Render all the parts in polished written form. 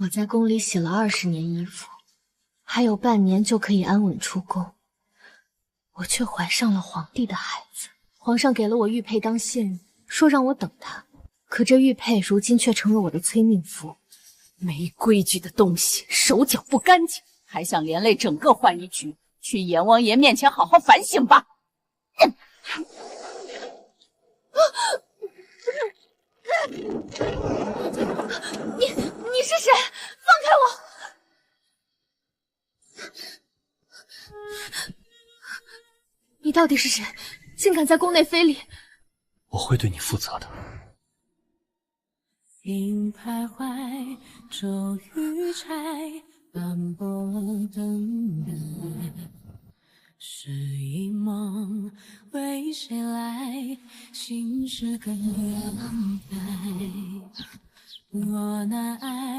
我在宫里洗了20年衣服，还有半年就可以安稳出宫，我却怀上了皇帝的孩子。皇上给了我玉佩当信任，说让我等他，可这玉佩如今却成了我的催命符。没规矩的东西，手脚不干净，还想连累整个浣衣局，去阎王爷面前好好反省吧。你是谁？放开我！你到底是谁？竟敢在宫内非礼！我会对你负责的。云徘徊，骤雨柴，斑驳等待。是一梦，为谁来？心事更凉白。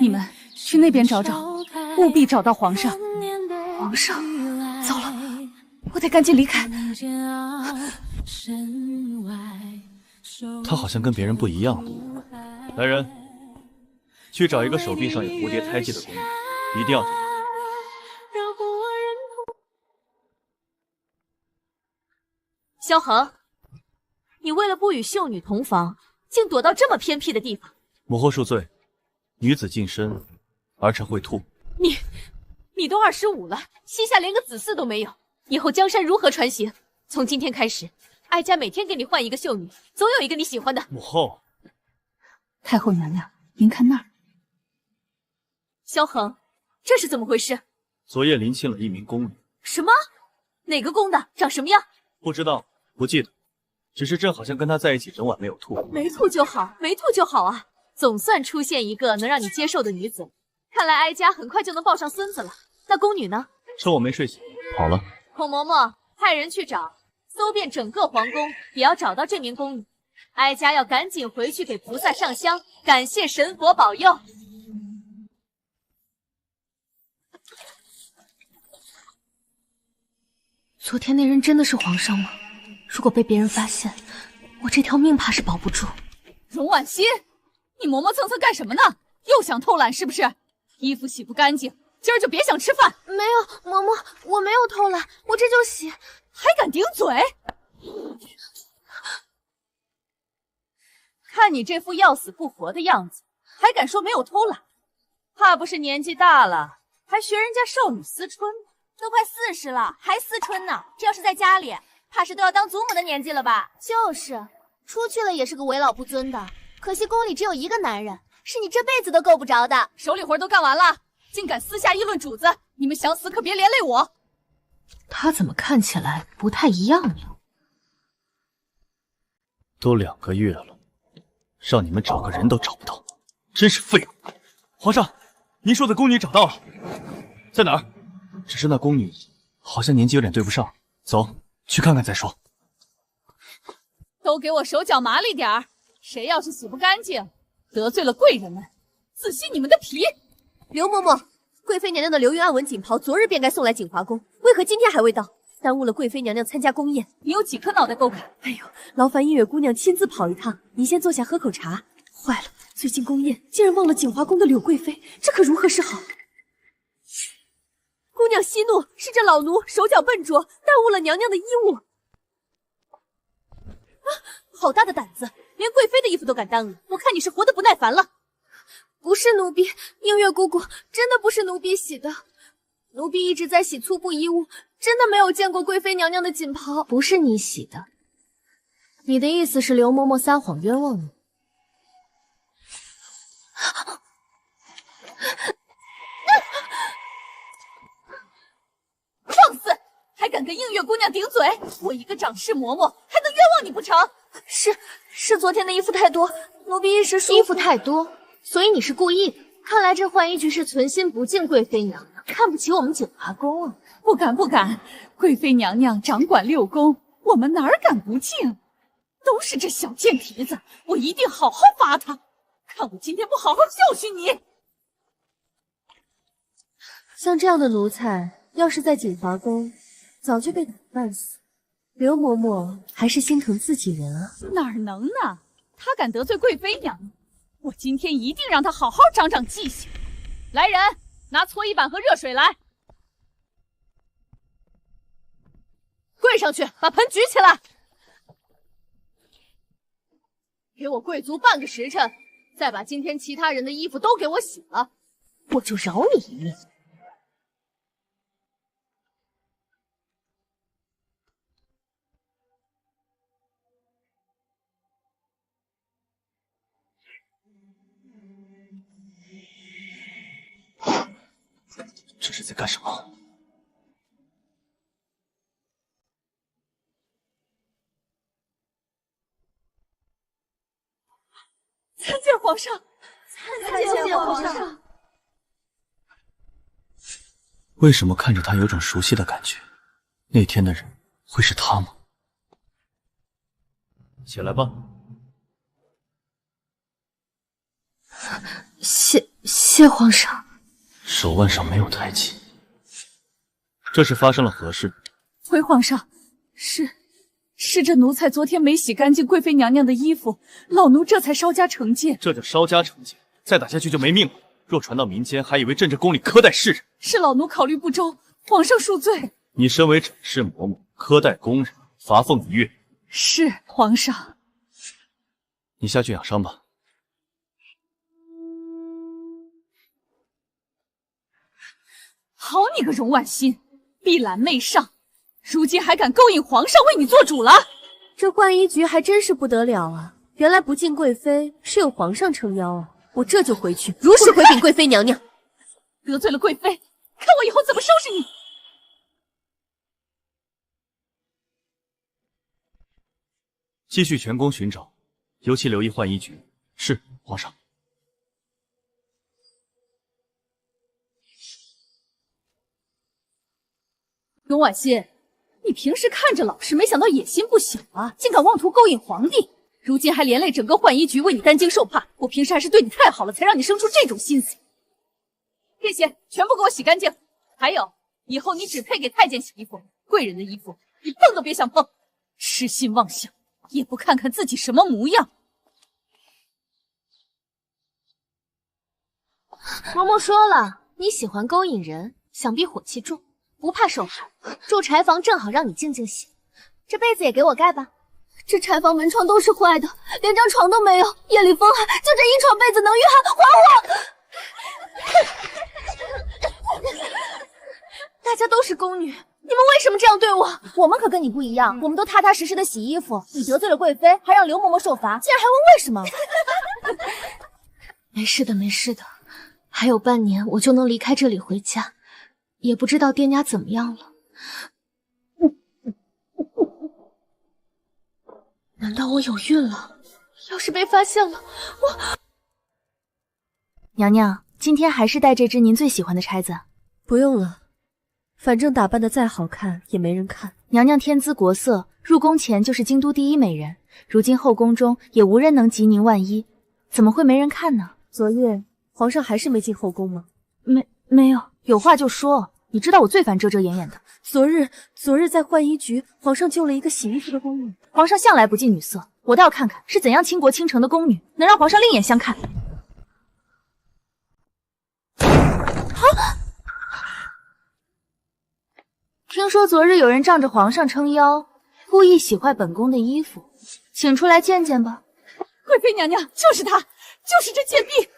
你们去那边找找，务必找到皇上。皇上，糟了，我得赶紧离开。他好像跟别人不一样了。来人，去找一个手臂上有蝴蝶胎记的宫女，一定要找到。萧恒，你为了不与秀女同房，竟躲到这么偏僻的地方。母后恕罪，女子近身，儿臣会吐。你都25了，膝下连个子嗣都没有，以后江山如何传行？从今天开始，哀家每天给你换一个秀女，总有一个你喜欢的。母后，太后娘娘，您看那儿。萧恒，这是怎么回事？昨夜临亲了一名宫女。什么？哪个宫的？长什么样？不知道，不记得，只是朕好像跟她在一起整晚没有吐。没吐就好，没吐就好啊！总算出现一个能让你接受的女子，看来哀家很快就能抱上孙子了。那宫女呢？趁我没睡醒跑了。孔嬷嬷，派人去找，搜遍整个皇宫，也要找到这名宫女。哀家要赶紧回去给菩萨上香，感谢神佛保佑。昨天那人真的是皇上吗？如果被别人发现，我这条命怕是保不住。荣婉欣，你磨磨蹭蹭干什么呢？又想偷懒是不是？衣服洗不干净，今儿就别想吃饭。没有，嬷嬷，我没有偷懒，我这就洗。还敢顶嘴？看你这副要死不活的样子，还敢说没有偷懒？怕不是年纪大了，还学人家少女思春？都快40了，还思春呢。这要是在家里，怕是都要当祖母的年纪了吧？就是，出去了也是个为老不尊的。可惜宫里只有一个男人，是你这辈子都够不着的。手里活都干完了，竟敢私下议论主子，你们想死可别连累我。他怎么看起来不太一样呢？都2个月了，让你们找个人都找不到，真是废物！皇上，您说的宫女找到了，在哪儿？只是那宫女好像年纪有点对不上，走，去看看再说。都给我手脚麻利点儿，谁要是洗不干净，得罪了贵人们，自吸你们的皮。刘嬷嬷，贵妃娘娘的流云暗纹锦袍昨日便该送来锦华宫，为何今天还未到？耽误了贵妃娘娘参加宫宴。你有几颗脑袋够看？哎呦，劳烦音乐姑娘亲自跑一趟，您先坐下喝口茶。坏了，最近宫宴竟然忘了锦华宫的柳贵妃，这可如何是好？姑娘息怒，是这老奴手脚笨拙，耽误了娘娘的衣物。啊，好大的胆子，连贵妃的衣服都敢耽误，我看你是活得不耐烦了。不是奴婢，映月姑姑，真的不是奴婢洗的。奴婢一直在洗粗布衣物，真的没有见过贵妃娘娘的锦袍。不是你洗的，你的意思是刘嬷嬷撒谎冤枉你？放肆！还敢跟映月姑娘顶嘴！我一个掌事嬷嬷，还能冤枉你不成？是昨天的衣服太多，奴婢一时疏忽。衣服太多，所以你是故意的。看来这浣衣局是存心不敬贵妃娘娘，看不起我们锦华宫啊！不敢不敢，贵妃娘娘掌管6宫，我们哪敢不敬？都是这小贱蹄子，我一定好好罚她，看我今天不好好教训你！像这样的奴才，要是在锦华宫，早就被打半死。刘嬷嬷还是心疼自己人啊！哪能呢？她敢得罪贵妃娘娘，我今天一定让她好好长长记性。来人，拿搓衣板和热水来。跪上去，把盆举起来。给我跪足半个时辰，再把今天其他人的衣服都给我洗了，我就饶你一命。这是在干什么？参见皇上，参见皇上。为什么看着他有种熟悉的感觉？那天的人会是他吗？起来吧。谢皇上。手腕上没有胎记，这是发生了何事？回皇上，是这奴才昨天没洗干净贵妃娘娘的衣服，老奴这才稍加惩戒。这叫稍加惩戒，再打下去就没命了。若传到民间，还以为朕这宫里苛待世人。是老奴考虑不周，皇上恕罪。你身为诊室嬷嬷，苛待宫人，罚俸1月。是皇上。你下去养伤吧。好你个荣婉心，碧兰媚上，如今还敢勾引皇上为你做主了。这浣衣局还真是不得了啊！原来不敬贵妃是有皇上撑腰啊！我这就回去，如实回禀贵妃娘娘。得罪了贵妃，看我以后怎么收拾你！继续全宫寻找，尤其留意浣衣局。是，皇上。荣婉心，你平时看着老实，没想到野心不小啊，竟敢妄图勾引皇帝，如今还连累整个浣衣局为你担惊受怕。我平时还是对你太好了，才让你生出这种心思。这些全部给我洗干净。还有，以后你只配给太监洗衣服，贵人的衣服你碰都别想碰。痴心妄想，也不看看自己什么模样。嬷嬷说了，你喜欢勾引人，想必火气重，不怕受害。住柴房正好让你静静心。这被子也给我盖吧。这柴房门窗都是坏的，连张床都没有，夜里风寒，就这一床被子能御寒，还我！大家都是宫女，你们为什么这样对我？我们可跟你不一样，我们都踏踏实实的洗衣服。你得罪了贵妃，还让刘嬷嬷受罚，竟然还问为什么？没事的，没事的，还有半年我就能离开这里回家，也不知道爹娘怎么样了。难道我有孕了？要是被发现了，我……娘娘，今天还是带这只您最喜欢的钗子。不用了，反正打扮的再好看也没人看。娘娘天姿国色，入宫前就是京都第一美人，如今后宫中也无人能及您万一，怎么会没人看呢？昨夜皇上还是没进后宫吗？没有，有话就说。你知道我最烦遮遮掩掩的。昨日在浣衣局，皇上救了一个洗衣服的宫女。皇上向来不近女色，我倒要看看是怎样倾国倾城的宫女，能让皇上另眼相看。听说昨日有人仗着皇上撑腰，故意洗坏本宫的衣服，请出来见见吧。贵妃娘娘，就是他，就是这贱婢。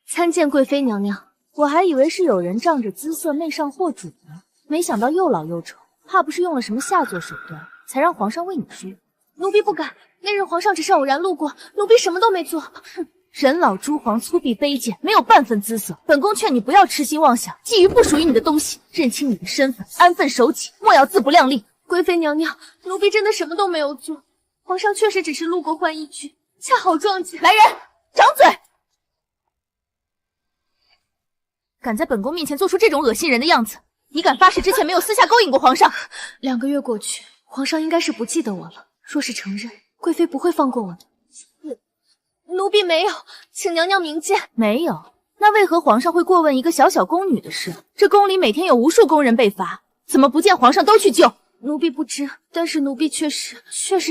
参见贵妃娘娘。我还以为是有人仗着姿色媚上祸主呢，没想到又老又丑，怕不是用了什么下作手段，才让皇上为你输。奴婢不敢，那日皇上只是偶然路过，奴婢什么都没做。哼，人老珠黄，粗鄙卑贱，没有半分姿色。本宫劝你不要痴心妄想，觊觎不属于你的东西，认清你的身份，安分守己，莫要自不量力。贵妃娘娘，奴婢真的什么都没有做，皇上确实只是路过浣衣局，恰好撞见。来人，掌嘴！敢在本宫面前做出这种恶心人的样子，你敢发誓之前没有私下勾引过皇上？2个月过去，皇上应该是不记得我了。若是承认，贵妃不会放过我的。奴婢没有，请娘娘明鉴。没有？那为何皇上会过问一个小小宫女的事？这宫里每天有无数宫人被罚，怎么不见皇上都去救？奴婢不知，但是奴婢确实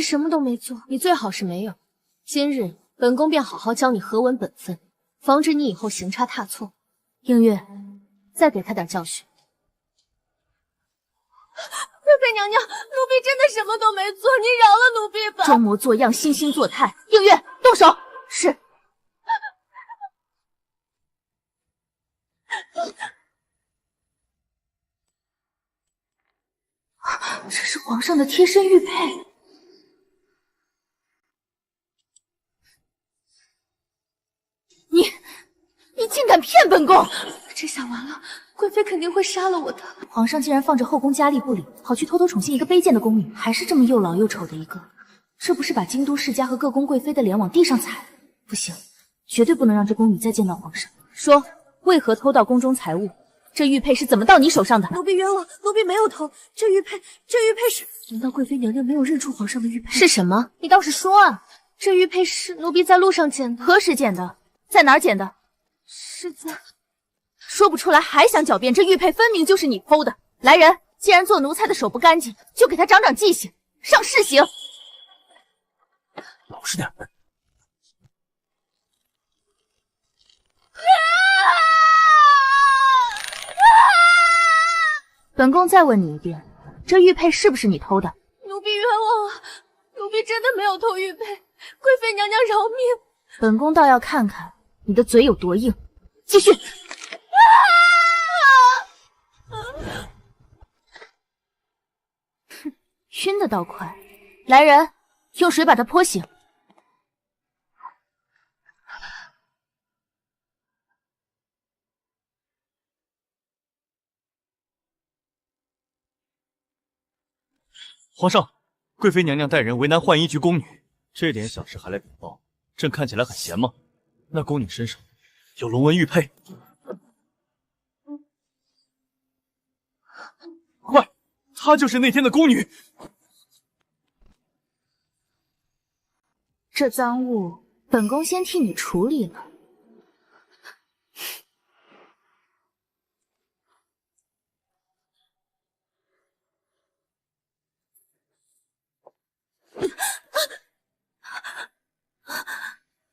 什么都没做。你最好是没有。今日本宫便好好教你何闻本分。防止你以后行差踏错。映月，再给他点教训。贵妃娘娘，奴婢真的什么都没做，您饶了奴婢吧。装模作样，惺惺作态。映月，动手！是。这是皇上的贴身玉佩。你竟敢骗本宫！这下完了，贵妃肯定会杀了我的。皇上竟然放着后宫佳丽不理，跑去偷偷宠幸一个卑贱的宫女，还是这么又老又丑的一个，这不是把京都世家和各宫贵妃的脸往地上踩？不行，绝对不能让这宫女再见到皇上。说，为何偷盗宫中财物？这玉佩是怎么到你手上的？奴婢冤枉，奴婢没有偷。这玉佩是……难道贵妃娘娘没有认出皇上的玉佩？是什么？你倒是说啊！这玉佩是奴婢在路上捡的。何时捡的？在哪儿捡的？是在……说不出来还想狡辩，这玉佩分明就是你偷的。来人，既然做奴才的手不干净，就给他长长记性，上示刑。老实点。本宫再问你一遍，这玉佩是不是你偷的？奴婢冤枉啊！奴婢真的没有偷玉佩，贵妃娘娘饶命！本宫倒要看看你的嘴有多硬。继续。哼，晕的倒快。来人，用水把他泼醒。皇上，贵妃娘娘带人为难浣衣局宫女，这点小事还来禀报，朕看起来很闲吗？那宫女身上有龙纹玉佩，快，她就是那天的宫女。这赃物，本宫先替你处理了。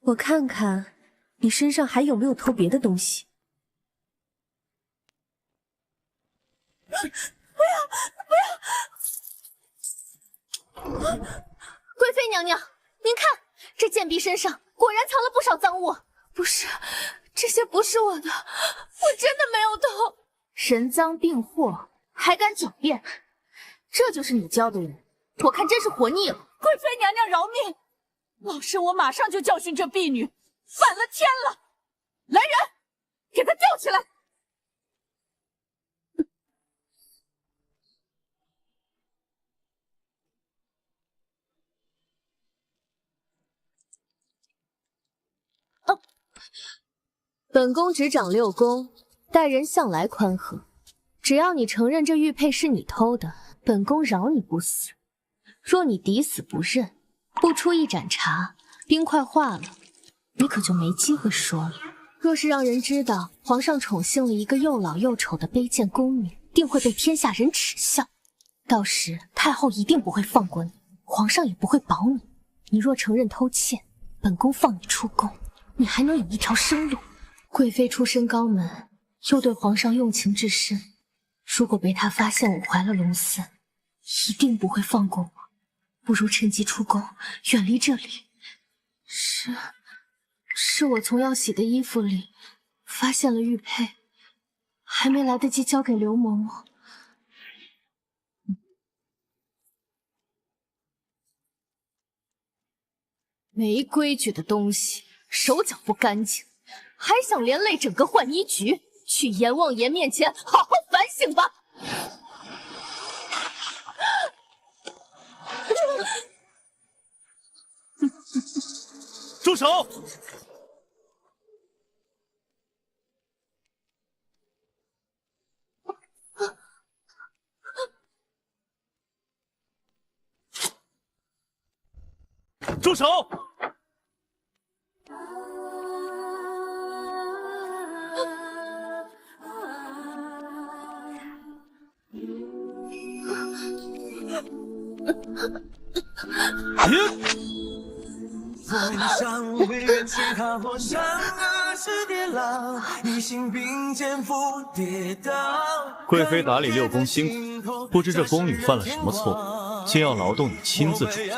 我看看你身上还有没有偷别的东西。不要！贵妃娘娘，您看，这贱婢身上果然藏了不少赃物。不是，这些不是我的，我真的没有偷。人赃并获，还敢狡辩？这就是你教的人，我看真是活腻了。贵妃娘娘饶命！老身我马上就教训这婢女，反了天了！来人，给她吊起来！本宫执掌6宫，待人向来宽和。只要你承认这玉佩是你偷的，本宫饶你不死。若你抵死不认，不出一盏茶，冰块化了，你可就没机会说了。若是让人知道皇上宠幸了一个又老又丑的卑贱宫女，定会被天下人耻笑。到时太后一定不会放过你，皇上也不会保你。你若承认偷窃，本宫放你出宫，你还能有一条生路。贵妃出身高门，又对皇上用情至深，如果被他发现我怀了龙嗣，一定不会放过我。不如趁机出宫，远离这里。是我从要洗的衣服里发现了玉佩，还没来得及交给刘嬷嬷。没规矩的东西，手脚不干净，还想连累整个浣衣局？去阎王爷面前好好反省吧！住手！住手！贵妃打理六宫辛苦，不知这宫女犯了什么错误，竟要劳动你亲自处理。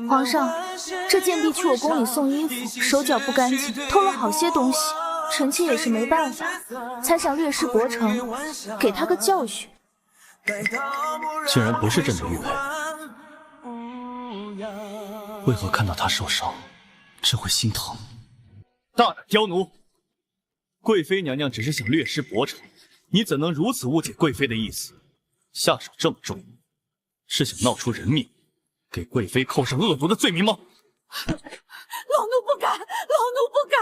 皇上，这贱婢去我宫里送衣服，手脚不干净，偷了好些东西，臣妾也是没办法，才想略施薄惩，给她个教训。竟然不是朕的玉佩，为何看到她受伤，朕会心疼？大胆刁奴！贵妃娘娘只是想略施薄惩，你怎能如此误解贵妃的意思？下手这么重，是想闹出人命，给贵妃扣上恶毒的罪名吗？老奴不敢，老奴不敢。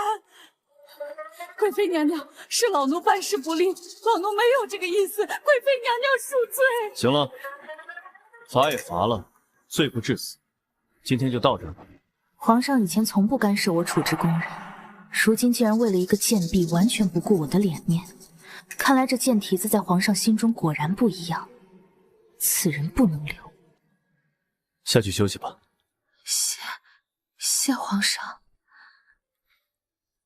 贵妃娘娘，是老奴办事不力，老奴没有这个意思，贵妃娘娘恕罪。行了，罚也罚了，罪不至死，今天就到这儿吧。皇上以前从不干涉我处置宫人，如今竟然为了一个贱婢完全不顾我的脸面，看来这贱蹄子在皇上心中果然不一样，此人不能留。下去休息吧。谢皇上。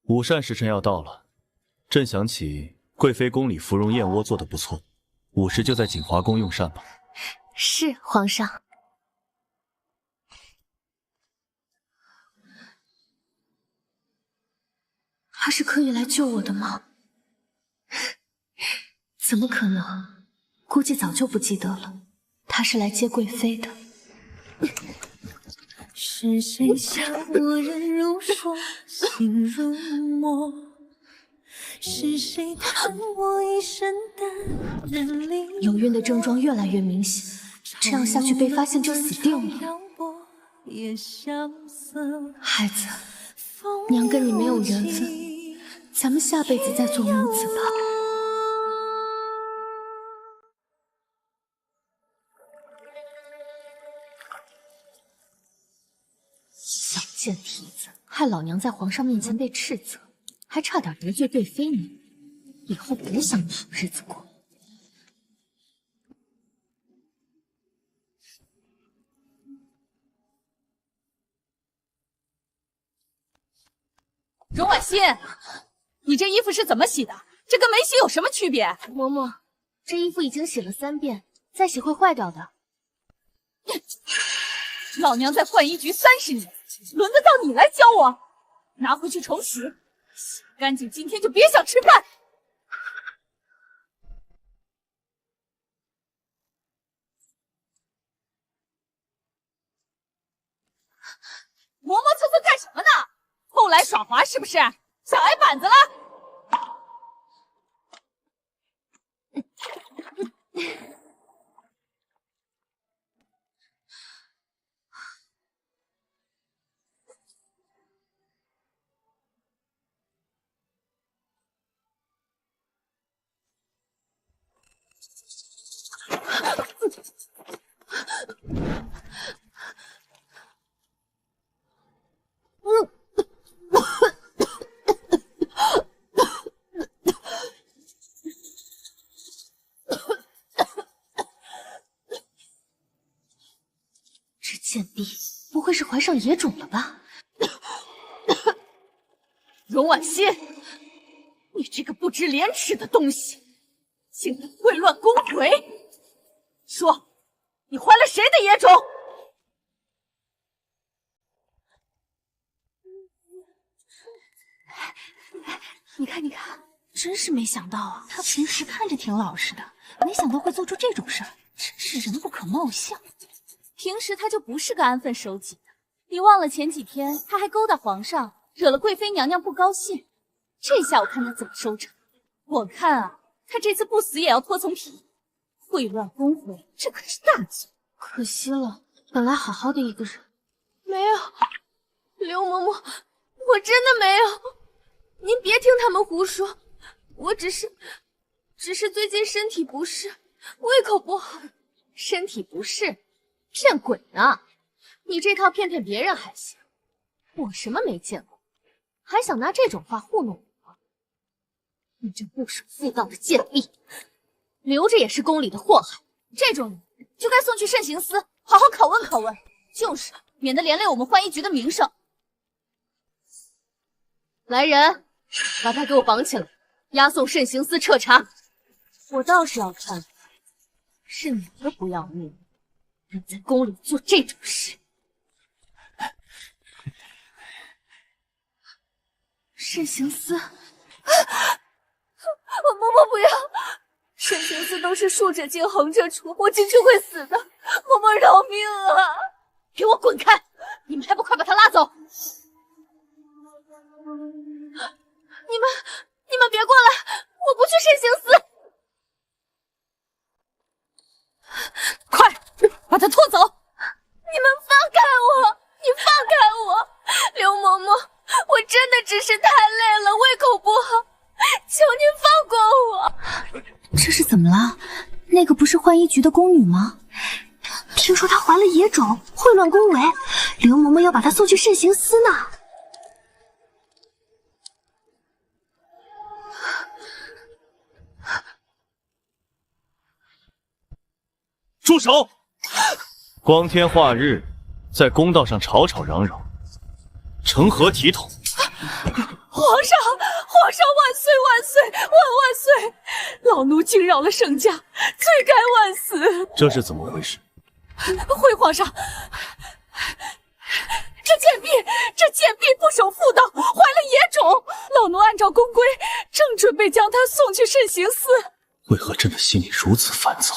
午膳时辰要到了，朕想起贵妃宫里芙蓉燕窝做得不错，午时就在锦华宫用膳吧。是皇上。他是刻意来救我的吗？怎么可能？估计早就不记得了。他是来接贵妃的。是谁笑我人如霜，心如墨？是谁看我一身淡人离？有孕的症状越来越明显，这样下去被发现就死定了。孩子，娘跟你没有缘分，咱们下辈子再做母子吧。小贱蹄子，害老娘在皇上面前被斥责，还差点得罪贵妃你，以后别想有好日子过。荣婉欣，你这衣服是怎么洗的？这跟没洗有什么区别？嬷嬷，这衣服已经洗了3遍，再洗会坏掉的。老娘在浣衣局30年，轮得到你来教我？拿回去重洗，洗干净，今天就别想吃饭。磨磨蹭蹭干什么呢？后来耍滑是不是？想挨板子了？这贱婢不会是怀上野种了吧？荣婉欣，你这个不知廉耻的东西，竟敢秽乱宫闱！说，你怀了谁的野种？你看，真是没想到啊！他平时看着挺老实的，没想到会做出这种事儿，真是人不可貌相。平时他就不是个安分守己的，你忘了前几天他还勾搭皇上，惹了贵妃娘娘不高兴，这下我看他怎么收场。我看啊，他这次不死也要脱层皮。秽乱宫闱，这可是大罪。可惜了，本来好好的一个人。没有，刘嬷嬷，我真的没有。您别听他们胡说，我只是最近身体不适，胃口不好。身体不适，骗鬼呢！你这套骗别人还行，我什么没见过，还想拿这种话糊弄我？你这不守妇道的贱婢，留着也是宫里的祸害。这种人就该送去慎刑司，好好拷问拷问。就是，免得连累我们浣衣局的名声。来人，把他给我绑起来，押送慎刑司彻查。我倒是要看，是哪个不要命，能在宫里做这种事。慎刑司，嬷嬷不要！慎刑司都是竖着进，横着出，我进去会死的。嬷嬷饶命啊！给我滚开！你们还不快把他拉走！你们别过来！我不去慎刑司！快把他拖走！你们放开我！你放开我！刘嬷嬷，我真的只是太累了，胃口不好，求您放过我！这是怎么了？那个不是浣衣局的宫女吗？听说她怀了野种，秽乱宫闱，刘嬷嬷要把她送去慎刑司呢。住手！光天化日，在公道上吵吵嚷嚷，成何体统？皇上万岁万岁万岁！老奴惊扰了圣驾，罪该万死。这是怎么回事？回皇上，这贱婢不守妇道，怀了野种。老奴按照宫规，正准备将她送去慎刑司。为何朕的心里如此烦躁？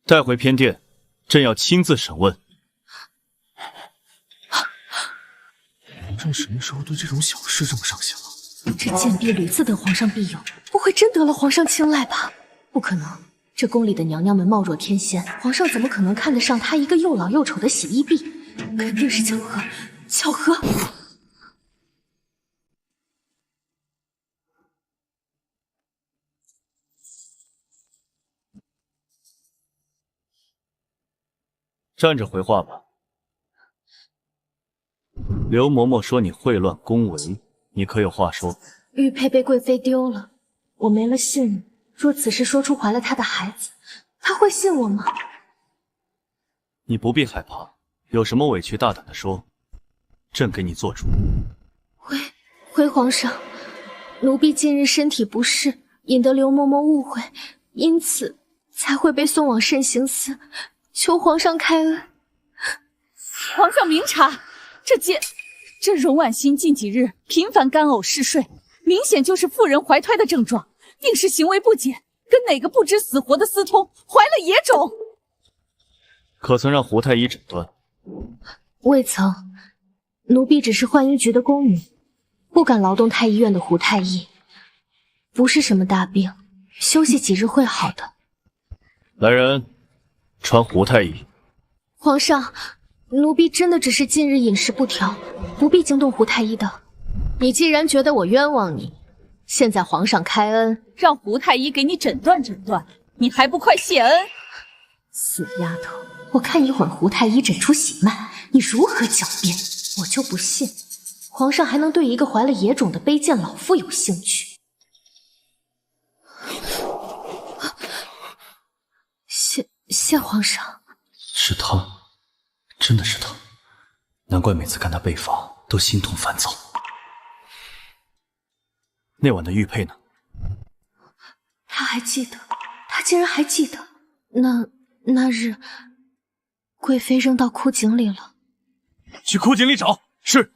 带回偏殿，朕要亲自审问。朕什么时候对这种小事这么上心了？这贱婢屡次得皇上庇佑，不会真得了皇上青睐吧？不可能，这宫里的娘娘们貌若天仙，皇上怎么可能看得上她一个又老又丑的洗衣婢？肯定是巧合，巧合！站着回话吧。刘嬷嬷说你秽乱宫闱，你可有话说？玉佩被贵妃丢了，我没了信任。若此时说出怀了她的孩子，她会信我吗？你不必害怕，有什么委屈大胆的说，朕给你做主。回皇上，奴婢近日身体不适，引得刘嬷嬷误会，因此才会被送往慎刑司，求皇上开恩。皇上明察，这荣婉欣近几日频繁干呕嗜睡，明显就是妇人怀胎的症状，定是行为不检，跟哪个不知死活的私通怀了野种。可曾让胡太医诊断？未曾，奴婢只是浣衣局的宫女，不敢劳动太医院的胡太医。不是什么大病，休息几日会好的。来人，传胡太医。皇上，奴婢真的只是近日饮食不调，不必惊动胡太医的。你既然觉得我冤枉你，现在皇上开恩，让胡太医给你诊断诊断，你还不快谢恩？死丫头，我看一会儿胡太医诊出喜脉，你如何狡辩？我就不信皇上还能对一个怀了野种的卑贱老妇有兴趣。谢皇上。是他，真的是他，难怪每次看他被罚都心痛烦躁。那晚的玉佩呢？他还记得，他竟然还记得。那日，贵妃扔到枯井里了。去枯井里找。是。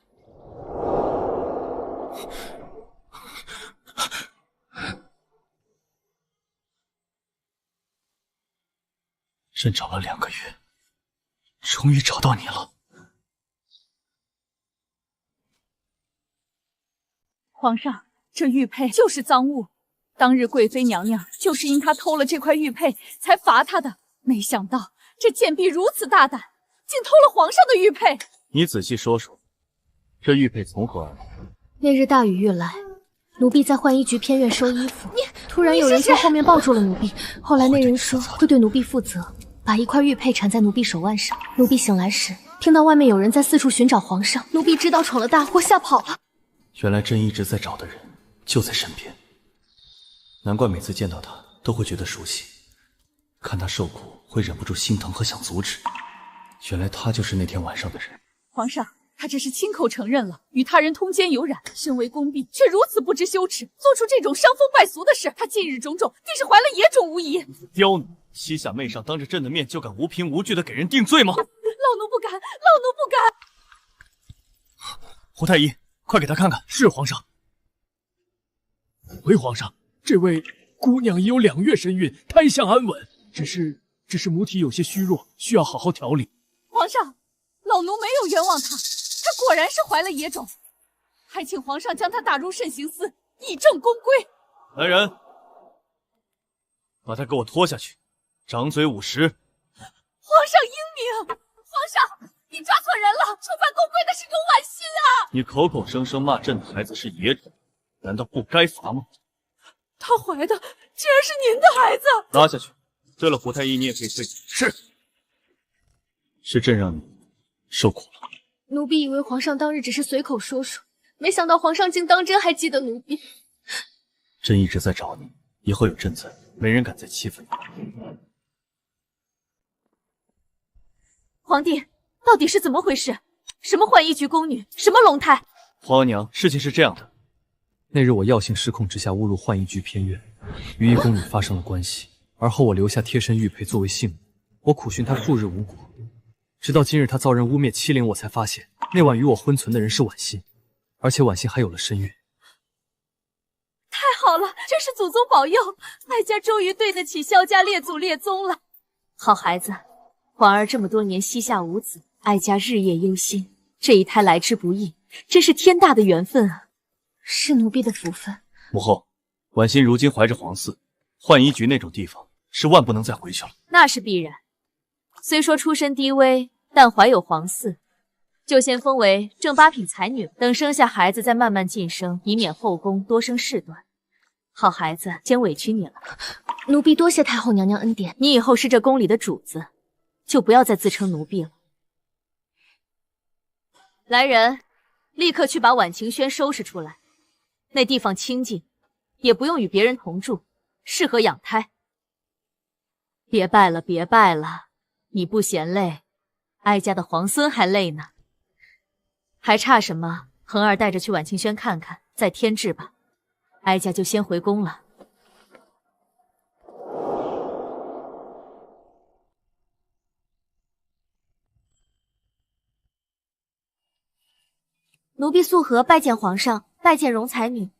朕找了2个月，终于找到你了。皇上，这玉佩就是赃物，当日贵妃娘娘就是因她偷了这块玉佩才罚她的。没想到这贱婢如此大胆，竟偷了皇上的玉佩。你仔细说说，这玉佩从何而来？那日大雨欲来，奴婢在浣衣局偏院收衣服，突然有人从后面抱住了奴婢。后来那人说会对奴婢负责，把一块玉佩缠在奴婢手腕上。奴婢醒来时，听到外面有人在四处寻找皇上，奴婢知道闯了大祸，吓跑了。原来朕一直在找的人就在身边，难怪每次见到他都会觉得熟悉。看他受苦，会忍不住心疼和想阻止。原来他就是那天晚上的人。皇上，他这是亲口承认了与他人通奸有染，身为宫婢却如此不知羞耻，做出这种伤风败俗的事。他近日种种，定是怀了野种无疑。刁奴，膝下妹上当着朕的面就敢无凭无据的给人定罪吗？老奴不敢，老奴不敢。胡太医，快给他看看。是皇上。回皇上，这位姑娘已有2月身孕，胎相安稳，只是母体有些虚弱，需要好好调理。皇上，老奴没有冤枉她，她果然是怀了野种，还请皇上将她打入慎刑司，以正宫规。来人，把他给我拖下去，掌嘴50。皇上英明，皇上，你抓错人了，触犯宫规的是荣婉欣啊！你口口声声骂朕的孩子是野种，难道不该罚吗？她怀的竟然是您的孩子！拉下去。对了，胡太医，你也可以退下。是朕让你受苦了。奴婢以为皇上当日只是随口说说，没想到皇上竟当真还记得奴婢。朕一直在找你，以后有朕在，没人敢再欺负你。皇帝，到底是怎么回事？什么浣衣局宫女，什么龙胎？皇额娘，事情是这样的。那日我药性失控之下误入浣衣局偏院，与一宫女发生了关系，而后我留下贴身玉佩作为信物。我苦寻她数日无果，直到今日她遭人污蔑欺凌，我才发现那晚与我婚存的人是婉欣，而且婉欣还有了身孕。太好了，真是祖宗保佑，哀家终于对得起萧家列祖列宗了。好孩子，婉儿这么多年膝下无子，哀家日夜忧心，这一胎来之不易，真是天大的缘分啊！是奴婢的福分。母后，婉欣如今怀着皇嗣，浣衣局那种地方是万不能再回去了。那是必然。虽说出身低微，但怀有皇嗣，就先封为正八品才女，等生下孩子再慢慢晋升，以免后宫多生事端。好孩子，先委屈你了。奴婢多谢太后娘娘恩典。你以后是这宫里的主子，就不要再自称奴婢了。来人，立刻去把婉晴轩收拾出来。那地方清静，也不用与别人同住，适合养胎。别拜了，别拜了，你不嫌累，哀家的皇孙还累呢。还差什么？恒儿带着去婉清轩看看，再添置吧。哀家就先回宫了。奴婢素禾拜见皇上，拜见荣才女。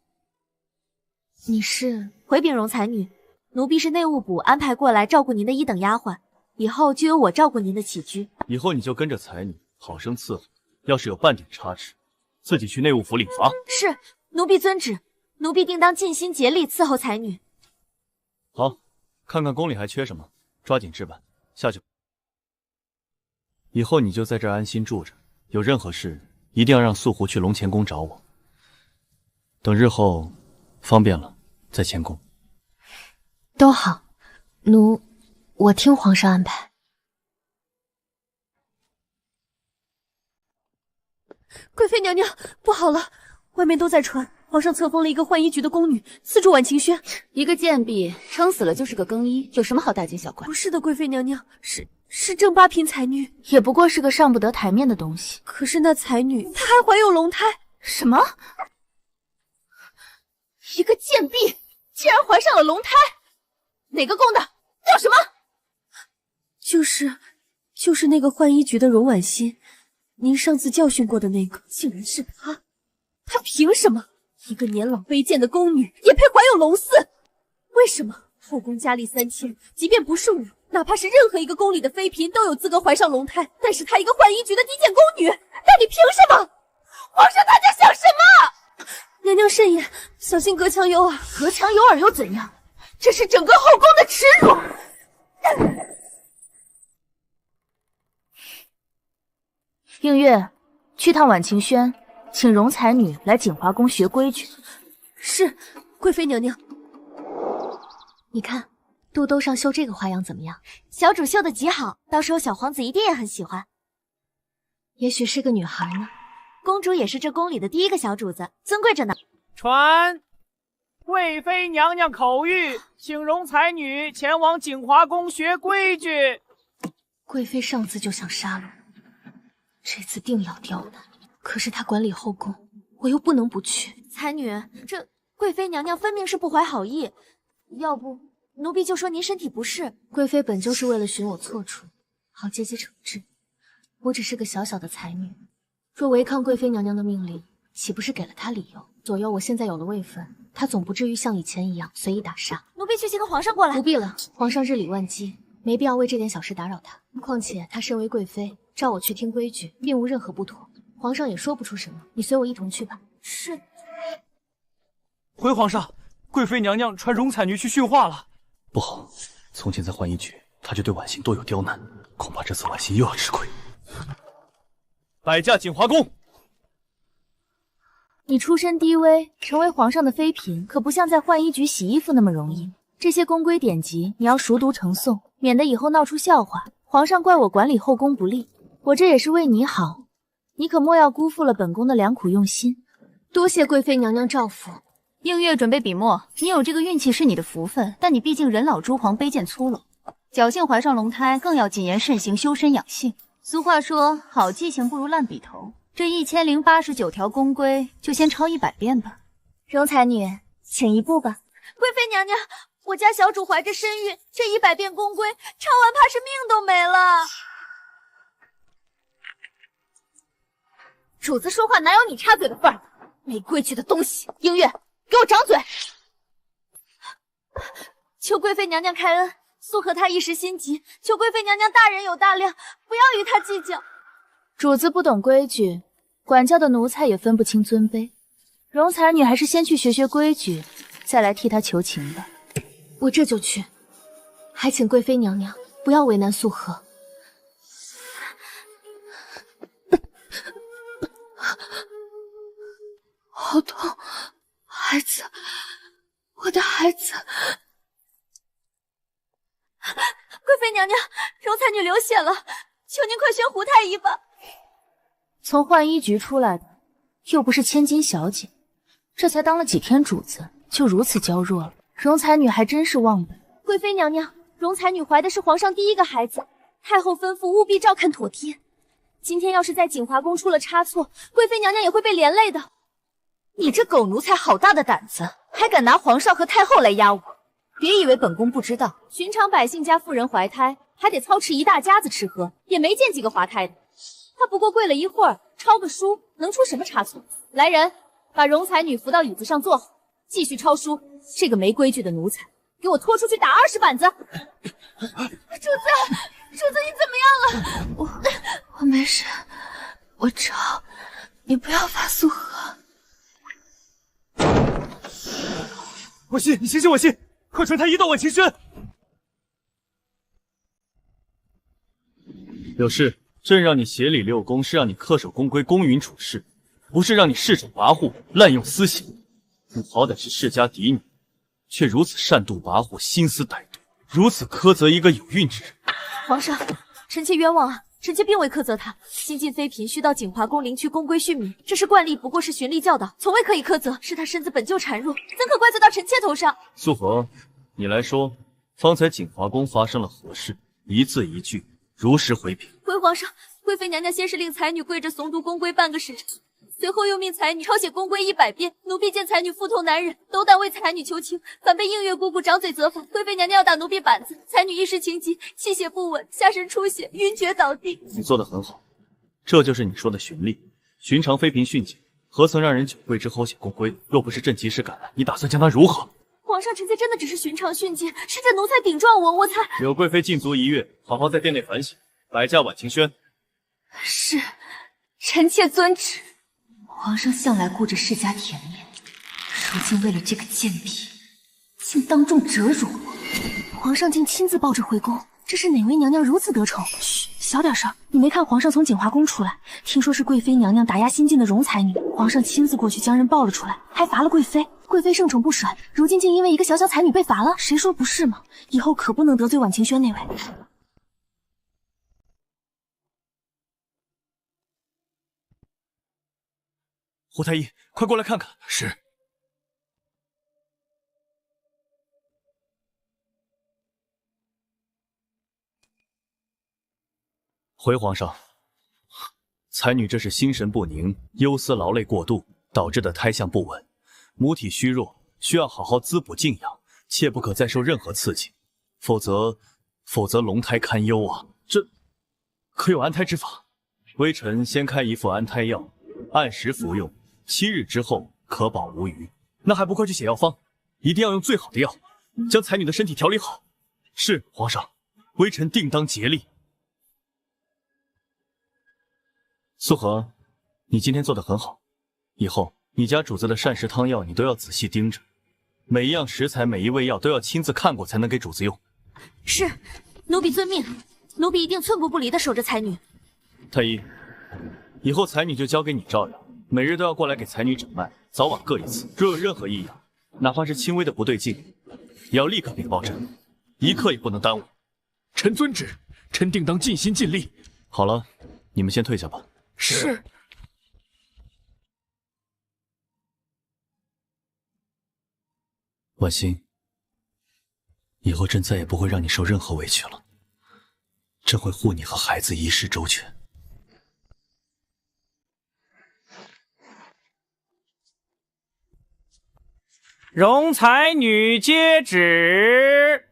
你是？回禀荣才女，奴婢是内务补安排过来照顾您的一等丫鬟，以后就由我照顾您的起居。以后你就跟着才女，好生伺候。要是有半点差池，自己去内务府领罚。是，奴婢遵旨。奴婢定当尽心竭力伺候才女。好，看看宫里还缺什么，抓紧置办。下去。以后你就在这儿安心住着，有任何事一定要让素湖去龙潜宫找我。等日后方便了再迁宫。都好，我听皇上安排。贵妃娘娘，不好了，外面都在传皇上册封了一个浣衣局的宫女资助婉晴轩。一个贱婢撑死了就是个更衣，有什么好大惊小怪？不是的，贵妃娘娘，是正八品才女，也不过是个上不得台面的东西。可是那才女她还怀有龙胎。什么？一个贱婢竟然怀上了龙胎？哪个宫的？叫什么？就是那个浣衣局的荣婉欣，您上次教训过的那个，竟然是她。她凭什么？一个年老卑贱的宫女也配怀有龙嗣？为什么后宫佳丽3000，即便不是我，哪怕是任何一个宫里的妃嫔都有资格怀上龙胎，但是她一个浣衣局的低贱宫女，到底凭什么？皇上他在想什么？娘娘慎言，小心隔墙有耳。隔墙有耳又怎样？这是整个后宫的耻辱。映月，去趟婉晴轩，请荣才女来锦华宫学规矩。是，贵妃娘娘。你看，肚兜上绣这个花样怎么样？小主绣的极好，到时候小皇子一定也很喜欢。也许是个女孩呢。公主也是这宫里的第一个小主子，尊贵着呢。传，贵妃娘娘口谕，请容才女前往景华宫学规矩。贵妃上次就想杀了我，这次定要刁难。可是她管理后宫，我又不能不去。才女，这贵妃娘娘分明是不怀好意，要不奴婢就说您身体不适。贵妃本就是为了寻我错处，好借机惩治。我只是个小小的才女，若违抗贵妃娘娘的命令，岂不是给了她理由？左右我现在有了位分，她总不至于像以前一样随意打杀。奴婢去请个皇上过来。不必了，皇上日理万机，没必要为这点小事打扰他。况且她身为贵妃，召我去听规矩，并无任何不妥，皇上也说不出什么。你随我一同去吧。是。回皇上，贵妃娘娘传容彩女去训话了。不好，从前在浣衣局，她就对婉行多有刁难，恐怕这次婉行又要吃亏。摆驾景华宫。你出身低微，成为皇上的妃嫔，可不像在浣衣局洗衣服那么容易。这些宫规典籍你要熟读成诵，免得以后闹出笑话，皇上怪我管理后宫不力。我这也是为你好，你可莫要辜负了本宫的良苦用心。多谢贵妃娘娘照拂。映月准备笔墨，你有这个运气是你的福分，但你毕竟人老珠黄，卑贱粗陋，侥幸怀上龙胎，更要谨言慎行，修身养性。俗话说，好记性不如烂笔头。这1089条宫规，就先抄100遍吧。容才女，请一步吧。贵妃娘娘，我家小主怀着身孕，这100遍宫规抄完，怕是命都没了。主子说话哪有你插嘴的份儿？没规矩的东西！映月，给我掌嘴！求贵妃娘娘开恩，素和她一时心急，求贵妃娘娘大人有大量，不要与她计较。主子不懂规矩，管教的奴才也分不清尊卑。容才女还是先去学学规矩，再来替她求情吧。我这就去，还请贵妃娘娘不要为难素和。好痛，孩子，我的孩子！贵妃娘娘，容才女流血了，求您快宣胡太医吧。从浣衣局出来的，又不是千金小姐，这才当了几天主子，就如此娇弱了。容才女还真是忘本。贵妃娘娘，容才女怀的是皇上第一个孩子，太后吩咐务必照看妥帖。今天要是在景华宫出了差错，贵妃娘娘也会被连累的。你这狗奴才好大的胆子，还敢拿皇上和太后来压我！别以为本宫不知道，寻常百姓家妇人怀胎，还得操持一大家子吃喝，也没见几个滑胎的。他不过跪了一会儿，抄个书，能出什么差错？来人，把容才女扶到椅子上坐好，继续抄书。这个没规矩的奴才，给我拖出去打20板子！主子，你怎么样了？我没事，我抄，你不要发素和。我信，你相信我信，快传太医到婉清轩。有事，朕让你协理六宫，是让你恪守宫规，公允处事，不是让你恃宠跋扈，滥用私刑。你好歹是世家嫡女，却如此擅妒跋扈，心思歹毒，如此苛责一个有孕之人。皇上，臣妾冤枉啊！臣妾并未苛责他。新晋妃嫔需到景华宫领取宫规训民，这是惯例，不过是循例教导，从未可以苛责。是他身子本就孱弱，怎可怪罪到臣妾头上？素和，你来说，方才景华宫发生了何事？一字一句，如实回禀。回皇上，贵妃娘娘先是令才女跪着诵读宫规半个时辰，随后又命才女抄写宫规100遍。奴婢见才女腹痛难忍，斗胆为才女求情，反被映月姑姑掌嘴责罚。贵妃娘娘要打奴婢板子，才女一时情急，气血不稳，下身出血，晕厥倒地。你做得很好，这就是你说的循例。寻常妃嫔训诫，何曾让人久跪之后写宫规？若不是朕及时赶来，你打算将他如何？皇上，臣妾真的只是寻常训诫，是这奴才顶撞我，我才……有贵妃禁足1月，好好在殿内反省，摆驾婉清轩。是，臣妾遵旨。皇上向来顾着世家体面，如今为了这个贱婢，竟当众折辱我。皇上竟亲自抱着回宫，这是哪位娘娘如此得宠？嘘，小点声！你没看皇上从景华宫出来，听说是贵妃娘娘打压新晋的容才女，皇上亲自过去将人抱了出来，还罚了贵妃。贵妃盛宠不甩，如今竟因为一个小小才女被罚了，谁说不是嘛？以后可不能得罪婉清轩那位。胡太医，快过来看看。是。回皇上，才女这是心神不宁、忧思劳累过度导致的胎相不稳，母体虚弱，需要好好滋补静养，切不可再受任何刺激，否则龙胎堪忧啊！这可有安胎之法？微臣先开一副安胎药，按时服用，7日之后可保无虞。那还不快去写药方？一定要用最好的药，将才女的身体调理好。是皇上，微臣定当竭力。素禾，你今天做得很好，以后你家主子的膳食汤药你都要仔细盯着，每一样食材、每一味药都要亲自看过才能给主子用。是，奴婢遵命，奴婢一定寸步不离地守着才女。太医，以后才女就交给你照料，每日都要过来给才女诊脉，早晚各一次。若有任何异样，哪怕是轻微的不对劲，也要立刻禀报朕，一刻也不能耽误。臣遵旨，臣定当尽心尽力。好了，你们先退下吧。是。婉欣，以后朕再也不会让你受任何委屈了，朕会护你和孩子一世周全。容才女接旨。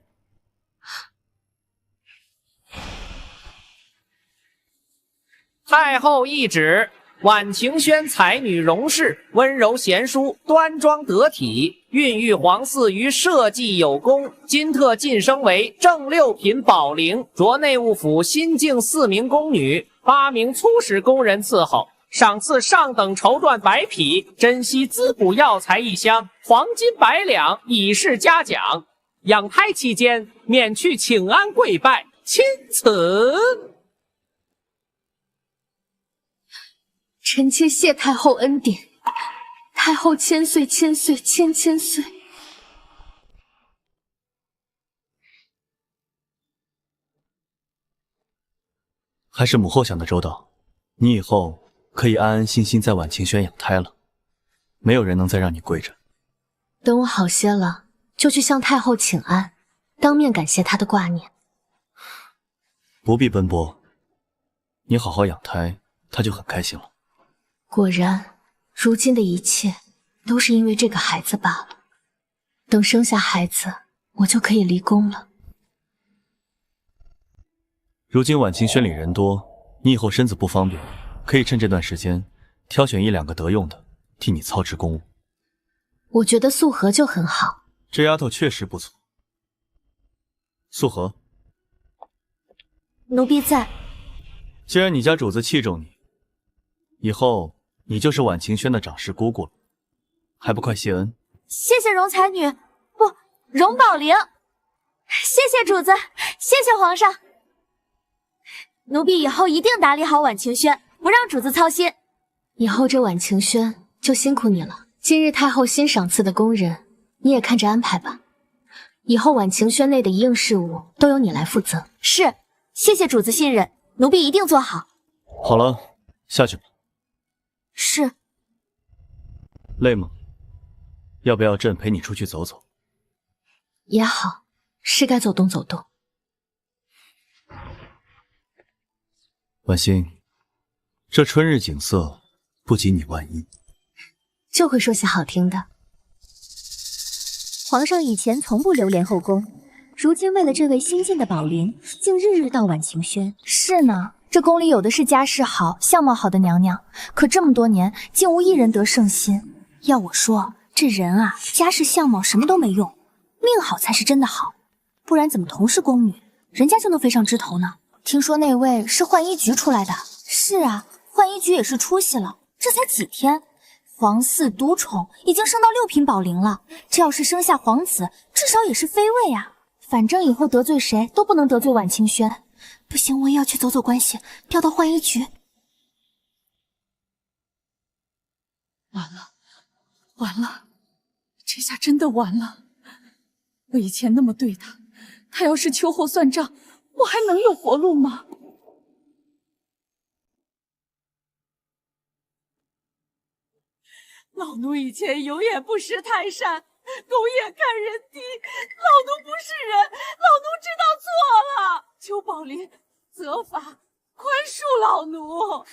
太后懿旨：婉晴轩才女容氏，温柔贤淑，端庄得体，孕育皇嗣于社稷有功，今特晋升为正六品宝龄，着内务府新进4名宫女，8名粗使宫人伺候。赏赐上等绸缎白匹，珍稀滋补药材1箱，黄金100两，以示嘉奖。养胎期间，免去请安跪拜，钦此。臣妾谢太后恩典，太后千岁千岁千千岁。还是母后想的周到，你以后可以安安心心在婉晴轩养胎了，没有人能再让你跪着。等我好些了，就去向太后请安，当面感谢她的挂念。不必奔波，你好好养胎，她就很开心了。果然，如今的一切都是因为这个孩子罢了。等生下孩子，我就可以离宫了。如今婉晴轩里人多，你以后身子不方便，可以趁这段时间挑选1、2个得用的，替你操持公务。我觉得素禾就很好。这丫头确实不错。素禾，奴婢在。既然你家主子器重你，以后你就是婉晴轩的长侍姑姑了，还不快谢恩？谢谢容才女，不，容宝龄。谢谢主子，谢谢皇上。奴婢以后一定打理好婉晴轩，不让主子操心。以后这婉晴轩就辛苦你了。今日太后新赏赐的宫人，你也看着安排吧。以后婉晴轩内的一应事务都由你来负责。是，谢谢主子信任，奴婢一定做好。好了，下去吧。是。累吗？要不要朕陪你出去走走？也好，是该走动走动。婉欣，这春日景色不及你万一。就会说些好听的。皇上以前从不流连后宫，如今为了这位新晋的宝龄，竟日日到婉晴轩。是呢，这宫里有的是家世好、相貌好的娘娘，可这么多年竟无一人得圣心。要我说，这人啊，家世相貌什么都没用，命好才是真的好，不然怎么同是宫女，人家就能飞上枝头呢？听说那位是浣衣局出来的。是啊，浣衣局也是出息了，这才几天，皇嗣独宠已经升到6品宝龄了，这要是生下皇子，至少也是妃位啊。反正以后得罪谁都不能得罪婉清轩。不行，我也要去走走关系，调到浣衣局。完了，完了，这下真的完了。我以前那么对他，他要是秋后算账，我还能有活路吗？老奴以前有眼不识泰山，狗眼看人低，老奴不是人，老奴知道错了。求宝林责罚，宽恕老奴。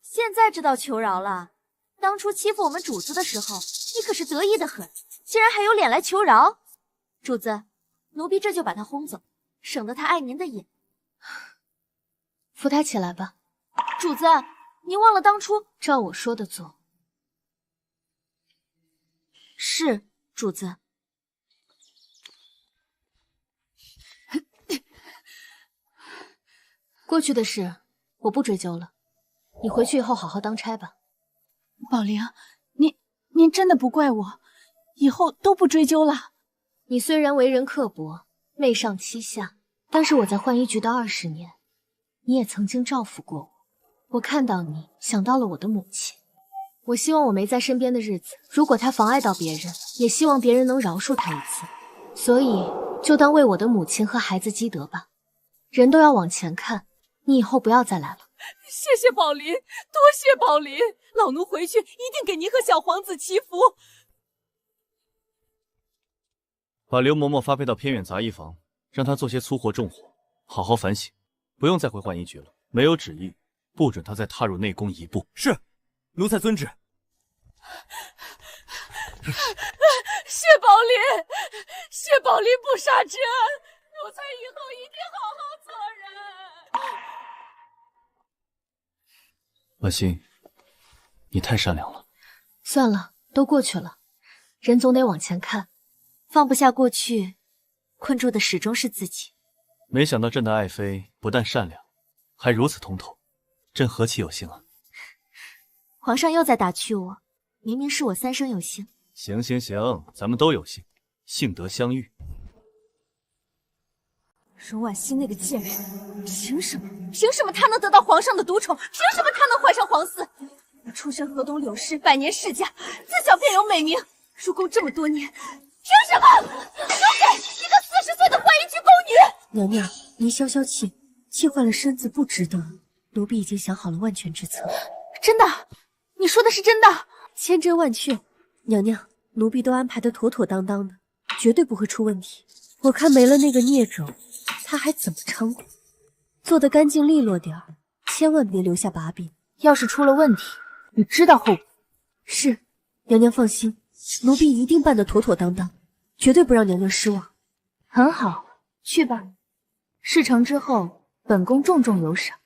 现在知道求饶了？当初欺负我们主子的时候，你可是得意的很，竟然还有脸来求饶？主子，奴婢这就把他轰走，省得他碍您的眼。扶他起来吧。主子，您忘了当初……照我说的做。是，主子。过去的事我不追究了，你回去以后好好当差吧。宝玲，您真的不怪我，以后都不追究了。你虽然为人刻薄，媚上欺下，但是我在浣衣局的20年，你也曾经照顾过我。我看到你，想到了我的母亲。我希望我没在身边的日子，如果她妨碍到别人，也希望别人能饶恕她一次。所以就当为我的母亲和孩子积德吧。人都要往前看，你以后不要再来了。谢谢宝林，多谢宝林，老奴回去一定给您和小皇子祈福。把刘嬷嬷发配到偏远杂役房，让她做些粗活重活，好好反省，不用再回浣衣局了。没有旨意，不准她再踏入内宫一步。是，奴才遵旨。谢宝林，谢宝林不杀之恩，奴才以后一定好好做人。婉心，你太善良了。算了，都过去了，人总得往前看。放不下过去，困住的始终是自己。没想到朕的爱妃不但善良，还如此通透，朕何其有幸啊！皇上又在打趣我，明明是我三生有幸。行行行，咱们都有幸，幸得相遇。荣婉欣那个贱人，凭什么她能得到皇上的独宠？凭什么她能怀上皇嗣？我出身河东柳氏，百年世家，自小便有美名，入宫这么多年，凭什么留给一个40岁的浣衣局宫女？娘娘，您消消气，气坏了身子不值得。奴婢已经想好了万全之策。真的？你说的是真的？千真万确，娘娘，奴婢都安排的妥妥当当的，绝对不会出问题。我看没了那个孽种，他还怎么猖狂？做得干净利落点儿，千万别留下把柄。要是出了问题，你知道后果。是，娘娘放心，奴婢一定办得妥妥当当，绝对不让娘娘失望。很好，去吧。事成之后，本宫重重有赏。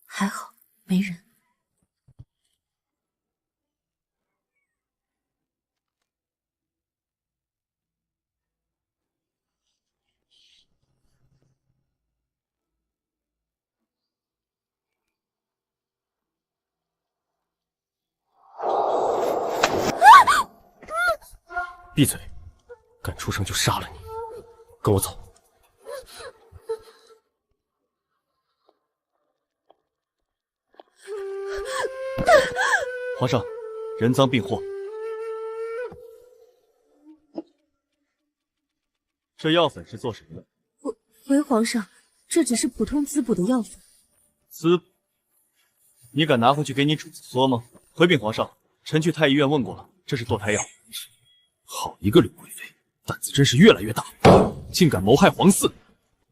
还好没人。闭嘴！敢出声就杀了你！跟我走。皇上，人赃并获。这药粉是做什么的？回皇上，这只是普通滋补的药粉。滋补？你敢拿回去给你主子喝吗？回禀皇上，臣去太医院问过了，这是堕胎药。好一个柳贵妃，胆子真是越来越大，竟敢谋害皇嗣！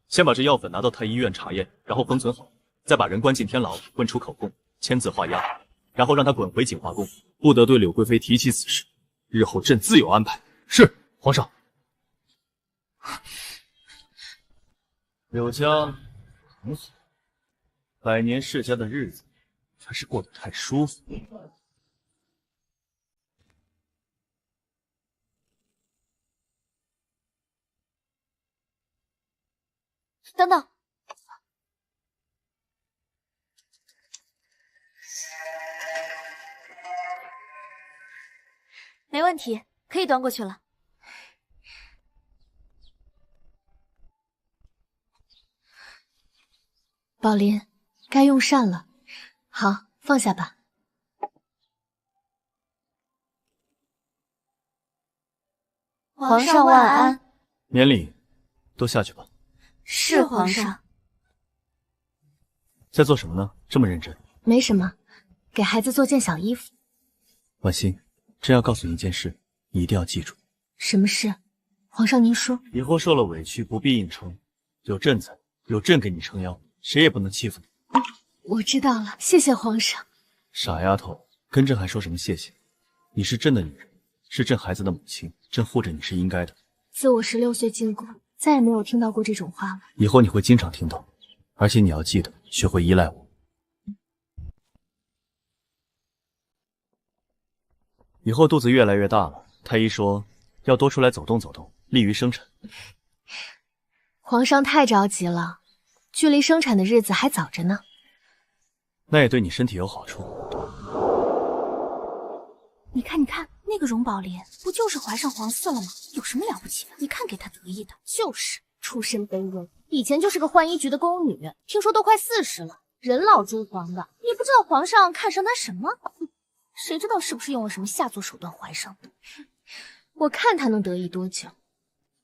先把这药粉拿到太医院查验，然后封存好，再把人关进天牢，问出口供，签字画押，然后让他滚回锦华宫，不得对柳贵妃提起此事。日后朕自有安排。是，皇上。柳江很好，百年世家的日子还是过得太舒服。等等，没问题，可以端过去了。宝林，该用膳了。好，放下吧。皇上万安。免礼，都下去吧。是皇上。在做什么呢？这么认真？没什么，给孩子做件小衣服。婉心，朕要告诉你一件事，你一定要记住。什么事？皇上您说，以后受了委屈不必硬撑，有朕在，有朕给你撑腰，谁也不能欺负你。我知道了，谢谢皇上。傻丫头，跟朕还说什么谢谢？你是朕的女人，是朕孩子的母亲，朕护着你是应该的。自我16岁进宫，再也没有听到过这种话了。以后你会经常听到，而且你要记得学会依赖我。以后肚子越来越大了，太医说要多出来走动走动，利于生产。皇上太着急了，距离生产的日子还早着呢。那也对你身体有好处。你看，你看，那个荣宝莲不就是怀上皇嗣了吗？有什么了不起的？你看给她得意的。就是出身卑微，以前就是个浣衣局的宫女，听说都快40了，人老珠黄的，也不知道皇上看上她什么。谁知道是不是用了什么下作手段怀上的？我看她能得意多久？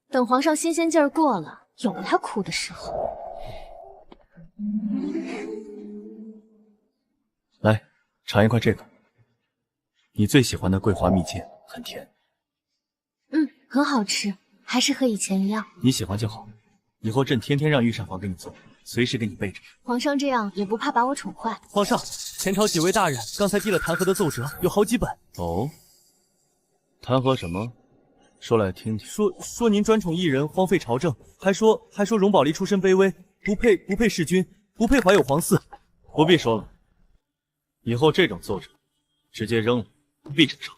等皇上新鲜劲儿过了，有了她哭的时候。来，尝一块这个，你最喜欢的桂花蜜饯，很甜。很好吃，还是和以前一样。你喜欢就好，以后朕天天让御膳房给你做，随时给你备着。皇上这样也不怕把我宠坏。皇上，前朝几位大人刚才递了弹劾的奏折，有好几本。哦，弹劾什么？说来听听。说您专宠一人，荒废朝政，还说荣宝离出身卑微，不配弑君，不配怀有皇嗣。不必说了，以后这种奏折直接扔了，不必呈上。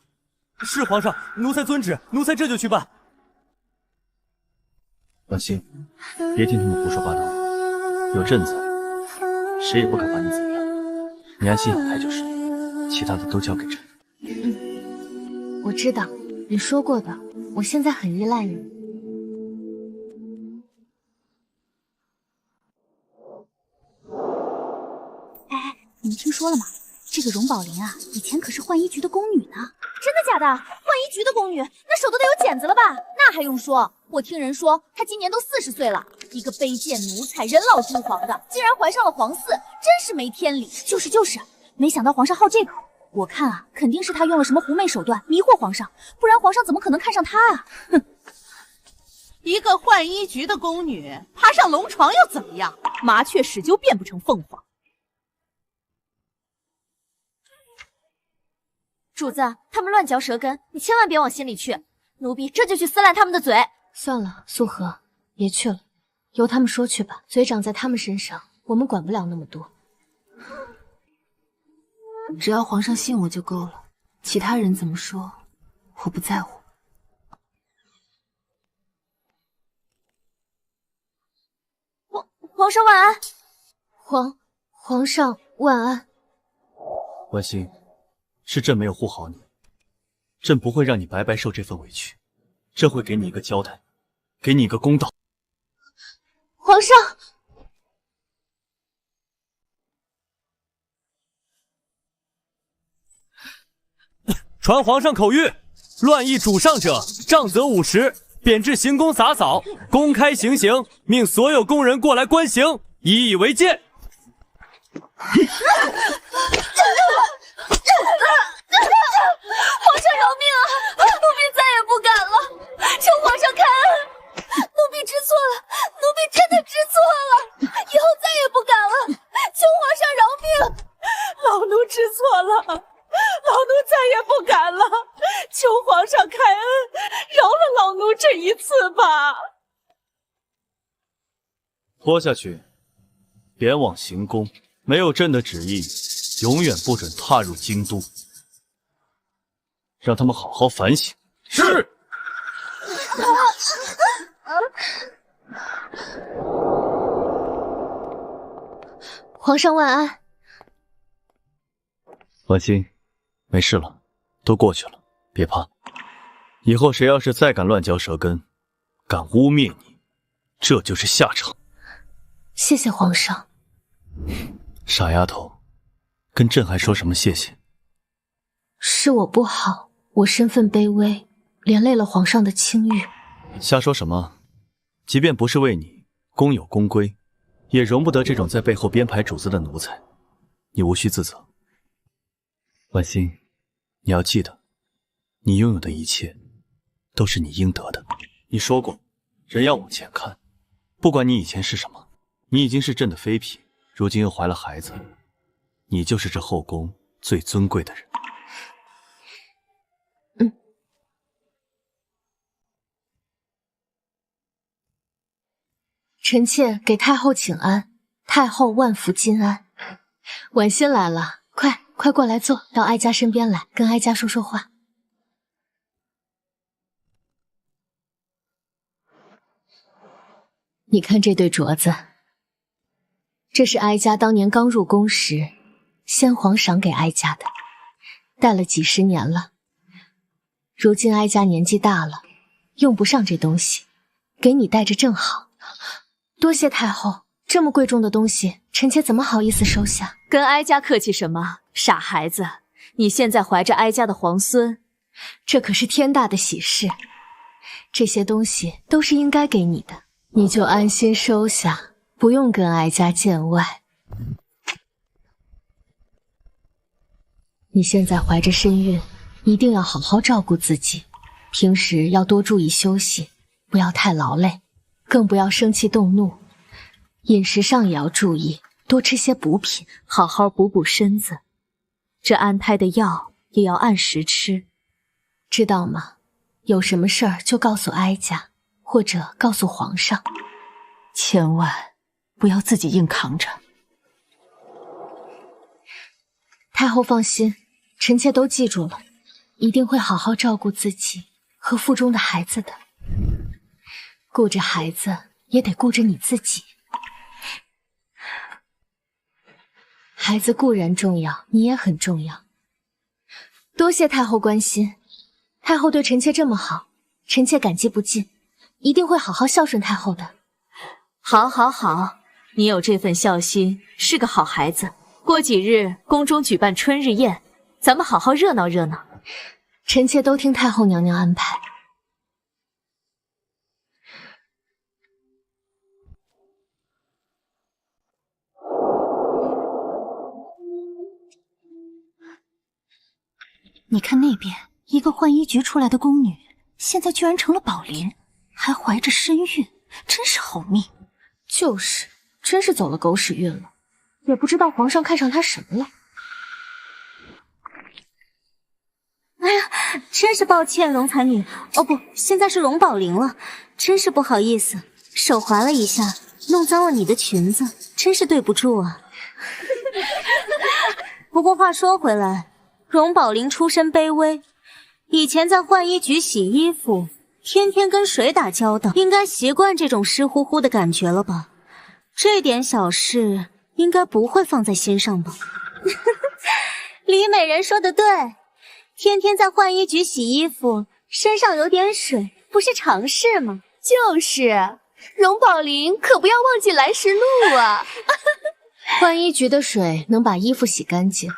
是皇上，奴才遵旨，奴才这就去办。婉欣，别听他们胡说八道，有朕在，谁也不敢把你怎么样。你安心养胎就是，其他的都交给朕。我知道，你说过的，我现在很依赖你。哎，你们听说了吗？这个荣宝莲啊，以前可是浣衣局的宫女呢。真的假的？浣衣局的宫女，那手都得有茧子了吧？那还用说？我听人说，她今年都40岁了，一个卑贱奴才，人老珠黄的，竟然怀上了皇嗣，真是没天理。就是，没想到皇上好这口。我看啊，肯定是他用了什么狐媚手段迷惑皇上，不然皇上怎么可能看上他啊？哼！一个浣衣局的宫女爬上龙床又怎么样？麻雀使就变不成凤凰。主子，他们乱嚼舌根，你千万别往心里去。奴婢这就去撕烂他们的嘴。算了，素荷，别去了，由他们说去吧。嘴长在他们身上，我们管不了那么多。只要皇上信我就够了，其他人怎么说，我不在乎。皇上晚安。皇上晚安。婉欣，是朕没有护好你，朕不会让你白白受这份委屈，朕会给你一个交代，给你一个公道。皇上。传皇上口谕：乱议主上者，杖责50，贬至行宫洒扫，公开行刑，命所有宫人过来观刑，以以为戒。皇上饶命啊！奴婢再也不敢了，求皇上开恩！奴婢知错了，奴婢真的知错了，以后再也不敢了，求皇上饶命！老奴知错了。老奴再也不敢了，求皇上开恩，饶了老奴这一次吧。拖下去，贬往行宫。没有朕的旨意，永远不准踏入京都。让他们好好反省。是。皇上万安。婉欣，没事了，都过去了，别怕。以后谁要是再敢乱嚼舌根，敢污蔑你，这就是下场。谢谢皇上。傻丫头，跟朕还说什么谢谢？是我不好，我身份卑微，连累了皇上的清誉。瞎说什么？即便不是为你，公有公规，也容不得这种在背后编排主子的奴才。你无需自责。婉欣，你要记得，你拥有的一切都是你应得的。你说过，人要往前看，不管你以前是什么，你已经是朕的妃嫔，如今又怀了孩子，你就是这后宫最尊贵的人。臣妾给太后请安，太后万福金安。婉心来了，快过来坐，到哀家身边来，跟哀家说说话。你看这对镯子，这是哀家当年刚入宫时先皇赏给哀家的，戴了几十年了。如今哀家年纪大了，用不上这东西，给你戴着正好。多谢太后，这么贵重的东西，臣妾怎么好意思收下？跟哀家客气什么，傻孩子！你现在怀着哀家的皇孙，这可是天大的喜事，这些东西都是应该给你的，你就安心收下，不用跟哀家见外。你现在怀着身孕，一定要好好照顾自己，平时要多注意休息，不要太劳累，更不要生气动怒。饮食上也要注意，多吃些补品，好好补补身子。这安胎的药也要按时吃，知道吗？有什么事儿就告诉哀家，或者告诉皇上，千万不要自己硬扛着。太后放心，臣妾都记住了，一定会好好照顾自己和腹中的孩子的。顾着孩子，也得顾着你自己。孩子固然重要，你也很重要。多谢太后关心，太后对臣妾这么好，臣妾感激不尽，一定会好好孝顺太后的。好，你有这份孝心，是个好孩子。过几日宫中举办春日宴，咱们好好热闹热闹。臣妾都听太后娘娘安排。你看那边，一个浣衣局出来的宫女，现在居然成了宝林，还怀着身孕，真是好命。就是，真是走了狗屎运了，也不知道皇上看上她什么了。哎呀，真是抱歉，龙才女，哦不，现在是龙宝玲了，真是不好意思，手滑了一下，弄脏了你的裙子，真是对不住啊。不过话说回来，荣宝玲出身卑微，以前在浣衣局洗衣服，天天跟水打交道，应该习惯这种湿乎乎的感觉了吧？这点小事应该不会放在心上吧？李美人说的对，天天在浣衣局洗衣服，身上有点水，不是常事吗？就是，荣宝玲可不要忘记来时路啊！浣衣局的水能把衣服洗干净，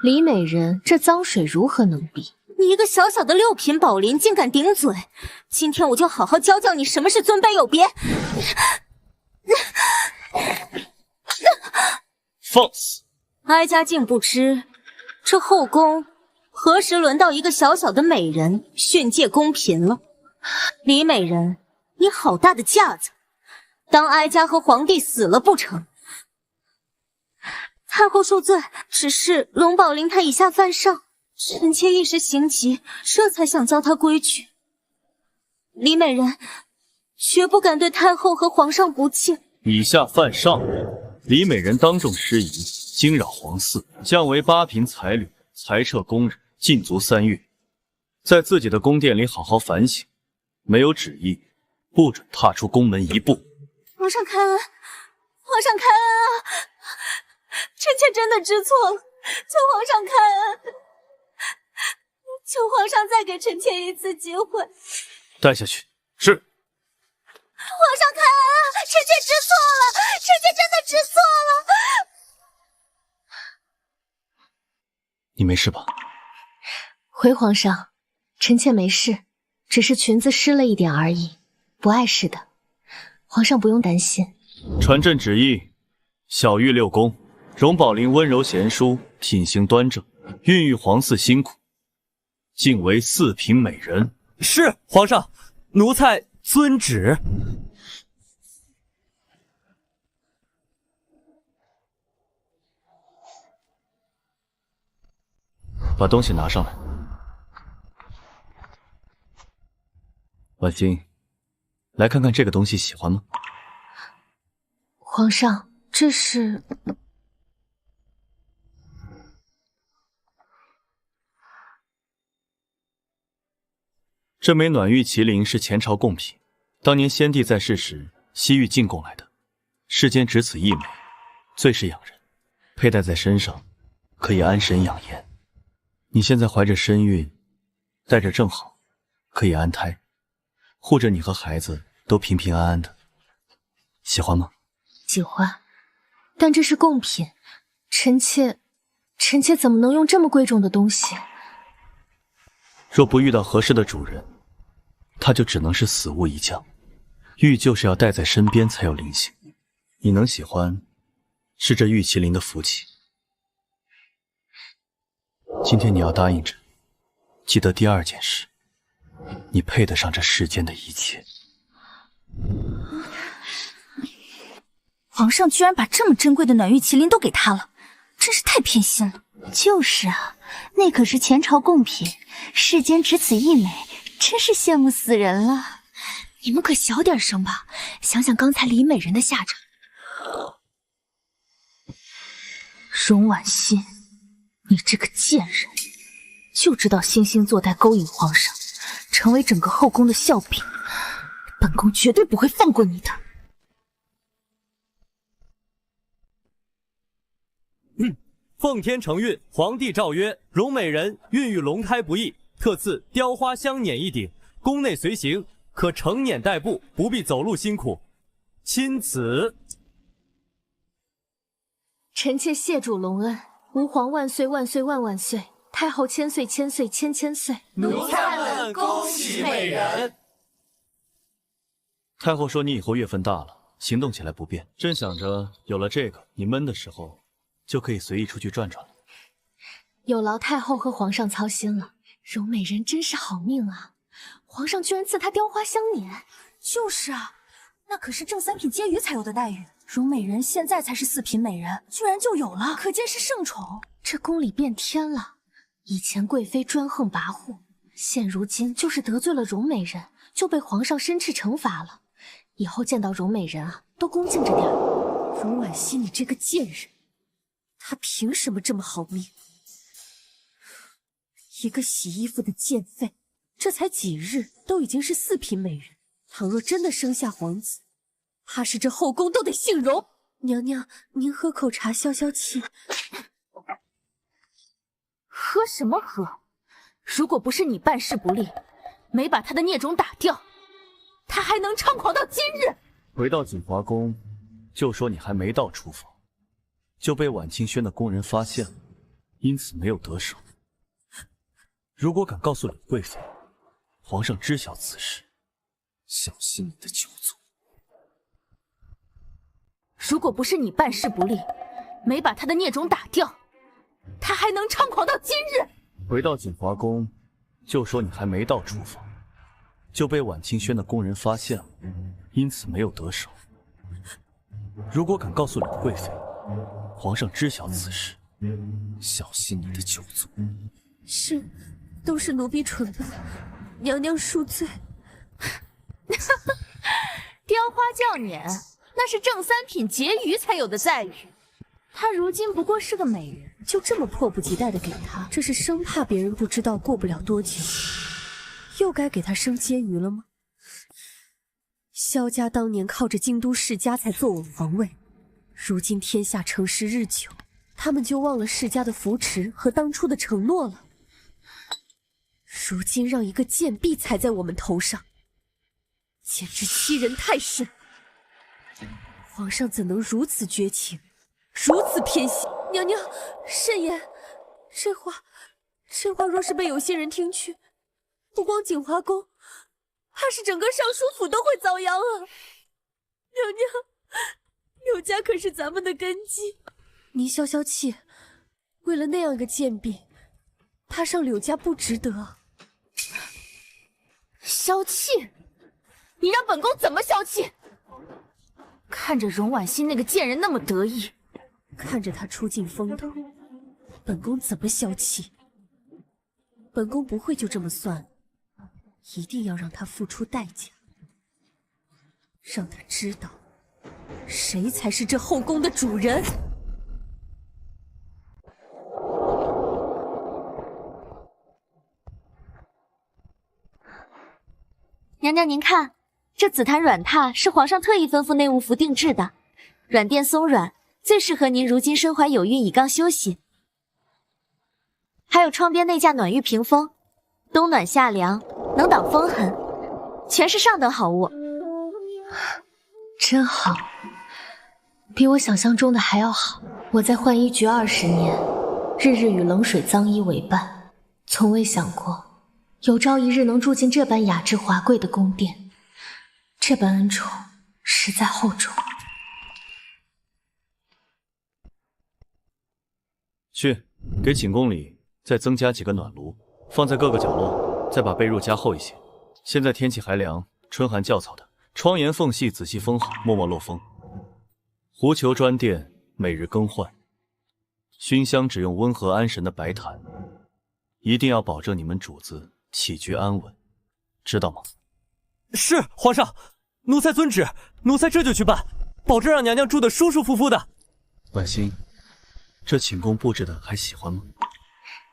李美人这脏水如何能比？你一个小小的6品宝林竟敢顶嘴！今天我就好好教教你什么是尊卑有别！放肆！哀家竟不知，这后宫何时轮到一个小小的美人训诫宫嫔了？李美人，你好大的架子，当哀家和皇帝死了不成？太后恕罪，只是龙宝玲她以下犯上，臣妾一时心急，这才想教她规矩。李美人绝不敢对太后和皇上不敬。以下犯上，李美人当众失仪，惊扰皇嗣，降为8品彩旅，裁撤宫人，禁足3月，在自己的宫殿里好好反省，没有旨意，不准踏出宫门一步。皇上开恩，皇上开恩啊！臣妾真的知错了，求皇上开恩，求皇上再给臣妾一次机会。带下去。是。皇上开恩啊！臣妾知错了，臣妾真的知错了。你没事吧？回皇上，臣妾没事，只是裙子湿了一点而已，不碍事的。皇上不用担心。传朕旨意，小玉6宫，荣宝玲温柔贤淑，品行端正，孕育皇嗣辛苦，晋为4品美人。是皇上，奴才遵旨。把东西拿上来。婉清，来看看这个东西，喜欢吗？皇上，这是……这枚暖玉麒麟是前朝贡品，当年先帝在世时西域进贡来的，世间只此一枚，最是养人，佩戴在身上可以安神养颜。你现在怀着身孕，戴着正好，可以安胎，护着你和孩子都平平安安的。喜欢吗？喜欢，但这是贡品，臣妾怎么能用这么贵重的东西？若不遇到合适的主人，它就只能是死物一将。玉就是要带在身边才有灵性，你能喜欢，是这玉麒麟的福气。今天你要答应朕，记得第二件事，你配得上这世间的一切。皇上居然把这么珍贵的暖玉麒麟都给他了，真是太偏心了。就是啊，那可是前朝贡品，世间只此一枚，真是羡慕死人了。你们可小点声吧，想想刚才李美人的下场。荣婉欣，你这个贱人，就知道惺惺作态勾引皇上，成为整个后宫的笑柄，本宫绝对不会放过你的。奉天承运，皇帝诏曰：容美人孕育龙胎不易，特赐雕花香辇一顶，宫内随行，可承辇代步，不必走路辛苦。钦此。臣妾谢主隆恩，吾皇万岁万岁万万岁，太后千岁千岁千千岁。奴才们恭喜美人。太后说你以后月份大了，行动起来不便，朕想着有了这个，你闷的时候就可以随意出去转转了。有劳太后和皇上操心了，容美人真是好命啊！皇上居然赐她雕花香辇。就是啊，那可是正三品阶鱼才有的待遇，容美人现在才是4品美人，居然就有了，可见是圣宠。这宫里变天了，以前贵妃专横跋扈，现如今就是得罪了容美人，就被皇上申斥惩罚了。以后见到容美人啊，都恭敬着点。容婉欣，你这个贱人，她凭什么这么好命？一个洗衣服的贱妃，这才几日，都已经是4品美人。倘若真的生下皇子，怕是这后宫都得姓容。娘娘，您喝口茶消消气。喝什么喝？如果不是你办事不力，没把他的孽种打掉，他还能猖狂到今日？回到锦华宫，就说你还没到厨房，就被婉清轩的宫人发现了，因此没有得手。如果敢告诉李贵妃，皇上知晓此事，小心你的酒足。如果不是你办事不力，没把他的孽种打掉，他还能猖狂到今日？回到锦华宫，就说你还没到厨房，就被婉清轩的宫人发现了，因此没有得手。如果敢告诉李贵妃，皇上知晓此事，小心你的酒足。是，都是奴婢蠢笨，娘娘恕罪。雕花轿辇，那是正3品婕妤才有的待遇。她如今不过是个美人，就这么迫不及待的给她，这是生怕别人不知道，过不了多久，又该给她生婕妤了吗？萧家当年靠着京都世家才坐稳皇位，如今天下成时日久，他们就忘了世家的扶持和当初的承诺了。如今让一个贱婢踩在我们头上，简直欺人太甚！皇上怎能如此绝情，如此偏心？娘娘，慎言，这话若是被有些人听去，不光锦华宫，怕是整个尚书府都会遭殃啊！娘娘，柳家可是咱们的根基，您消消气。为了那样一个贱婢，踏上柳家不值得。消气！你让本宫怎么消气？看着荣婉欣那个贱人那么得意，看着他出尽风头，本宫怎么消气？本宫不会就这么算了，一定要让他付出代价，让他知道谁才是这后宫的主人。娘娘您看，这紫檀软榻是皇上特意吩咐内务府定制的，软垫松软，最适合您如今身怀有孕倚杠休息。还有窗边那架暖玉屏风，冬暖夏凉，能挡风寒，全是上等好物。真好，比我想象中的还要好。我在浣衣局20年，日日与冷水脏衣为伴，从未想过有朝一日能住进这般雅致华贵的宫殿，这般恩宠实在厚重。去，给寝宫里再增加几个暖炉，放在各个角落，再把被褥加厚一些。现在天气还凉，春寒教草的，窗沿缝隙仔细封好，默默漏风。狐裘砖垫每日更换，熏香只用温和安神的白檀，一定要保证你们主子起居安稳，知道吗？是皇上，奴才遵旨，奴才这就去办，保证让娘娘住得舒舒服服的。婉欣，这寝宫布置的还喜欢吗？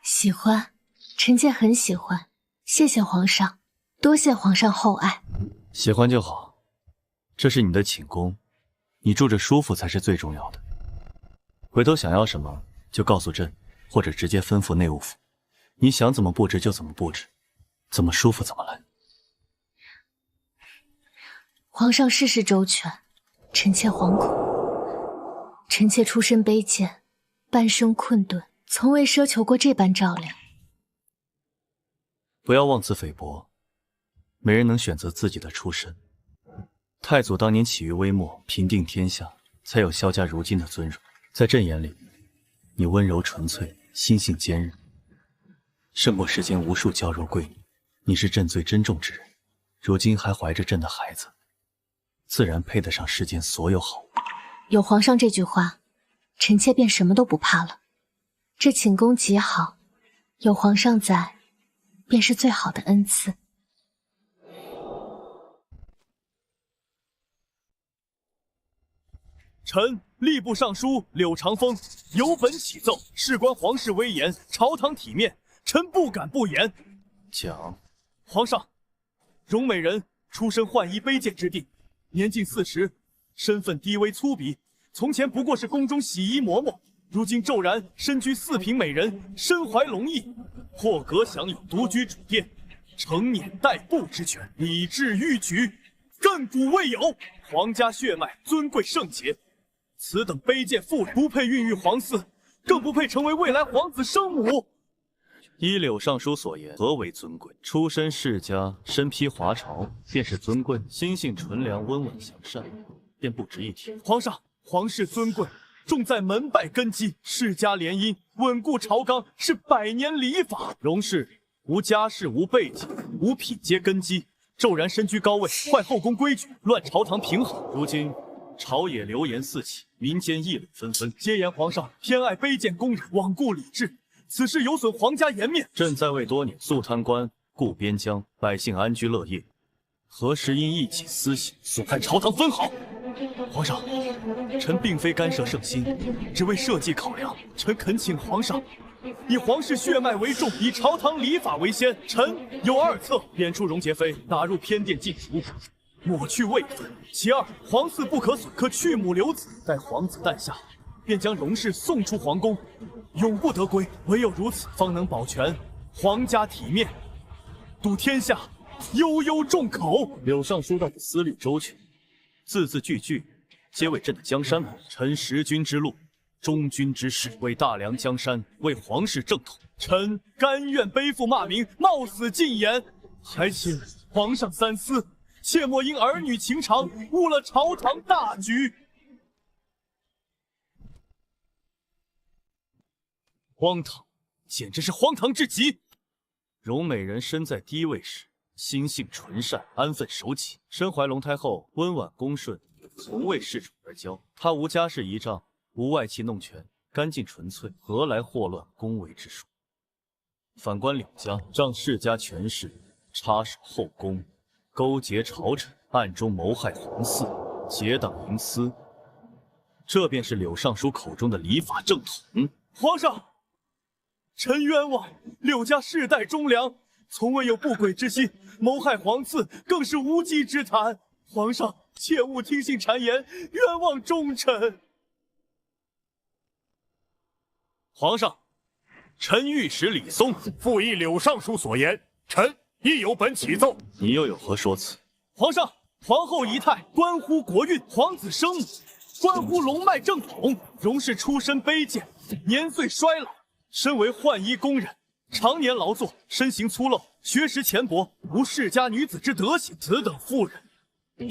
喜欢，臣妾很喜欢，谢谢皇上，多谢皇上厚爱。喜欢就好，这是你的寝宫，你住着舒服才是最重要的。回头想要什么就告诉朕，或者直接吩咐内务府，你想怎么布置就怎么布置，怎么舒服怎么来。皇上事事周全，臣妾惶恐。臣妾出身卑贱，半生困顿，从未奢求过这般照料。不要妄自菲薄，没人能选择自己的出身。太祖当年起于微末，平定天下，才有萧家如今的尊荣。在朕眼里，你温柔纯粹，心性坚韧，胜过世间无数娇柔贵女。你是朕最珍重之人，如今还怀着朕的孩子，自然配得上世间所有好物。有皇上这句话，臣妾便什么都不怕了。这寝宫极好，有皇上在，便是最好的恩赐。臣吏部尚书柳长风有本启奏，事关皇室威严，朝堂体面，臣不敢不言。讲。皇上，荣美人出身浣衣卑贱之地，年近40，身份低微粗鄙，从前不过是宫中洗衣嬷嬷，如今骤然身居4品美人，身怀龙翼，破格享有独居主殿，承辇代步之权，礼制御举，亘古未有。皇家血脉尊贵圣洁，此等卑贱妇人不配孕育皇嗣，更不配成为未来皇子生母。依柳尚书所言，何为尊贵？出身世家，身披华朝，便是尊贵；心性纯良，温婉祥善，便不值一提。皇上，皇室尊贵重在门拜根基，世家联姻，稳固朝纲，是100年礼法。荣氏无家世，无背景，无品阶根基，骤然身居高位，坏后宫规矩，乱朝堂平衡。如今朝野流言四起，民间议论纷纷，皆言皇上偏爱卑贱宫人，罔顾礼制，此事有损皇家颜面。朕在位多年，肃贪官，固边疆，百姓安居乐业，何时因一己私心损害朝堂分毫？皇上，臣并非干涉圣心，只为社稷考量。臣恳请皇上以皇室血脉为重，以朝堂礼法为先。臣有2策：贬出荣洁妃，打入偏殿禁除，抹去位分；其2，皇嗣不可损，可去母留子，待皇子诞下，便将荣氏送出皇宫，永不得归。唯有如此，方能保全皇家体面，堵天下悠悠众口。柳尚书道的思虑周全，字字句句皆为朕的江山谋。臣识君之路，忠君之事，为大梁江山，为皇室正统，臣甘愿背负骂名，冒死进言，还请皇上三思，切莫因儿女情长误了朝堂大局。荒唐，简直是荒唐至极！荣美人身在低位时，心性纯善，安分守己。身怀龙胎后，温婉恭顺，从未恃宠而骄。他无家世仪仗，无外戚弄权，干净纯粹，何来祸乱宫闱之术？反观柳家，仗世家权势，插手后宫，勾结朝臣，暗中谋害皇嗣，结党营私，这便是柳尚书口中的礼法正统。皇上，臣冤枉，柳家世代忠良，从未有不轨之心，谋害皇嗣更是无稽之谈。皇上切勿听信谗言，冤枉忠臣。皇上，臣御史李松复议柳尚书所言，臣亦有本启奏。你又有何说辞？皇上，皇后仪态关乎国运，皇子生母关乎龙脉正统。荣氏出身卑贱，年岁衰老，身为浣衣工人，常年劳作，身形粗陋，学识浅薄，无世家女子之德行。此等妇人，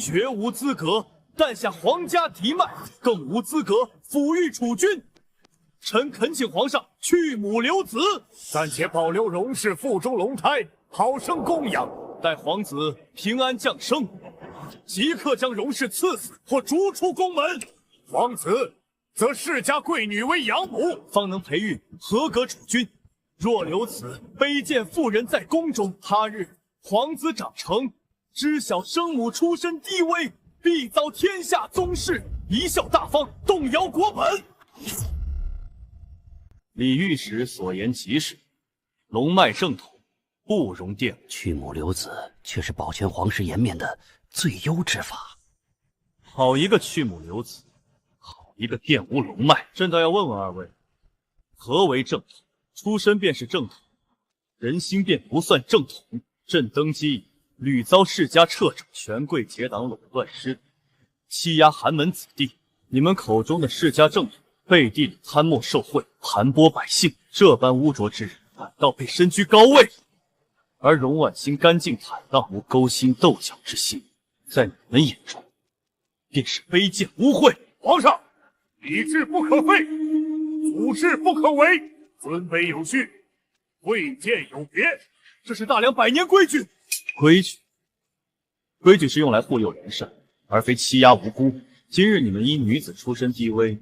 绝无资格诞下皇家嫡脉，更无资格抚育储君。臣恳请皇上去母留子，暂且保留荣氏腹中龙胎，好生供养。待皇子平安降生，即刻将荣氏赐死或逐出宫门。皇子则世家贵女为养母，方能培育合格储君。若留此卑贱妇人在宫中，他日皇子长成，知晓生母出身低微，必遭天下宗室贻笑大方，动摇国本。李御史所言极是，龙脉正统，不容玷污。去母留子，却是保全皇室颜面的最优之法。好一个去母留子，好一个玷污龙脉！朕倒要问问二位，何为正统？出身便是正统，人心便不算正统。朕登基屡遭世家掣肘，权贵结党垄断失地，欺压寒门子弟。你们口中的世家正统，背地里贪墨受贿，盘剥百姓，这般污浊之人，反倒被身居高位。而荣婉心干净坦荡，无勾心斗角之心，在你们眼中，便是卑贱污秽。皇上，礼制不可废，祖制不可违，尊卑有序，贵贱有别，这是大梁百年规矩。规矩是用来护佑人善，而非欺压无辜。今日你们因女子出身低微，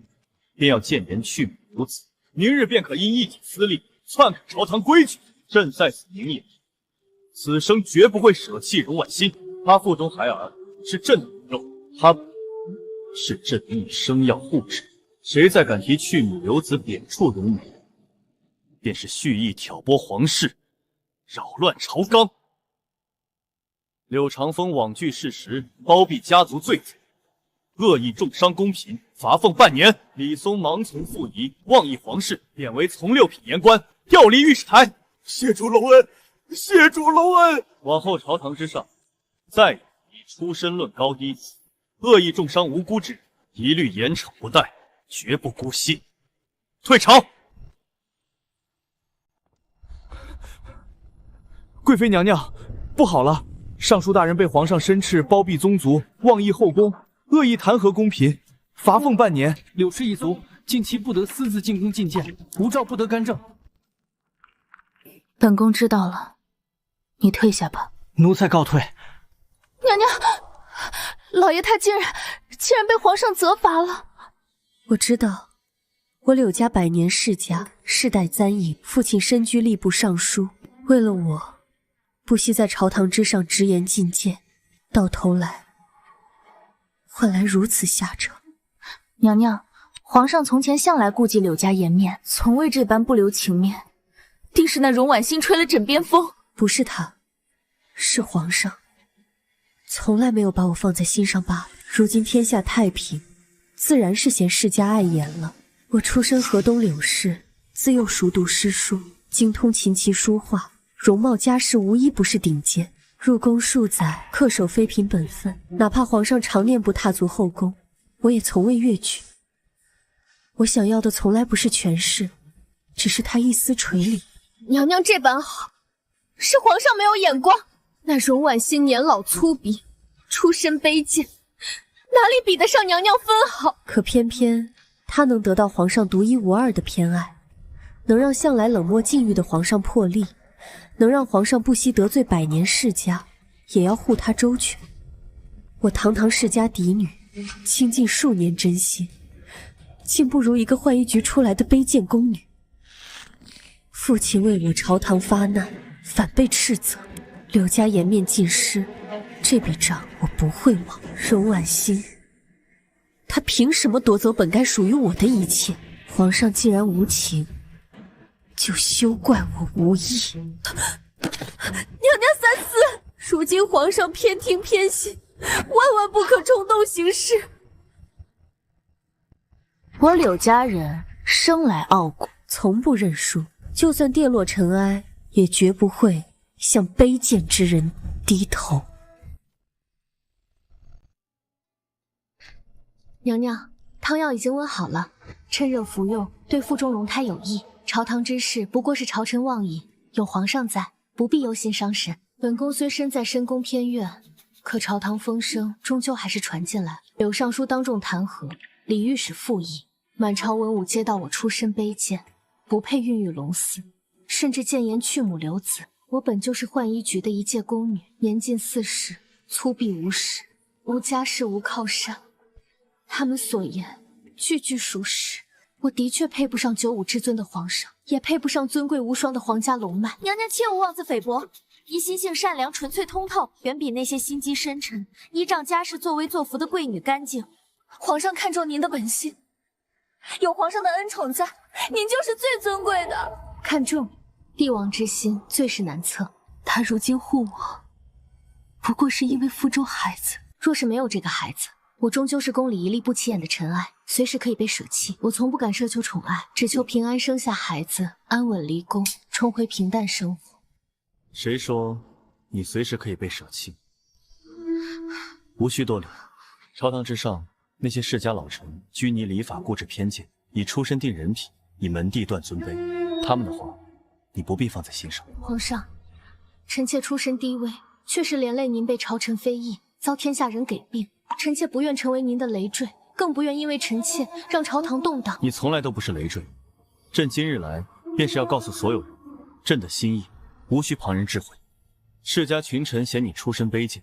便要谏言去母留子，明日便可因一己私利篡改朝堂规矩。朕在此明言，此生绝不会舍弃荣婉心。她腹中孩儿是朕的骨肉，她是朕以生要护之。谁再敢提去母留子贬黜荣母，便是蓄意挑拨皇室，扰乱朝纲。柳长风罔据事实，包庇家族罪贼，恶意重伤宫嫔，罚俸半年。李松盲从附仪，妄议皇室，贬为从六品言官，调离御史台。谢主隆恩，谢主隆恩。往后朝堂之上，再有以出身论高低，恶意重伤无辜之人，一律严惩不贷，绝不姑息。退朝。贵妃娘娘，不好了！尚书大人被皇上申斥包庇宗族，妄议后宫，恶意弹劾宫嫔，罚俸半年。柳氏一族近期不得私自进宫觐见，无诏不得干政。本宫知道了，你退下吧。奴才告退。娘娘，老爷他竟然被皇上责罚了。我知道，我柳家百年世家，世代簪缨，父亲身居吏部尚书，为了我，不惜在朝堂之上直言进谏，到头来换来如此下场。娘娘，皇上从前向来顾及柳家颜面，从未这般不留情面，定是那荣婉心吹了枕边风。不是他，是皇上，从来没有把我放在心上罢了。如今天下太平，自然是嫌世家碍眼了。我出身河东柳氏，自幼熟读诗书，精通琴棋书画，容貌家世无一不是顶尖。入宫数载，恪守妃嫔本分，哪怕皇上常年不踏足后宫，我也从未越矩。我想要的从来不是权势，只是他一丝垂礼。娘娘这般好，是皇上没有眼光。那荣婉心年老粗鄙，出身卑贱，哪里比得上娘娘分毫？可偏偏他能得到皇上独一无二的偏爱，能让向来冷漠禁欲的皇上破例，能让皇上不惜得罪百年世家，也要护她周全。我堂堂世家嫡女，倾尽数年真心，竟不如一个浣衣局出来的卑贱宫女。父亲为我朝堂发难，反被斥责，柳家颜面尽失，这笔账我不会忘。荣婉欣，她凭什么夺走本该属于我的一切？皇上既然无情，就休怪我无义。娘娘三思，如今皇上偏听偏信，万万不可冲动行事。我柳家人生来傲骨，从不认输，就算跌落尘埃，也绝不会向卑贱之人低头。娘娘，汤药已经温好了，趁热服用，对腹中龙胎有益。朝堂之事不过是朝臣妄议，有皇上在，不必忧心伤神。本宫虽身在深宫偏院，可朝堂风声终究还是传进来。柳尚书当众弹劾，李御史附议，满朝文武皆道我出身卑贱，不配孕育龙嗣，甚至谏言去母留子。我本就是浣衣局的一介宫女，年近40，粗鄙无识，无家世无靠山。他们所言句句属实，我的确配不上95至尊的皇上，也配不上尊贵无双的皇家龙脉。娘娘切勿妄自菲薄，宜心性善良、纯粹通透，远比那些心机深沉、依仗家世作威作福的贵女干净。皇上看重您的本心，有皇上的恩宠在，您就是最尊贵的。看重帝王之心最是难测，他如今护我，不过是因为腹中孩子。若是没有这个孩子，我终究是宫里一粒不起眼的尘埃，随时可以被舍弃。我从不敢奢求宠爱，只求平安生下孩子，安稳离宫，重回平淡生活。谁说你随时可以被舍弃？无需多礼。朝堂之上，那些世家老臣拘泥礼法，固执偏见，以出身定人品，以门第断尊卑。他们的话，你不必放在心上。皇上，臣妾出身低微，确实连累您被朝臣非议，遭天下人给病。臣妾不愿成为您的累赘，更不愿因为臣妾让朝堂动荡。你从来都不是累赘，朕今日来便是要告诉所有人，朕的心意无需旁人智慧。世家群臣嫌你出身卑贱，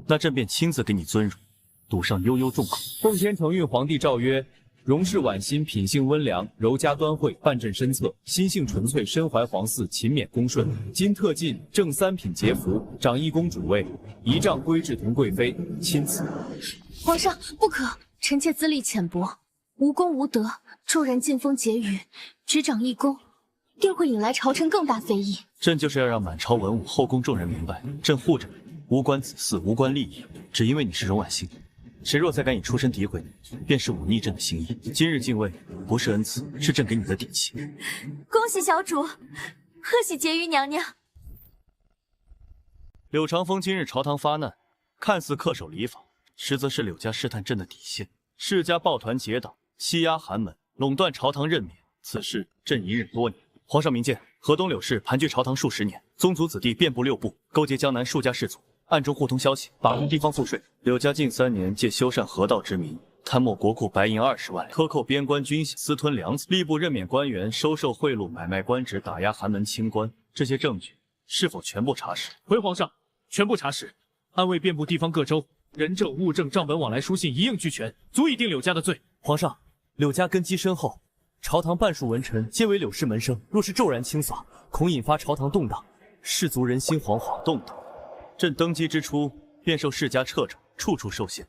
那朕便亲自给你尊荣，赌上悠悠众口。奉天承运皇帝诏曰：荣氏婉心品性温良，柔家端惠，办政深策，心性纯粹，身怀皇嗣，勤勉恭顺。今特进正3品节服，长一公主位，仪仗规制同贵妃，钦此。皇上不可，臣妾资历浅薄，无功无德，骤然进封婕妤，执掌一宫，定会引来朝臣更大非议。朕就是要让满朝文武、后宫众人明白，朕护着你，无关子嗣，无关利益，只因为你是荣婉欣。谁若再敢以出身诋毁你，便是忤逆朕的心意。今日进位不是恩赐，是朕给你的底气。恭喜小主，贺喜婕妤娘娘。柳长风今日朝堂发难，看似恪守礼法，实则是柳家试探朕的底线。世家抱团结党，欺压寒门，垄断朝堂任免，此事朕隐忍多年。皇上明鉴，河东柳氏盘踞朝堂数十年，宗族子弟遍布6部，勾结江南数家氏族，暗中互通消息，把控地方赋税。柳家近3年借修缮河道之名，贪没国库白银20万两，克扣边关军饷，私吞粮草，吏部任免官员，收受贿赂，买卖官职，打压寒门清官。这些证据是否全部查实？回皇上，全部查实，暗卫遍布地方各州，人证、物证、账本往来书信一应俱全，足以定柳家的罪。皇上，柳家根基深厚，朝堂半数文臣皆为柳氏门生，若是骤然清扫，恐引发朝堂动荡，士族人心惶惶。动荡？朕登基之初便受世家掣肘，处处受限。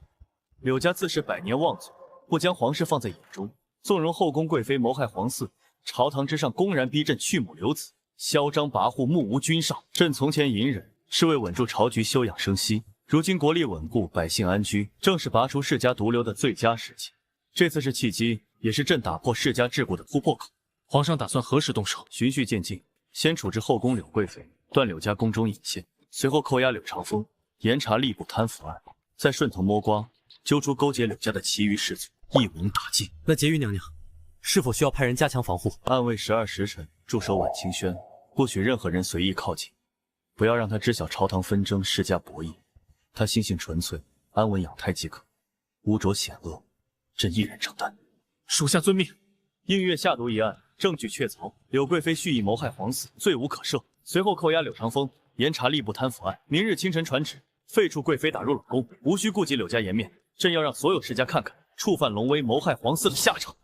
柳家自是百年望族，不将皇室放在眼中，纵容后宫贵妃谋害皇嗣，朝堂之上公然逼朕去母留子，嚣张跋扈，目无君上。朕从前隐忍，是为稳住朝局，休养生息。如今国力稳固，百姓安居，正是拔除世家毒瘤的最佳时机。这次是契机，也是朕打破世家桎梏的突破口。皇上打算何时动手？循序渐进，先处置后宫柳贵妃，断柳家宫中引线，随后扣押柳长风，严查吏部贪腐案，再顺藤摸瓜，揪出勾结柳家的其余士族，一网打尽。那婕妤娘娘，是否需要派人加强防护？暗卫12时辰驻守婉清轩，不许任何人随意靠近，不要让他知晓朝堂纷争、世家博弈。他心性纯粹，安稳养胎即可，污浊险恶，朕一人承担。属下遵命。映月下毒一案，证据确凿，柳贵妃蓄意谋害皇嗣，罪无可赦。随后扣押柳长风，严查吏部贪腐案。明日清晨传旨，废黜贵妃，打入冷宫，无需顾及柳家颜面。朕要让所有世家看看触犯龙威、谋害皇嗣的下场。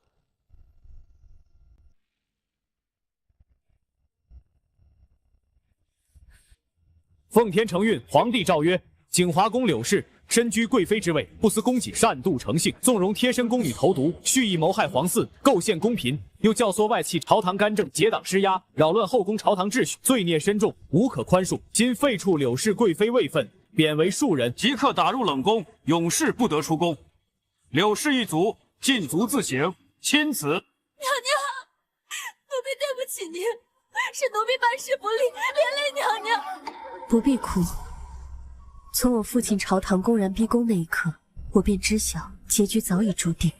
奉天承运，皇帝诏曰：景华宫柳氏身居贵妃之位，不思公己，擅妒成性，纵容贴身宫女投毒，蓄意谋害皇嗣，构陷宫嫔，又教唆外戚朝堂干政，结党施压，扰乱后宫朝堂秩序，罪孽深重，无可宽恕。今废黜柳氏贵妃位分，贬为庶人，即刻打入冷宫，永世不得出宫。柳氏一族尽族自省，钦此。娘娘，奴婢对不起您，是奴婢办事不力，连累娘娘。不必哭。从我父亲朝堂公然逼宫那一刻，我便知晓结局早已注定。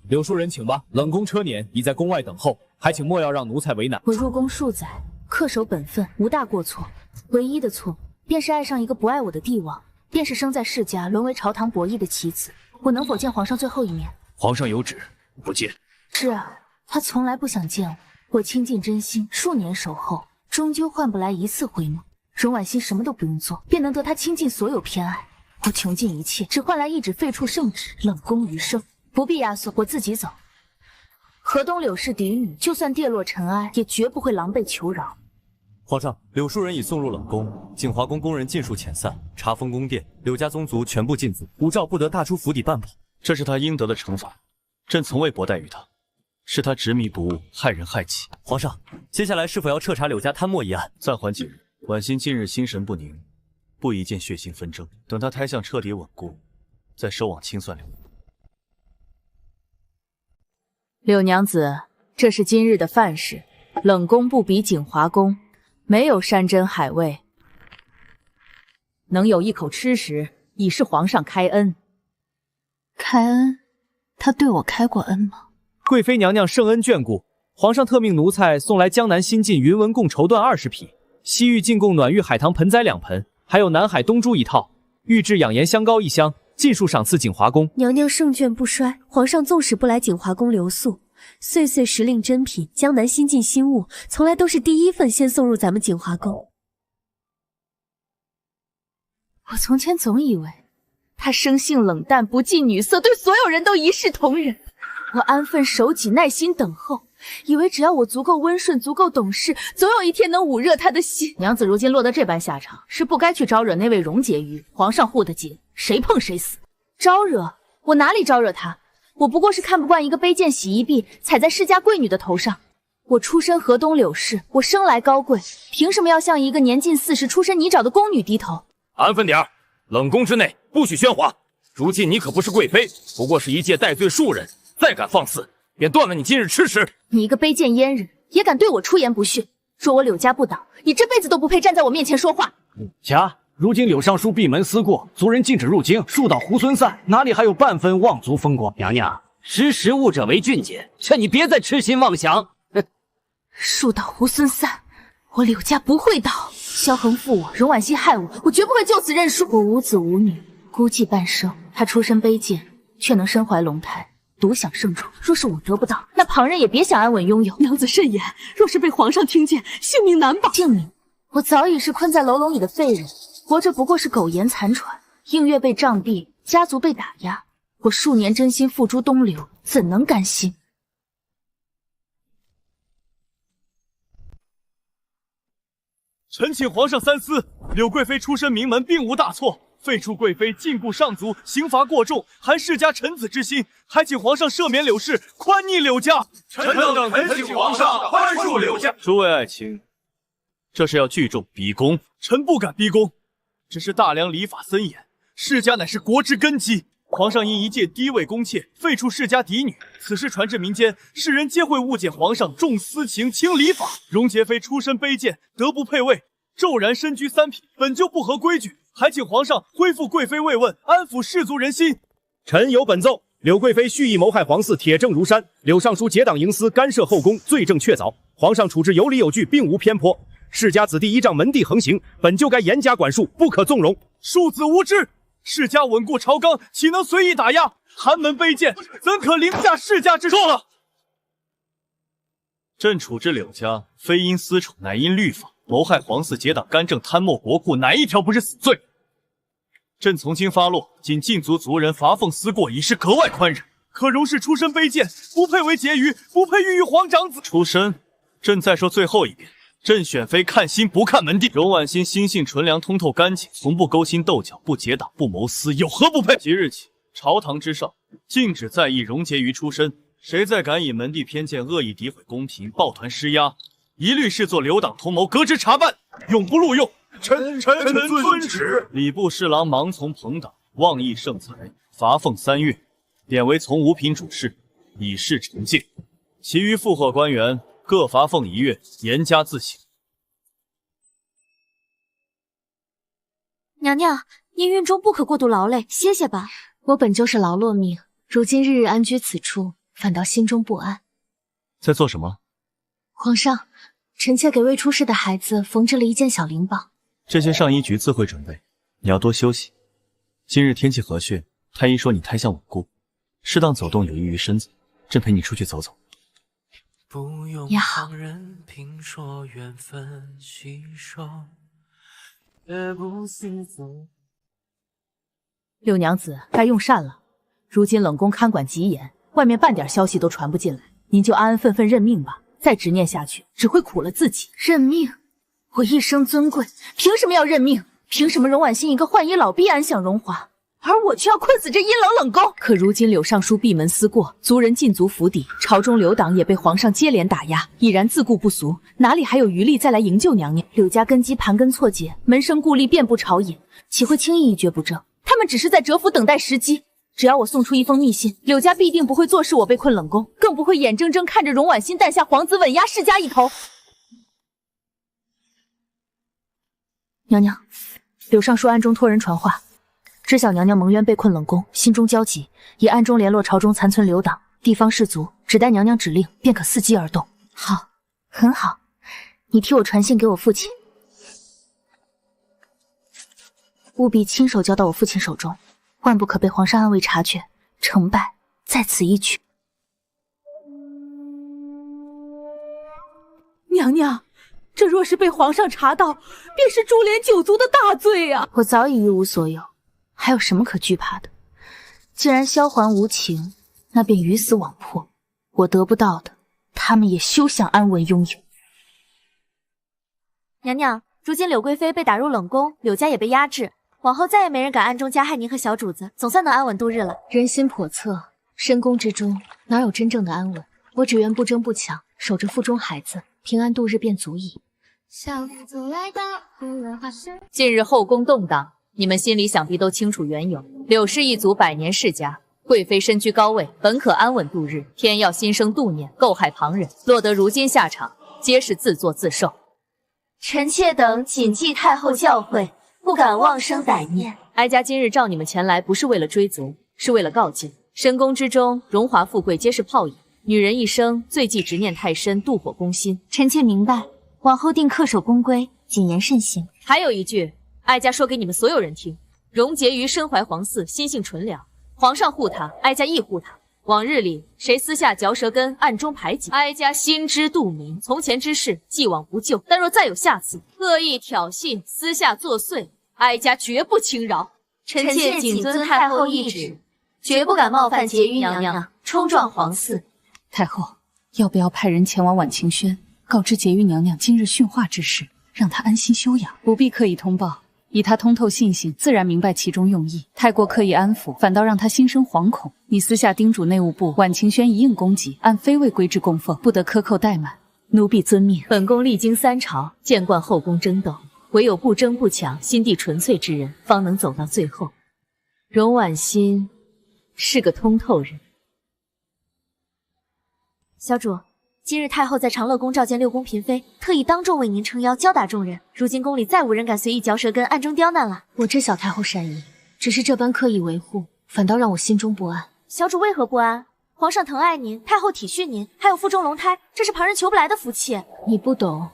柳庶人，请吧。冷宫车辇已在宫外等候，还请莫要让奴才为难。我入宫数载，恪守本分，无大过错。唯一的错，便是爱上一个不爱我的帝王，便是生在世家，沦为朝堂博弈的棋子。我能否见皇上最后一面？皇上有旨，不见。是啊，他从来不想见我。我倾尽真心，数年守候，终究换不来一次回眸。荣婉欣什么都不用做，便能得他倾尽所有偏爱。我穷尽一切，只换来一纸废黜圣旨，冷宫余生。不必押送，我自己走。河东柳氏嫡女，就算跌落尘埃，也绝不会狼狈求饶。皇上，柳庶人已送入冷宫，景华宫宫人尽数遣散，查封宫殿，柳家宗族全部禁足，无诏不得踏出府邸半步。这是他应得的惩罚，朕从未薄待于他，是他执迷不悟，害人害己。皇上，接下来是否要彻查柳家贪墨一案？暂缓几日。婉欣近日心神不宁，不宜见血腥纷争。等他胎相彻底稳固，再收网清算柳。柳娘子，这是今日的饭食。冷宫不比景华宫，没有山珍海味，能有一口吃食，已是皇上开恩。开恩？他对我开过恩吗？贵妃娘娘圣恩眷顾，皇上特命奴才送来江南新进云纹贡绸缎20匹。西域进贡暖玉海棠盆栽2盆，还有南海东珠1套，玉质养颜香膏1箱，尽数赏赐景华宫。娘娘圣眷不衰，皇上纵使不来景华宫留宿，岁岁时令珍品，江南新进新物，从来都是第一份先送入咱们景华宫。我从前总以为他生性冷淡，不近女色，对所有人都一视同仁。我安分守己，耐心等候，以为只要我足够温顺，足够懂事，总有一天能捂热他的心。娘子如今落得这般下场，是不该去招惹那位荣婕妤。皇上护得紧，谁碰谁死。招惹？我哪里招惹他？我不过是看不惯一个卑贱洗衣婢踩在世家贵女的头上。我出身河东柳氏，我生来高贵，凭什么要向一个年近40、出身泥沼的宫女低头？安分点儿，冷宫之内不许喧哗。如今你可不是贵妃，不过是一介戴罪庶人，再敢放肆，便断了你今日吃食！你一个卑贱阉人，也敢对我出言不逊？若我柳家不倒，你这辈子都不配站在我面前说话。家，如今柳尚书闭门思过，族人禁止入京，树倒猢狲散，哪里还有半分望族风光？娘娘，识时务者为俊杰，劝你别再痴心妄想。树倒猢狲散，我柳家不会倒。萧恒负我，荣婉欣害我，我绝不会就此认输。我无子无女，孤寂半生。他出身卑贱，却能身怀龙胎，独享圣宠。若是我得不到，那旁人也别想安稳拥有。娘子慎言，若是被皇上听见，性命难保。性命？我早已是困在牢笼里的废人，活着不过是苟延残喘。映月被杖毙，家族被打压，我数年真心付诸东流，怎能甘心？臣请皇上三思，柳贵妃出身名门，并无大错。废黜贵妃，禁锢上族，刑罚过重，含世家臣子之心，还请皇上赦免柳氏，宽逆柳家。臣等恳请皇上宽恕柳家。诸位爱卿，这是要聚众逼宫？臣不敢逼宫，只是大梁礼法森严，世家乃是国之根基。皇上因一介低位宫妾废黜世家嫡女，此事传至民间，世人皆会误解皇上重私情轻礼法。荣洁妃出身卑贱，德不配位，骤然身居3品，本就不合规矩，还请皇上恢复贵妃慰问，安抚士族人心。臣有本奏，柳贵妃蓄意谋害皇嗣，铁证如山。柳尚书结党营私，干涉后宫，罪证确凿。皇上处置有理有据，并无偏颇。世家子弟依仗门第横行，本就该严加管束，不可纵容。庶子无知，世家稳固朝纲，岂能随意打压？寒门卑贱，怎可凌驾世家之上？够了！朕处置柳家，非因私宠，乃因律法。谋害皇嗣，结党干政，贪墨国库，哪一条不是死罪？朕从轻发落，仅禁足族人罚俸思过，已是格外宽忍。可荣氏出身卑贱，不配为婕妤，不配孕育皇长子。出身，朕再说最后一遍。朕选妃看心不看门第。荣婉欣心性纯良，通透干净，从不勾心斗角，不结党，不谋私，有何不配？即日起，朝堂之上禁止在意荣婕妤出身，谁再敢以门第偏见、恶意诋毁宫嫔、抱团施压，一律视作留党同谋，革职查办，永不录用。臣遵旨。礼部侍郎盲从朋党，妄议圣才，罚俸3月，贬为从五品主事，以示惩戒。其余附和官员各罚俸1月，严加自省。娘娘，您运中不可过度劳累，歇歇吧。我本就是劳碌命，如今日日安居此处，反倒心中不安。在做什么？皇上，臣妾给未出世的孩子缝制了一件小灵宝。这些上医局自会准备，你要多休息。今日天气和煦，太医说你胎相稳固，适当走动有益于身子，朕陪你出去走走。也好。六娘子该用膳了，如今冷宫看管极严，外面半点消息都传不进来，您就安安分分认命吧。再执念下去，只会苦了自己。认命？我一生尊贵，凭什么要认命？凭什么荣婉欣一个浣衣老婢安享荣华，而我却要困死这阴冷冷宫？可如今柳尚书闭门思过，族人禁足府邸，朝中留党也被皇上接连打压，已然自顾不俗，哪里还有余力再来营救娘娘？柳家根基盘根错节，门生故吏遍布朝野，岂会轻易一蹶不振？他们只是在蛰伏等待时机。只要我送出一封密信，柳家必定不会坐视我被困冷宫，更不会眼睁睁看着荣婉欣诞下皇子稳压世家一头。娘娘，柳尚书暗中托人传话，知晓娘娘蒙冤被困冷宫，心中焦急，已暗中联络朝中残存留党、地方士族，只待娘娘指令，便可伺机而动。好，很好，你替我传信给我父亲，务必亲手交到我父亲手中，万不可被皇上暗卫察觉，成败在此一举。娘娘，这若是被皇上查到，便是株连九族的大罪啊！我早已一无所有，还有什么可惧怕的？既然萧桓无情，那便鱼死网破。我得不到的，他们也休想安稳拥有。娘娘，如今柳贵妃被打入冷宫，柳家也被压制，往后再也没人敢暗中加害您和小主子，总算能安稳度日了。人心叵测，深宫之中哪有真正的安稳？我只愿不争不抢，守着腹中孩子，平安度日便足矣。近日后宫动荡，你们心里想必都清楚缘由。柳氏一族百年世家，贵妃身居高位，本可安稳度日，偏要心生妒念，构害旁人，落得如今下场，皆是自作自受。臣妾等谨记太后教诲，不敢妄生歹念。哀家今日召你们前来，不是为了追责，是为了告诫：深宫之中，荣华富贵皆是泡影，女人一生最忌执念太深，妒火攻心。臣妾明白，往后定恪守宫规，谨言慎行。还有一句，哀家说给你们所有人听：荣婕妤身怀皇嗣，心性纯良，皇上护她，哀家亦护她。往日里谁私下嚼舌根，暗中排挤，哀家心知肚明。从前之事，既往不咎。但若再有下次，恶意挑衅，私下作祟，哀家绝不轻饶。臣妾谨遵太后懿旨，绝不敢冒犯婕妤娘娘，冲撞皇嗣。太后，要不要派人前往婉晴轩，告知婕妤娘娘今日训话之事，让她安心休养？不必刻意通报，以她通透性性，自然明白其中用意。太过刻意安抚，反倒让她心生惶恐。你私下叮嘱内务部，婉晴轩一应供给，按妃位规制供奉，不得克扣怠慢。奴婢遵命。本宫历经3朝，见惯后宫争斗，唯有不争不抢，心地纯粹之人，方能走到最后。荣婉欣是个通透人。小主，今日太后在长乐宫召见六宫嫔妃，特意当众为您撑腰，教打众人。如今宫里再无人敢随意嚼舌根，暗中刁难了。我知小太后善意，只是这般刻意维护，反倒让我心中不安。小主为何不安？皇上疼爱您，太后体恤您，还有腹中龙胎，这是旁人求不来的福气。你不懂，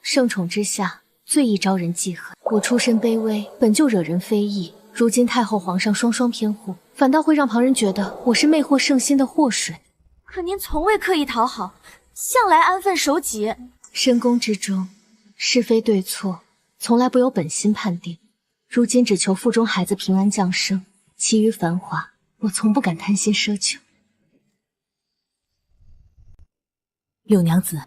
盛宠之下最易招人记恨。我出身卑微，本就惹人非议，如今太后皇上双双偏护，反倒会让旁人觉得我是魅惑圣心的祸水。可您从未刻意讨好，向来安分守己。深宫之中，是非对错从来不由本心判定。如今只求腹中孩子平安降生，其余繁华，我从不敢贪心奢求。柳娘子，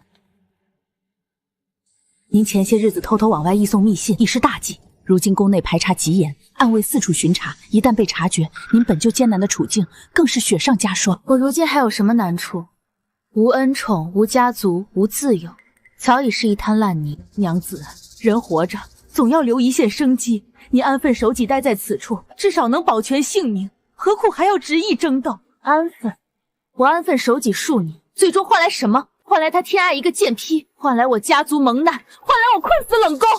您前些日子偷偷往外译送密信，已是大忌。如今宫内排查极严，暗卫四处巡查，一旦被察觉，您本就艰难的处境更是雪上加霜。我如今还有什么难处？无恩宠，无家族，无自由，早已是一滩烂泥。娘子，人活着总要留一线生机，您安分守己待在此处，至少能保全性命，何苦还要执意争斗？安分？我安分守己数年，最终换来什么？换来他天爱一个贱婢，换来我家族蒙难，换来我困死冷宫。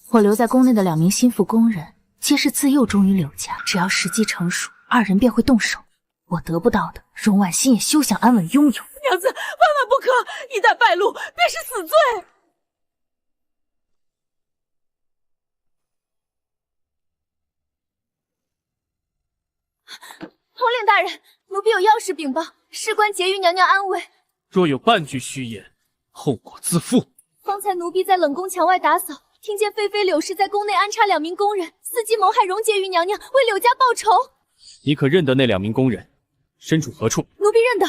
我留在宫内的2名心腹宫人，皆是自幼忠于柳家，只要时机成熟，2人便会动手。我得不到的，荣婉心也休想安稳拥有。娘子，万万不可！一旦败露，便是死罪。统领大人，奴婢有要事禀报，事关婕妤娘娘安危。若有半句虚言，后果自负。方才奴婢在冷宫墙外打扫，听见妃妃柳氏在宫内安插2名宫人，伺机谋害容婕妤娘娘，为柳家报仇。你可认得那2名宫人？身处何处？奴婢认得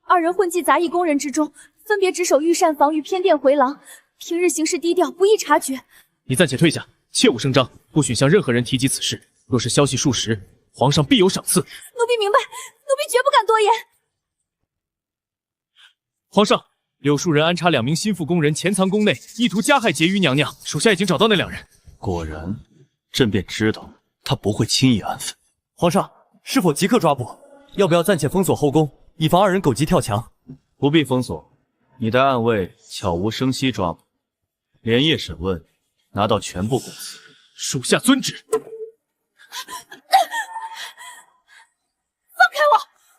，2人混迹杂役宫人之中，分别值守御膳房与偏殿回廊，平日行事低调，不易察觉。你暂且退下，切勿声张，不许向任何人提及此事。若是消息属实，皇上必有赏赐。奴婢明白，奴婢绝不敢多言。皇上，柳树人安插2名心腹宫人潜藏宫内，意图加害婕妤娘娘。属下已经找到那2人。果然，朕便知道他不会轻易安分。皇上，是否即刻抓捕？要不要暂且封锁后宫，以防2人狗急跳墙？不必封锁，你带暗卫悄无声息抓捕，连夜审问，拿到全部供词。属下遵旨。放开我！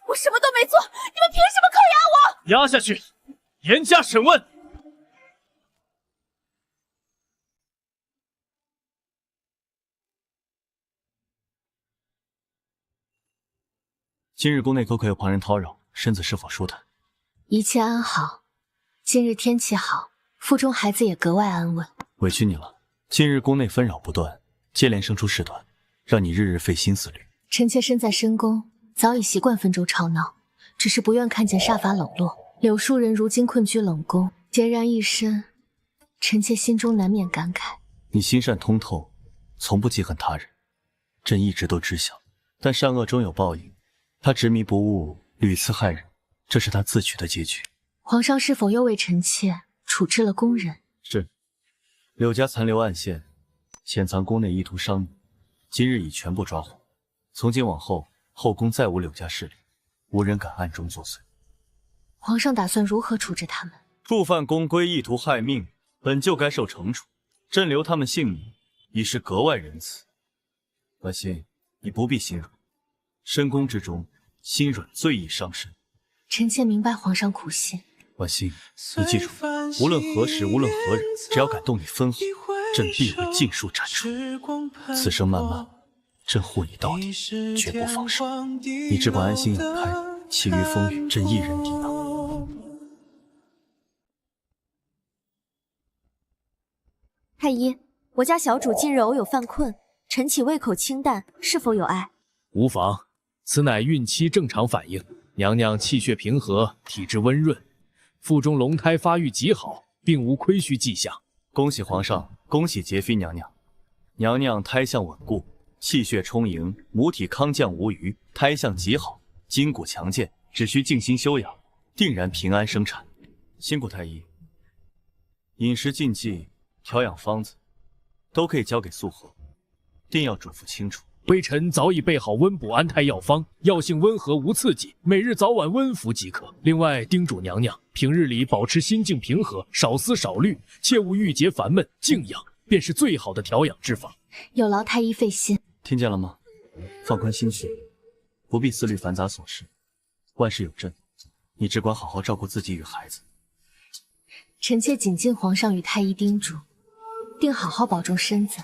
我什么都没做，你们凭什么扣押我？押下去，严加审问。今日宫内可有旁人叨扰？身子是否舒坦？一切安好。今日天气好，腹中孩子也格外安稳。委屈你了。近日宫内纷扰不断，接连生出事端，让你日日费心思虑。臣妾身在深宫，早已习惯纷舟吵闹，只是不愿看见煞罚冷落。柳树人如今困居冷宫，孑然一身，臣妾心中难免感慨。你心善通透，从不记恨他人，朕一直都知晓。但善恶终有报应，他执迷不悟，屡次害人，这是他自取的结局。皇上是否又为臣妾处置了宫人？是。柳家残留暗线，潜藏宫内意图伤你，今日已全部抓获。从今往后，后宫再无柳家势力，无人敢暗中作祟。皇上打算如何处置他们？触犯宫规，意图害命，本就该受惩处。朕留他们性命，已是格外仁慈。婉心，你不必心软，深宫之中，心软最易伤身。臣妾明白皇上苦心。婉心，你记住，无论何时，无论何人，只要敢动你分毫，朕必会尽数斩除。此生漫漫，朕护你到底，绝不放手。你只管安心养胎，其余风雨，朕一人抵挡。太医，我家小主近日偶有犯困，晨起胃口清淡，是否有碍？无妨，此乃孕期正常反应。娘娘气血平和，体质温润，腹中龙胎发育极好，并无亏虚迹象。恭喜皇上，恭喜洁妃娘娘。娘娘胎相稳固，气血充盈，母体康健无虞，胎相极好，筋骨强健，只需静心休养，定然平安生产。辛苦太医。饮食禁忌、调养方子，都可以交给素和，定要嘱咐清楚。微臣早已备好温补安胎药方，药性温和无刺激，每日早晚温服即可。另外叮嘱娘娘，平日里保持心境平和，少思少虑，切勿郁结烦闷，静养便是最好的调养之法。有劳太医费心。听见了吗？放宽心绪，不必思虑繁杂琐事，万事有朕，你只管好好照顾自己与孩子。臣妾谨尽皇上与太医叮嘱，定好好保重身子，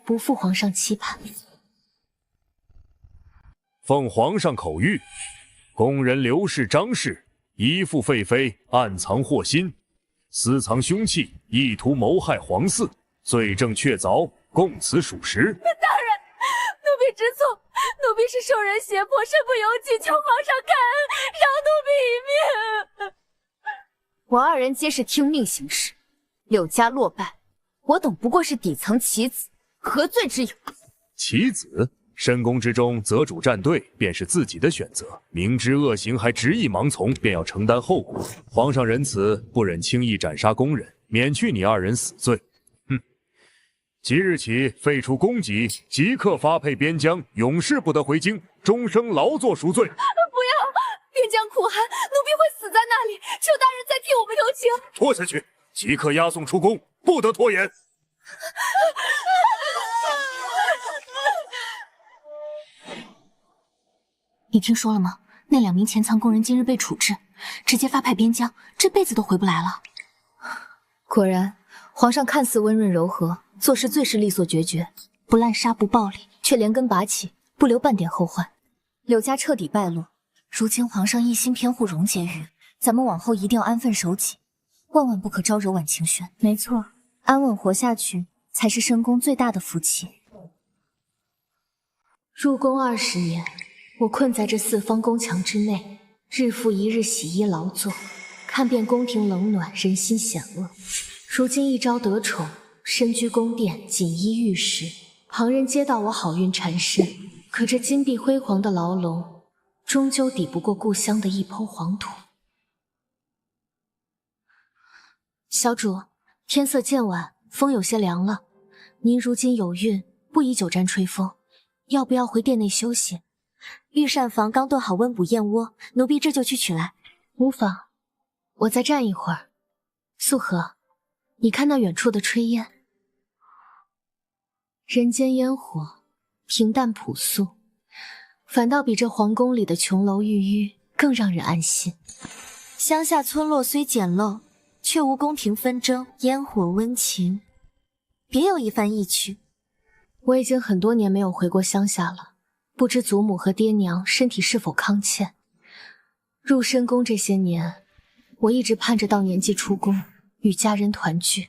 不负皇上期盼。奉皇上口谕，宫人刘氏、张氏依附废妃，暗藏祸心，私藏凶器，意图谋害皇嗣，罪证确凿，供词属实。大人。之错，奴婢是受人胁迫，身不由己，求皇上开恩，饶奴婢一命。我二人皆是听命行事，柳家落败，我等不过是底层棋子，何罪之有？棋子？深宫之中，择主站队便是自己的选择，明知恶行还执意盲从，便要承担后果。皇上仁慈，不忍轻易斩杀宫人，免去你二人死罪。哼！即日起废除宫籍，即刻发配边疆，永世不得回京，终生劳作赎罪。不要！边疆苦寒，奴婢会死在那里，求大人再替我们留情。拖下去，即刻押送出宫，不得拖延。你听说了吗？那2名潜藏宫人今日被处置，直接发配边疆，这辈子都回不来了。果然，皇上看似温润柔和，做事最是利索决绝，不滥杀不暴力，却连根拔起，不留半点后患。柳家彻底败落。如今皇上一心偏护荣婕妤，咱们往后一定要安分守己，万万不可招惹婉清轩。没错，安稳活下去才是深宫最大的福气。入宫20年。我困在这4方宫墙之内，日复一日洗衣劳作，看遍宫廷冷暖，人心险恶。如今一朝得宠，身居宫殿，锦衣玉食，旁人皆道我好运缠身。可这金碧辉煌的牢笼，终究抵不过故乡的一抔黄土。小主，天色渐晚，风有些凉了。您如今有孕，不宜久站吹风，要不要回殿内休息？御膳房刚炖好温补燕窝，奴婢这就去取来。无妨，我再站一会儿。素荷，你看那远处的炊烟，人间烟火，平淡朴素，反倒比这皇宫里的琼楼玉宇更让人安心。乡下村落虽简陋，却无宫廷纷争，烟火温情，别有一番意趣。我已经很多年没有回过乡下了。不知祖母和爹娘身体是否康健？入深宫这些年，我一直盼着到年纪出宫，与家人团聚。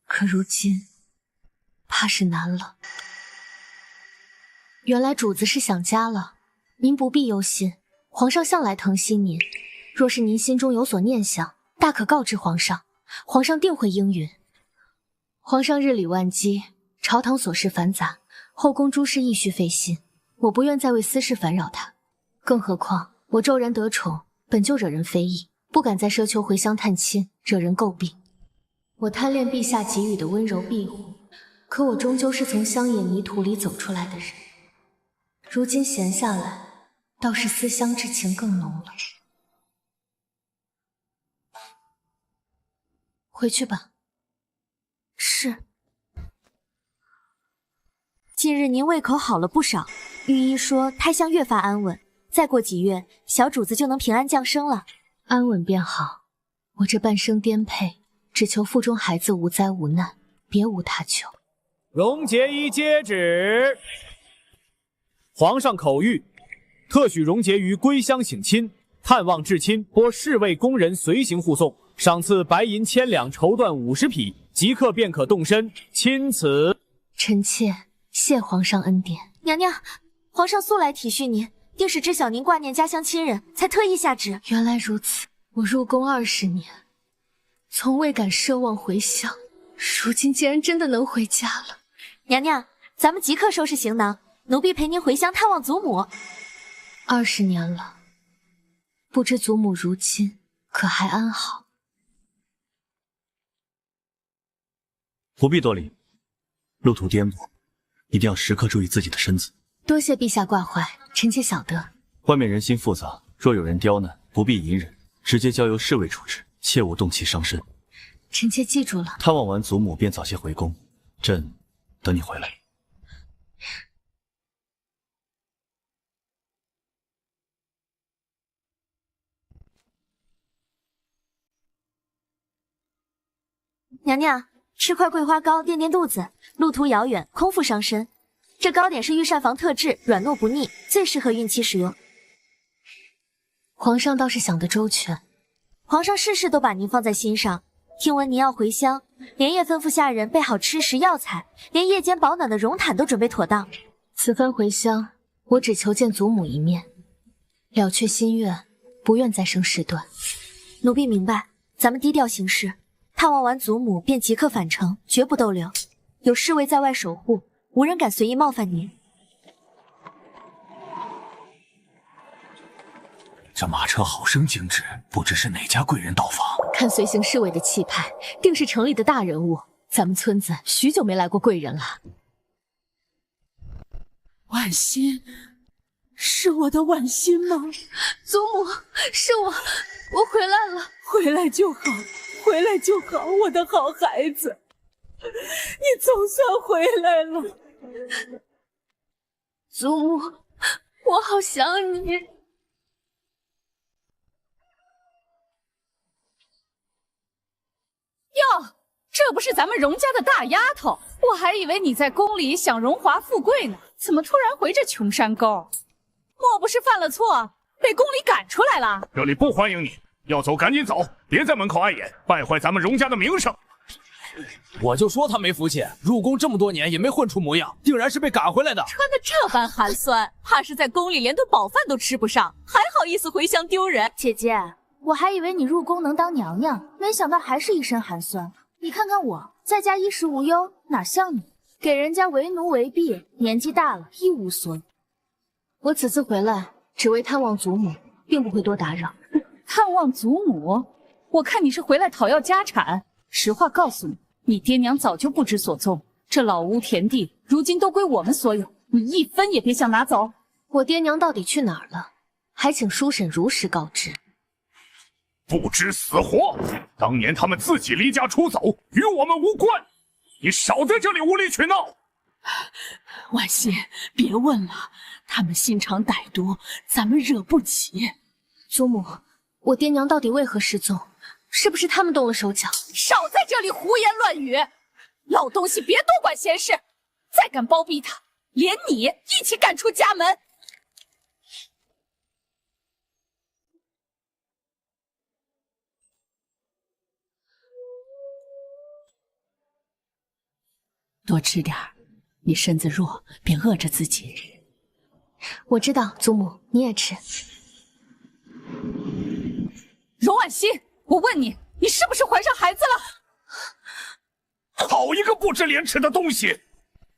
可如今，怕是难了。原来主子是想家了，您不必忧心，皇上向来疼惜您。若是您心中有所念想，大可告知皇上，皇上定会应允。皇上日理万机，朝堂琐事繁杂，后宫诸事亦需费心。我不愿再为私事烦扰他，更何况我骤然得宠，本就惹人非议，不敢再奢求回乡探亲，惹人诟病。我贪恋陛下给予的温柔庇护，可我终究是从乡野泥土里走出来的人，如今闲下来，倒是思乡之情更浓了。回去吧。是。近日您胃口好了不少，御医说胎相越发安稳，再过几月，小主子就能平安降生了。安稳便好，我这半生颠沛，只求腹中孩子无灾无难，别无他求。荣婕妤接旨，皇上口谕，特许荣婕妤归乡省亲，探望至亲，拨侍卫宫人随行护送，赏赐白银1000两，绸缎50匹，即刻便可动身。钦此。臣妾谢皇上恩典。娘娘，皇上素来体恤您，定是知晓您挂念家乡亲人，才特意下旨。原来如此，我入宫20年，从未敢奢望回乡，如今竟然真的能回家了。娘娘，咱们即刻收拾行囊，奴婢陪您回乡探望祖母。20年了，不知祖母如今可还安好？不必多礼，路途颠簸，一定要时刻注意自己的身子。多谢陛下挂怀，臣妾晓得。外面人心复杂，若有人刁难，不必隐忍，直接交由侍卫处置，切勿动其伤身。臣妾记住了。探望完祖母便早些回宫，朕等你回来。娘娘，吃块桂花糕垫垫肚子，路途遥远，空腹伤身。这糕点是御膳房特制，软糯不腻，最适合孕期食用。皇上倒是想得周全。皇上事事都把您放在心上，听闻您要回乡，连夜吩咐下人备好吃食药材，连夜间保暖的绒毯都准备妥当。此番回乡，我只求见祖母一面，了却心愿，不愿再生事端。奴婢明白，咱们低调行事，探望完祖母便即刻返程，绝不逗留。有侍卫在外守护，无人敢随意冒犯您。这马车好生精致，不知是哪家贵人到访。看随行侍卫的气派，定是城里的大人物。咱们村子许久没来过贵人了。婉心，是我的婉心吗？祖母，是我回来了。回来就好，回来就好，我的好孩子，你总算回来了。祖母，我好想你。哟，这不是咱们荣家的大丫头，我还以为你在宫里想荣华富贵呢，怎么突然回这穷山沟？莫不是犯了错，被宫里赶出来了？这里不欢迎你，要走赶紧走，别在门口碍眼，败坏咱们荣家的名声。我就说他没福气，入宫这么多年也没混出模样，竟然是被赶回来的。穿得这般寒酸，怕是在宫里连顿饱饭都吃不上，还好意思回乡丢人？姐姐，我还以为你入宫能当娘娘，没想到还是一身寒酸。你看看我，在家衣食无忧，哪像你，给人家为奴为婢，年纪大了一无所有。我此次回来，只为探望祖母，并不会多打扰。探望祖母？我看你是回来讨要家产。实话告诉你，你爹娘早就不知所踪，这老屋田地如今都归我们所有，你一分也别想拿走。我爹娘到底去哪儿了？还请叔婶如实告知。不知死活！当年他们自己离家出走，与我们无关。你少在这里无理取闹！婉心，别问了，他们心肠歹毒，咱们惹不起。祖母，我爹娘到底为何失踪？是不是他们动了手脚？少在这里胡言乱语！老东西，别多管闲事！再敢包庇他，连你一起赶出家门！多吃点儿，你身子弱，别饿着自己。我知道，祖母你也吃。荣婉心，我问你，你是不是怀上孩子了？好一个不知廉耻的东西！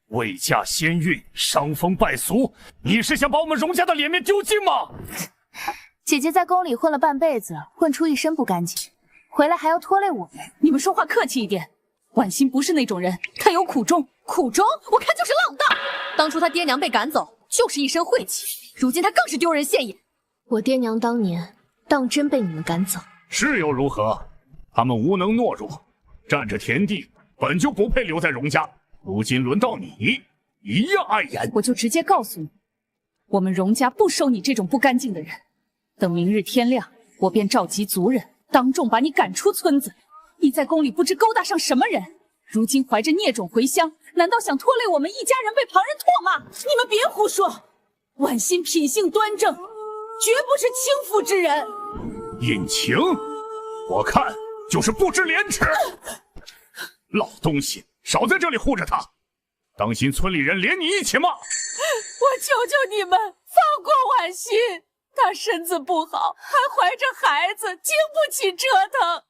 未嫁先孕，伤风败俗，你是想把我们荣家的脸面丢尽吗？姐姐在宫里混了半辈子，混出一身不干净，回来还要拖累我们。你们说话客气一点。婉心不是那种人，她有苦衷。苦衷？我看就是浪荡。当初她爹娘被赶走，就是一身晦气，如今她更是丢人现眼。我爹娘当年当真被你们赶走，是又如何？他们无能懦弱，占着田地，本就不配留在荣家。如今轮到你，一样碍眼。我就直接告诉你，我们荣家不收你这种不干净的人。等明日天亮，我便召集族人，当众把你赶出村子。你在宫里不知勾搭上什么人，如今怀着孽种回乡，难道想拖累我们一家人被旁人唾骂？你们别胡说，婉心品性端正，绝不是轻浮之人。隐情，我看就是不知廉耻。老东西，少在这里护着他，当心村里人连你一起骂。我求求你们放过婉心，她身子不好，还怀着孩子，经不起折腾。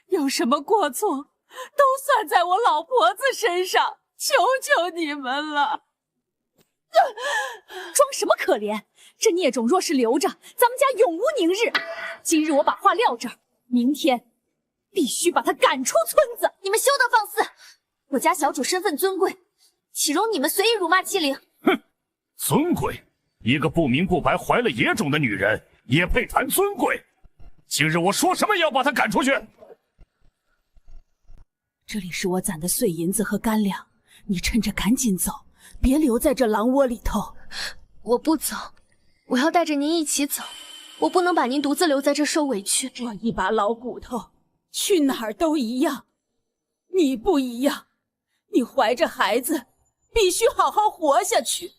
有什么过错，都算在我老婆子身上，求求你们了。装什么可怜？这孽种若是留着，咱们家永无宁日。今日我把话撂这儿，明天必须把他赶出村子。你们休得放肆！我家小主身份尊贵，岂容你们随意辱骂欺凌？哼，尊贵！一个不明不白怀了野种的女人，也配谈尊贵？今日我说什么也要把她赶出去。这里是我攒的碎银子和干粮，你趁着赶紧走，别留在这狼窝里头。我不走，我要带着您一起走，我不能把您独自留在这受委屈。我一把老骨头，去哪儿都一样。你不一样，你怀着孩子，必须好好活下去。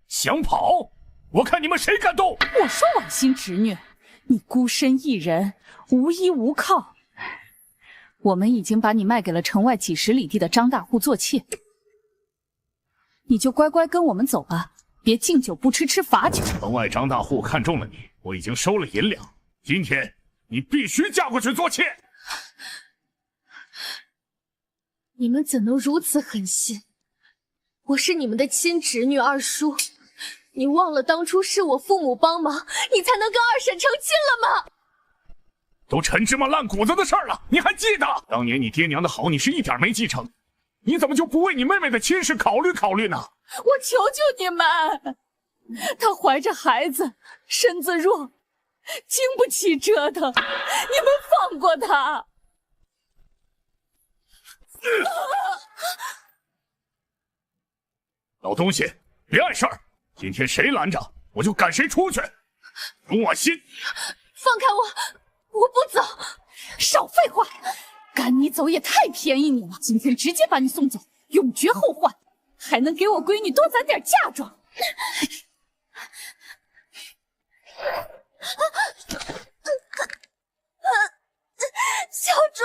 想跑？我看你们谁敢动！我说婉心侄女，你孤身一人，无依无靠。我们已经把你卖给了城外几十里地的张大户做妾，你就乖乖跟我们走吧，别敬酒不吃吃罚酒。城外张大户看中了你，我已经收了银两，今天你必须嫁过去做妾。你们怎能如此狠心？我是你们的亲侄女二叔，你忘了当初是我父母帮忙，你才能跟二婶成亲了吗？都陈芝麻烂谷子的事儿了，你还记得？当年你爹娘的好，你是一点没继承，你怎么就不为你妹妹的亲事考虑考虑呢？我求求你们，她怀着孩子，身子弱，经不起折腾，你们放过她。老东西，别碍事儿！今天谁拦着，我就赶谁出去。容我心，放开我，我不走！少废话，赶你走也太便宜你了。今天直接把你送走，永绝后患，还能给我闺女多攒点嫁妆。小猪。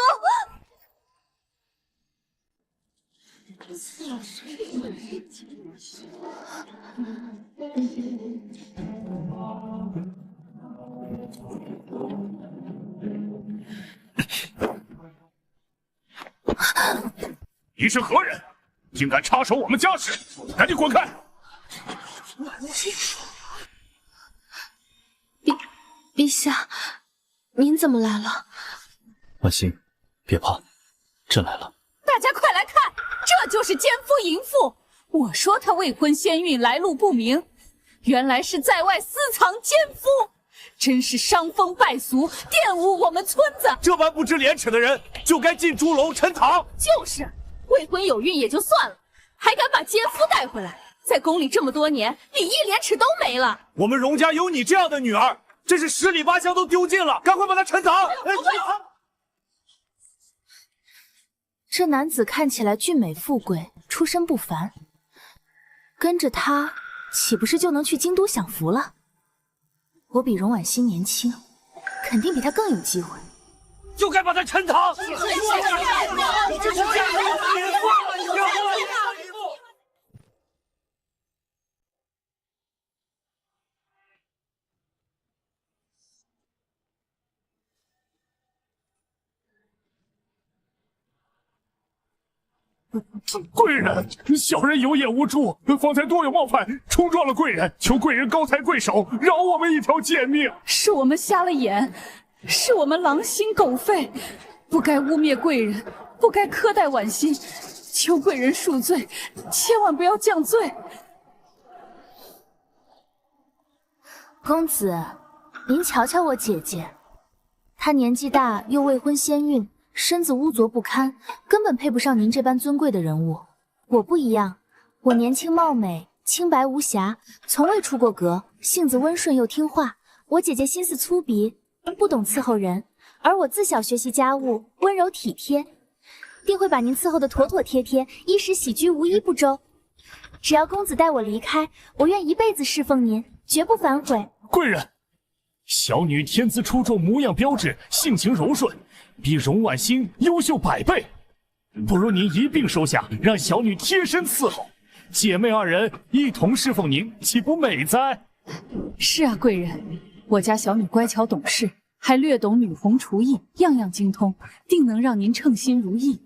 你是何人？竟敢插手我们家事！赶紧滚开！陛下，您怎么来了？婉欣，别怕，朕来了。大家快来看，这就是奸夫淫妇！我说她未婚先孕，来路不明，原来是在外私藏奸夫，真是伤风败俗，玷污我们村子。这般不知廉耻的人，就该进猪笼沉塘。就是，未婚有孕也就算了，还敢把奸夫带回来，在宫里这么多年，礼义廉耻都没了。我们荣家有你这样的女儿，真是十里八乡都丢尽了，赶快把她沉塘！这男子看起来俊美富贵，出身不凡，跟着他岂不是就能去京都享福了？我比荣婉欣年轻，肯定比他更有机会。就该把他沉塘！贵人，小人有眼无珠，方才多有冒犯，冲撞了贵人，求贵人高抬贵手，饶我们一条贱命。是我们瞎了眼，是我们狼心狗肺，不该污蔑贵人，不该苛待婉欣，求贵人恕罪，千万不要降罪。公子，您瞧瞧我姐姐，她年纪大又未婚先孕，身子污浊不堪，根本配不上您这般尊贵的人物。我不一样，我年轻貌美，清白无瑕，从未出过阁，性子温顺又听话。我姐姐心思粗鄙，不懂伺候人，而我自小学习家务，温柔体贴，定会把您伺候得妥妥帖帖，衣食起居无一不周。只要公子带我离开，我愿一辈子侍奉您，绝不反悔。贵人，小女天资出众，模样标致，性情柔顺，比荣婉欣优秀100倍，不如您一并收下，让小女贴身伺候，姐妹二人一同侍奉您，岂不美哉？是啊，贵人，我家小女乖巧懂事，还略懂女红厨艺，样样精通，定能让您称心如意。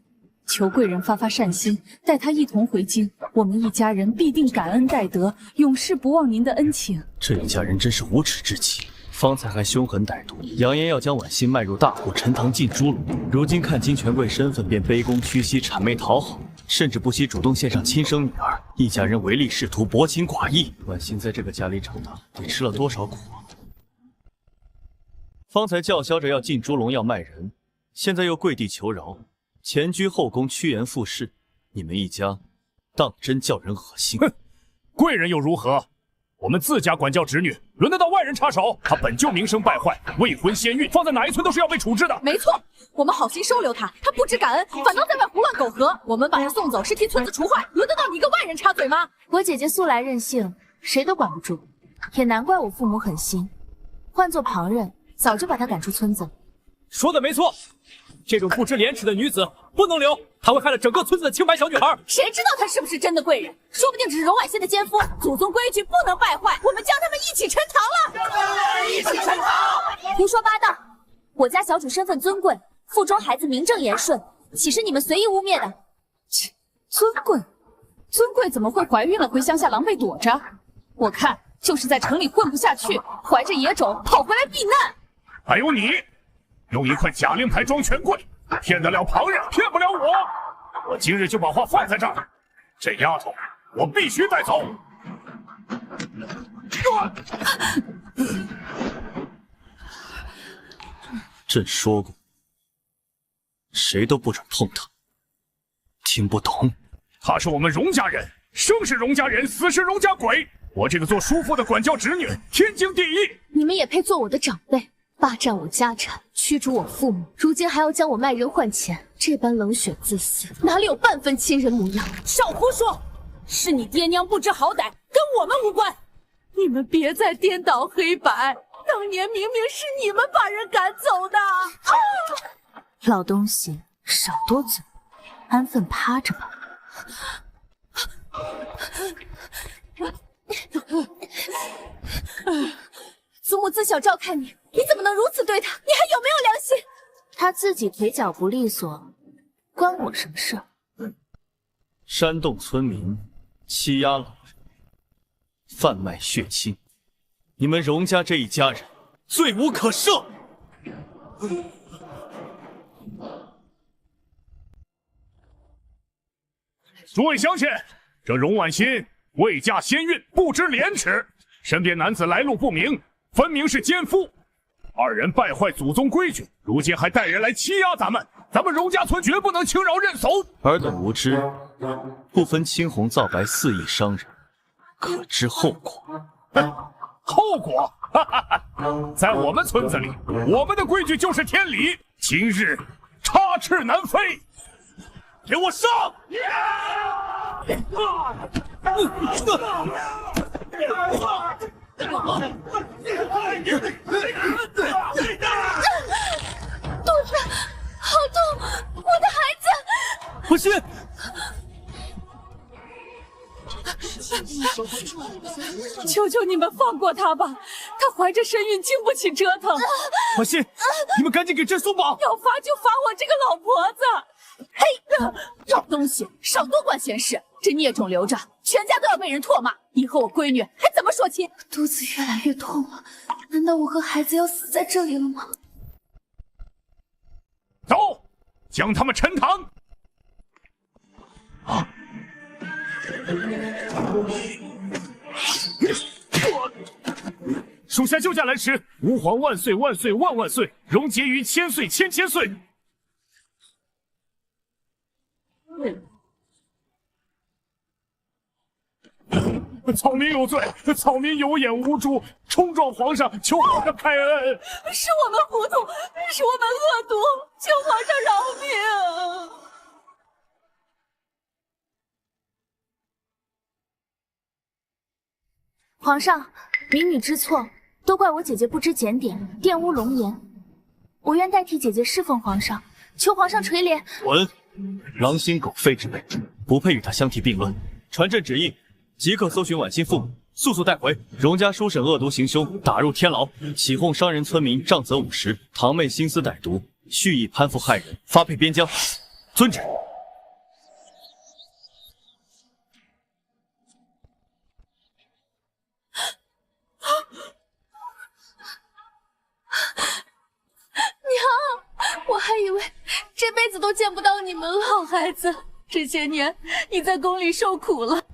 求贵人发发善心，带她一同回京，我们一家人必定感恩戴德，永世不忘您的恩情。这一家人真是无耻至极，方才还凶狠歹毒，扬言要将婉欣卖入大户陈塘进猪笼，如今看清权贵身份，便卑躬屈膝，谄媚讨好，甚至不惜主动献上亲生女儿，一家人唯利是图，薄情寡义。婉欣在这个家里长大，得吃了多少苦啊！方才叫嚣着要进猪笼要卖人，现在又跪地求饶，前居后宫，趋炎附势，你们一家当真叫人恶心。哼，贵人又如何？我们自家管教侄女，轮得到外人插手？她本就名声败坏，未婚先孕，放在哪一村都是要被处置的。没错，我们好心收留她，她不知感恩，反倒在外胡乱苟合。我们把她送走，是替村子除坏，轮得到你一个外人插嘴吗？我姐姐素来任性，谁都管不住，也难怪我父母狠心。换做旁人，早就把她赶出村子了。说的没错，这种不知廉耻的女子不能留，她会害了整个村子的清白小女孩。谁知道她是不是真的贵人？说不定只是荣婉仙的奸夫。祖宗规矩不能败坏，我们将他们一起沉塘了。一起沉塘！胡说八道！我家小主身份尊贵，腹中孩子名正言顺，岂是你们随意污蔑的？切，尊贵？尊贵怎么会怀孕了回乡下狼狈躲着？我看就是在城里混不下去，怀着野种跑回来避难。还有你，用一块假令牌装权贵，骗得了旁人，骗不了我。我今日就把话放在这儿，这丫头我必须带走。朕说过，谁都不准碰她。听不懂？她是我们荣家人，生是荣家人，死是荣家鬼。我这个做叔父的管教侄女，天经地义。你们也配做我的长辈？霸占我家产，驱逐我父母，如今还要将我卖人换钱，这般冷血自私，哪里有半分亲人模样？少胡说！是你爹娘不知好歹，跟我们无关。你们别再颠倒黑白，当年明明是你们把人赶走的。老东西，少多嘴，安分趴着吧。祖母自小照看你，你怎么能如此对她？你还有没有良心？他自己腿脚不利索，关我什么事儿？煽动村民，欺压老人，贩卖血亲，你们荣家这一家人罪无可赦。诸位乡亲，这荣婉欣未嫁先孕，不知廉耻，身边男子来路不明，分明是奸夫。二人败坏祖宗规矩，如今还带人来欺压咱们荣家村绝不能轻饶认怂。尔等无知，不分青红皂白肆意伤人，可知后果？后果？在我们村子里，我们的规矩就是天理，今日插翅难飞。给我上！肚子好痛，我的孩子！不信！求求你们放过她吧，她怀着身孕，经不起折腾。婉欣，你们赶紧给朕松绑！要罚就罚我这个老婆子！嘿，老东西，少多管闲事！这孽种留着，全家都要被人唾骂，以后我闺女还怎么说亲？肚子越来越痛了，难道我和孩子要死在这里了吗？走，将他们沉塘！啊！属下救驾来迟，吾皇万岁万岁万万岁！荣结于千岁千千岁！草民有罪，草民有眼无珠，冲撞皇上，求皇上开恩。是我们糊涂，是我们恶毒，求皇上饶命！皇上，民女知错，都怪我姐姐不知检点，玷污龙颜。我愿代替姐姐侍奉皇上，求皇上垂怜。滚！狼心狗肺之辈，不配与他相提并论。传朕旨意，即刻搜寻婉欣父母，速速带回。荣家书审恶毒行凶，打入天牢；起哄伤人村民，杖责50。堂妹心思歹毒，蓄意攀附害人，发配边疆。遵旨。娘，我还以为这辈子都见不到你们了。好孩子，这些年你在宫里受苦了。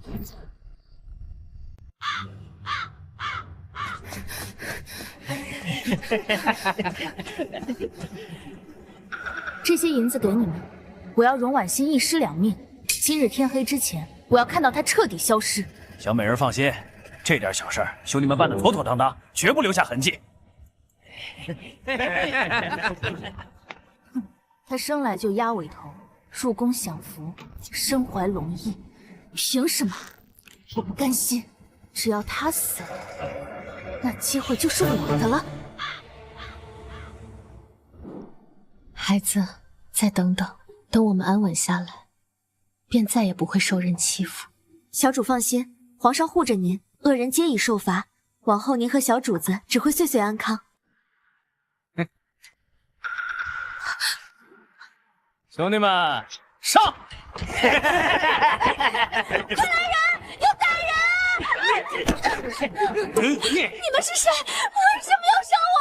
这些银子给你们，我要荣婉欣一尸两命。今日天黑之前，我要看到她彻底消失。小美人放心，这点小事儿，兄弟们办得妥妥当当，绝不留下痕迹。她生来就压尾头，入宫享福，身怀龙翼，凭什么？我不甘心。只要她死了，那机会就是我的了。孩子，再等等，等我们安稳下来，便再也不会受人欺负。小主放心，皇上护着您，恶人皆已受罚，往后您和小主子只会岁岁安康。兄弟们，上！快来人！有歹人！你们是谁？为什么要杀我？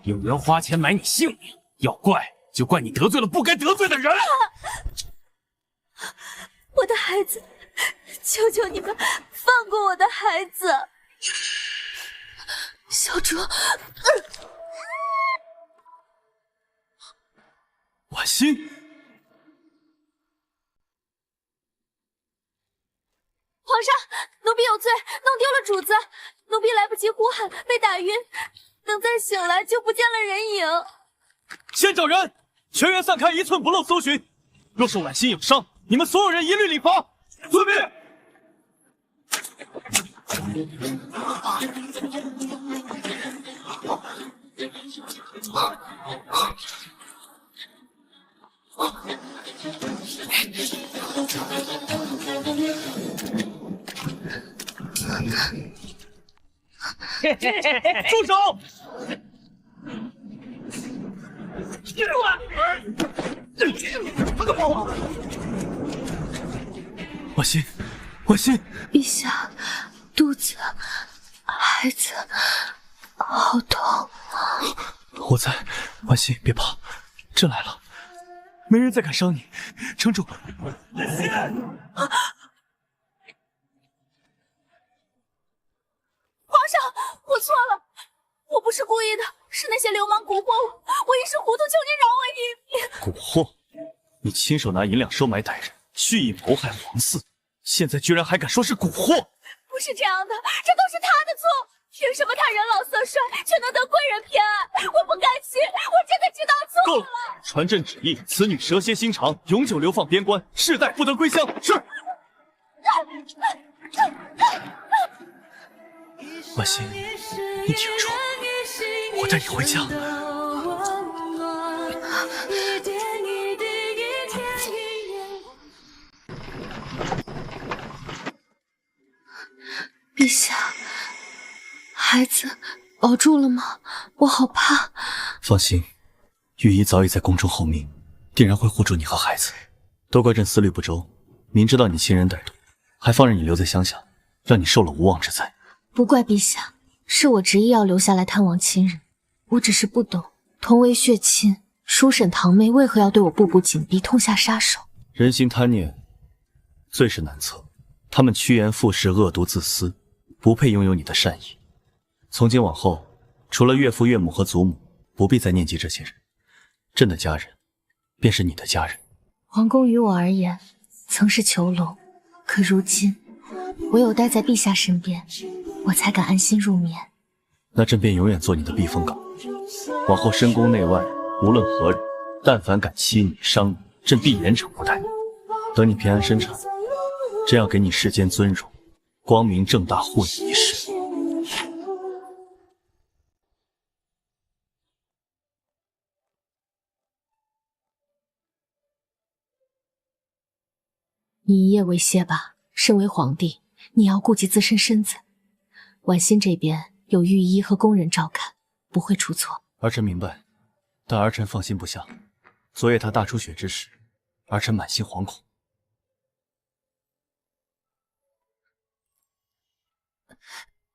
有人花钱买你性命，要怪就怪你得罪了不该得罪的人。我的孩子，求求你们放过我的孩子！小主，婉心。皇上，奴婢有罪，弄丢了主子，奴婢来不及呼喊，被打晕，等再醒来就不见了人影。先找人，全员散开，一寸不漏搜寻。若是婉心有伤，你们所有人一律理罚。遵命。住手！婉心，婉心，陛下，肚子，孩子，好痛。我在，婉心，别怕，朕来了，没人再敢伤你，撑住。皇上，我错了，我不是故意的，是那些流氓蛊惑我，我一时糊涂，求您饶我一命。蛊惑？你亲手拿银两收买歹人，蓄意谋害皇嗣，现在居然还敢说是蛊惑？不是这样的，这都是他的错。凭什么他人老色衰，却能得贵人偏爱？我不甘心，我真的知道错了。够了！传朕旨意，此女蛇蝎心肠，永久流放边关，世代不得归乡。是。婉心，你挺住，我带你回家。陛下，孩子保住了吗？我好怕。放心，御医早已在宫中候命，定然会护住你和孩子。都怪朕思虑不周，明知道你亲人歹毒，还放任你留在乡下，让你受了无妄之灾。不怪陛下，是我执意要留下来探望亲人。我只是不懂，同为血亲，叔婶堂妹为何要对我步步紧逼，痛下杀手？人心贪念，最是难测。他们趋炎附势，恶毒自私，不配拥有你的善意。从今往后，除了岳父岳母和祖母，不必再念及这些人。朕的家人，便是你的家人。皇宫于我而言，曾是囚笼，可如今，唯有待在陛下身边，我才敢安心入眠。那朕便永远做你的避风港。往后深宫内外，无论何人，但凡敢欺你、伤你，朕必严惩不贷。等你平安生产，朕要给你世间尊荣，光明正大护你一世。你一夜为歇吧。身为皇帝，你要顾及自身身子。婉心这边有御医和宫人照看，不会出错。儿臣明白，但儿臣放心不下。昨夜他大出血之时，儿臣满心惶恐。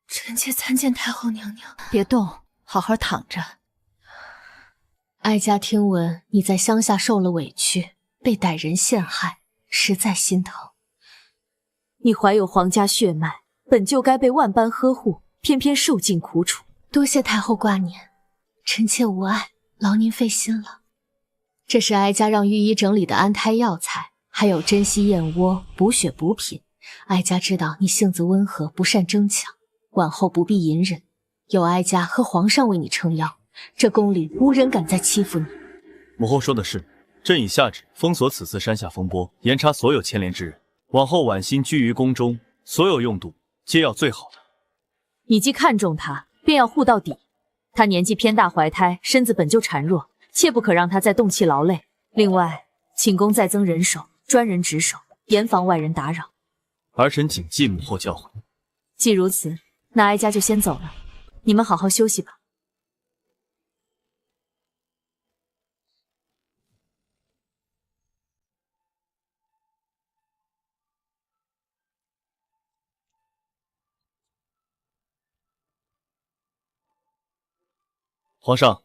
臣妾参见太后娘娘。别动，好好躺着。哀家听闻你在乡下受了委屈，被歹人陷害，实在心疼。你怀有皇家血脉，本就该被万般呵护，偏偏受尽苦楚。多谢太后挂念，臣妾无碍，劳您费心了。这是哀家让御医整理的安胎药材，还有珍稀燕窝、补血补品。哀家知道你性子温和，不善争抢，往后不必隐忍，有哀家和皇上为你撑腰，这宫里无人敢再欺负你。母后说的是，朕已下旨封锁此次山下风波，严查所有牵连之人。往后婉心居于宫中，所有用度皆要最好的。你既看重他，便要护到底。他年纪偏大，怀胎，身子本就孱弱，切不可让他再动气劳累。另外，寝宫再增人手，专人值守，严防外人打扰。儿臣谨记母后教诲。既如此，那哀家就先走了，你们好好休息吧。皇上，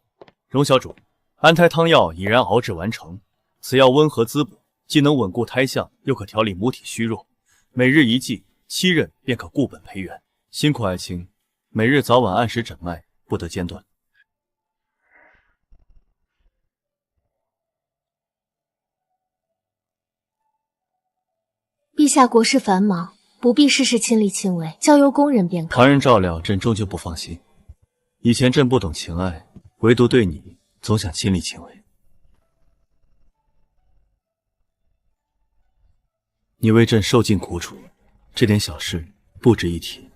荣小主，安胎汤药已然熬制完成。此药温和滋补，既能稳固胎相，又可调理母体虚弱。每日一剂，7任便可固本培元。辛苦爱卿，每日早晚按时诊脉，不得间断。陛下国事繁忙，不必事事亲力亲为，交由宫人便可。旁人照料，朕终究不放心。以前朕不懂情爱，唯独对你总想亲力亲为。你为朕受尽苦楚，这点小事不值一提。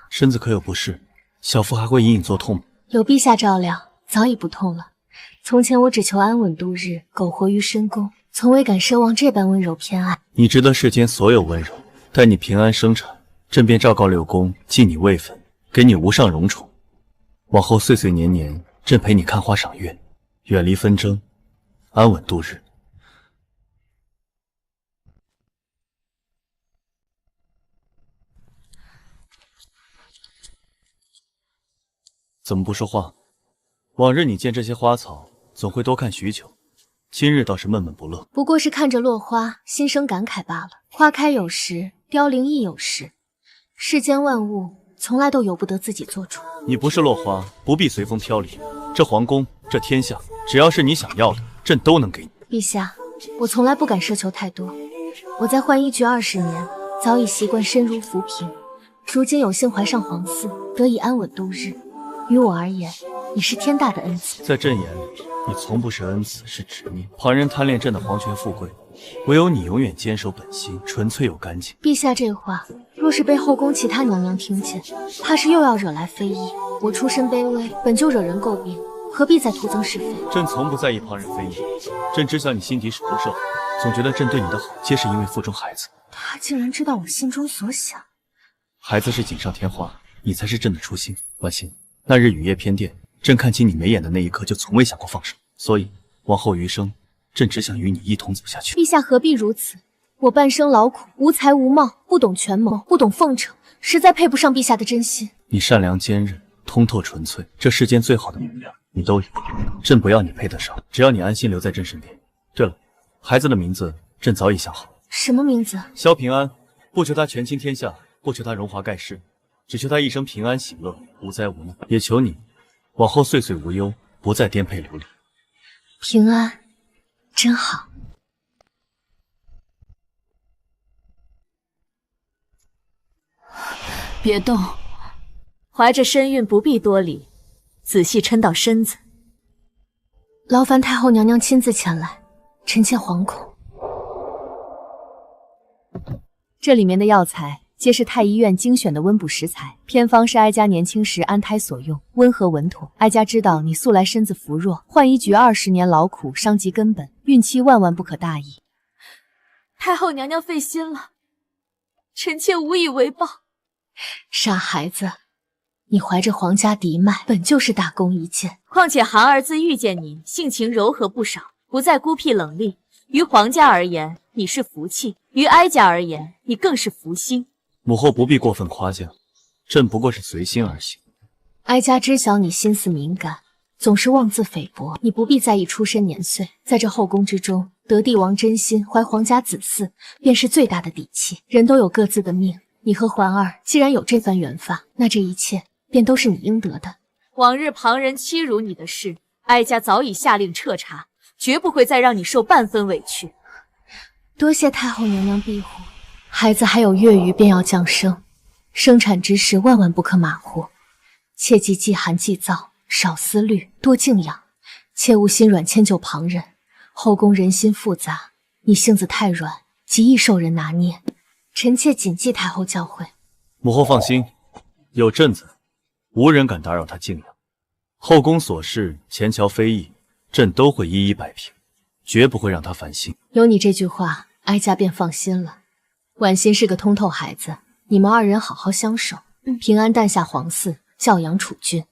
身子可有不适？小腹还会隐隐作痛吗？有陛下照料，早已不痛了。从前我只求安稳度日，苟活于深宫，从未敢奢望这般温柔偏爱。你值得世间所有温柔。待你平安生产，朕便昭告六宫，敬你位分，给你无上荣宠。往后岁岁年年，朕陪你看花赏月，远离纷争，安稳度日。怎么不说话？往日你见这些花草，总会多看许久，今日倒是闷闷不乐。不过是看着落花，心生感慨罢了。花开有时，凋零亦有时。世间万物从来都由不得自己做主。你不是落花，不必随风飘零。这皇宫，这天下，只要是你想要的，朕都能给你。陛下，我从来不敢奢求太多。我在浣衣局20年，早已习惯身如浮萍。如今有幸怀上皇嗣，得以安稳度日，于我而言，已是天大的恩赐。在朕眼里，你从不是恩赐，是执念。旁人贪恋朕的皇权富贵，唯有你永远坚守本心，纯粹又干净。陛下这话，若是被后宫其他娘娘听见，怕是又要惹来非议。我出身卑微，本就惹人诟病，何必再徒增是非？朕从不在意旁人非议，朕知晓你心底始终是好，总觉得朕对你的好，皆是因为腹中孩子。他竟然知道我心中所想。孩子是锦上添花，你才是朕的初心。婉心，那日雨夜偏殿，朕看清你眉眼的那一刻，就从未想过放手。所以往后余生，朕只想与你一同走下去。陛下何必如此？我半生劳苦，无才无貌，不懂权谋，不懂奉承，实在配不上陛下的真心。你善良坚韧，通透纯粹，这世间最好的模样，你都有。朕不要你配得上，只要你安心留在朕身边。对了，孩子的名字朕早已想好。什么名字？萧平安，不求他权倾天下，不求他荣华盖世，只求他一生平安喜乐，无灾无难。也求你往后岁岁无忧，不再颠沛流离。平安，真好。别动，怀着身孕不必多礼，仔细抻到身子。劳烦太后娘娘亲自前来，臣妾惶恐。这里面的药材皆是太医院精选的温补食材，偏方是哀家年轻时安胎所用，温和稳妥。哀家知道你素来身子浮弱，浣衣局20年劳苦，伤及根本，孕期万万不可大意。太后娘娘费心了，臣妾无以为报。傻孩子，你怀着皇家嫡脉，本就是大功一件。况且韩儿自遇见你，性情柔和不少，不再孤僻冷厉。于皇家而言，你是福气；于哀家而言，你更是福星。母后不必过分夸奖，朕不过是随心而行。哀家知晓你心思敏感，总是妄自菲薄，你不必在意出身年岁。在这后宫之中，得帝王真心，怀皇家子嗣，便是最大的底气。人都有各自的命，你和环儿既然有这番缘分，那这一切便都是你应得的。往日旁人欺辱你的事，哀家早已下令彻查，绝不会再让你受半分委屈。多谢太后娘娘庇护，孩子还有月余便要降生，生产之时万万不可马虎，切忌忌寒忌躁，少思虑，多静养，切勿心软迁就旁人。后宫人心复杂，你性子太软，极易受人拿捏。臣妾谨记太后教诲。母后放心，有朕在，无人敢打扰她静养。后宫琐事，前桥非议，朕都会一一摆平，绝不会让他烦心。有你这句话，哀家便放心了。婉心是个通透孩子，你们二人好好相守，平安诞下皇嗣，教养储君，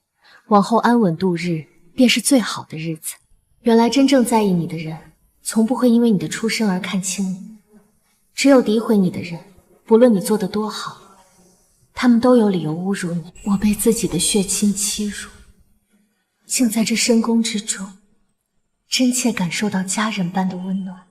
往后安稳度日，便是最好的日子。原来真正在意你的人，从不会因为你的出身而看轻你。只有诋毁你的人，不论你做得多好，他们都有理由侮辱你。我被自己的血亲欺辱，竟在这深宫之中，真切感受到家人般的温暖。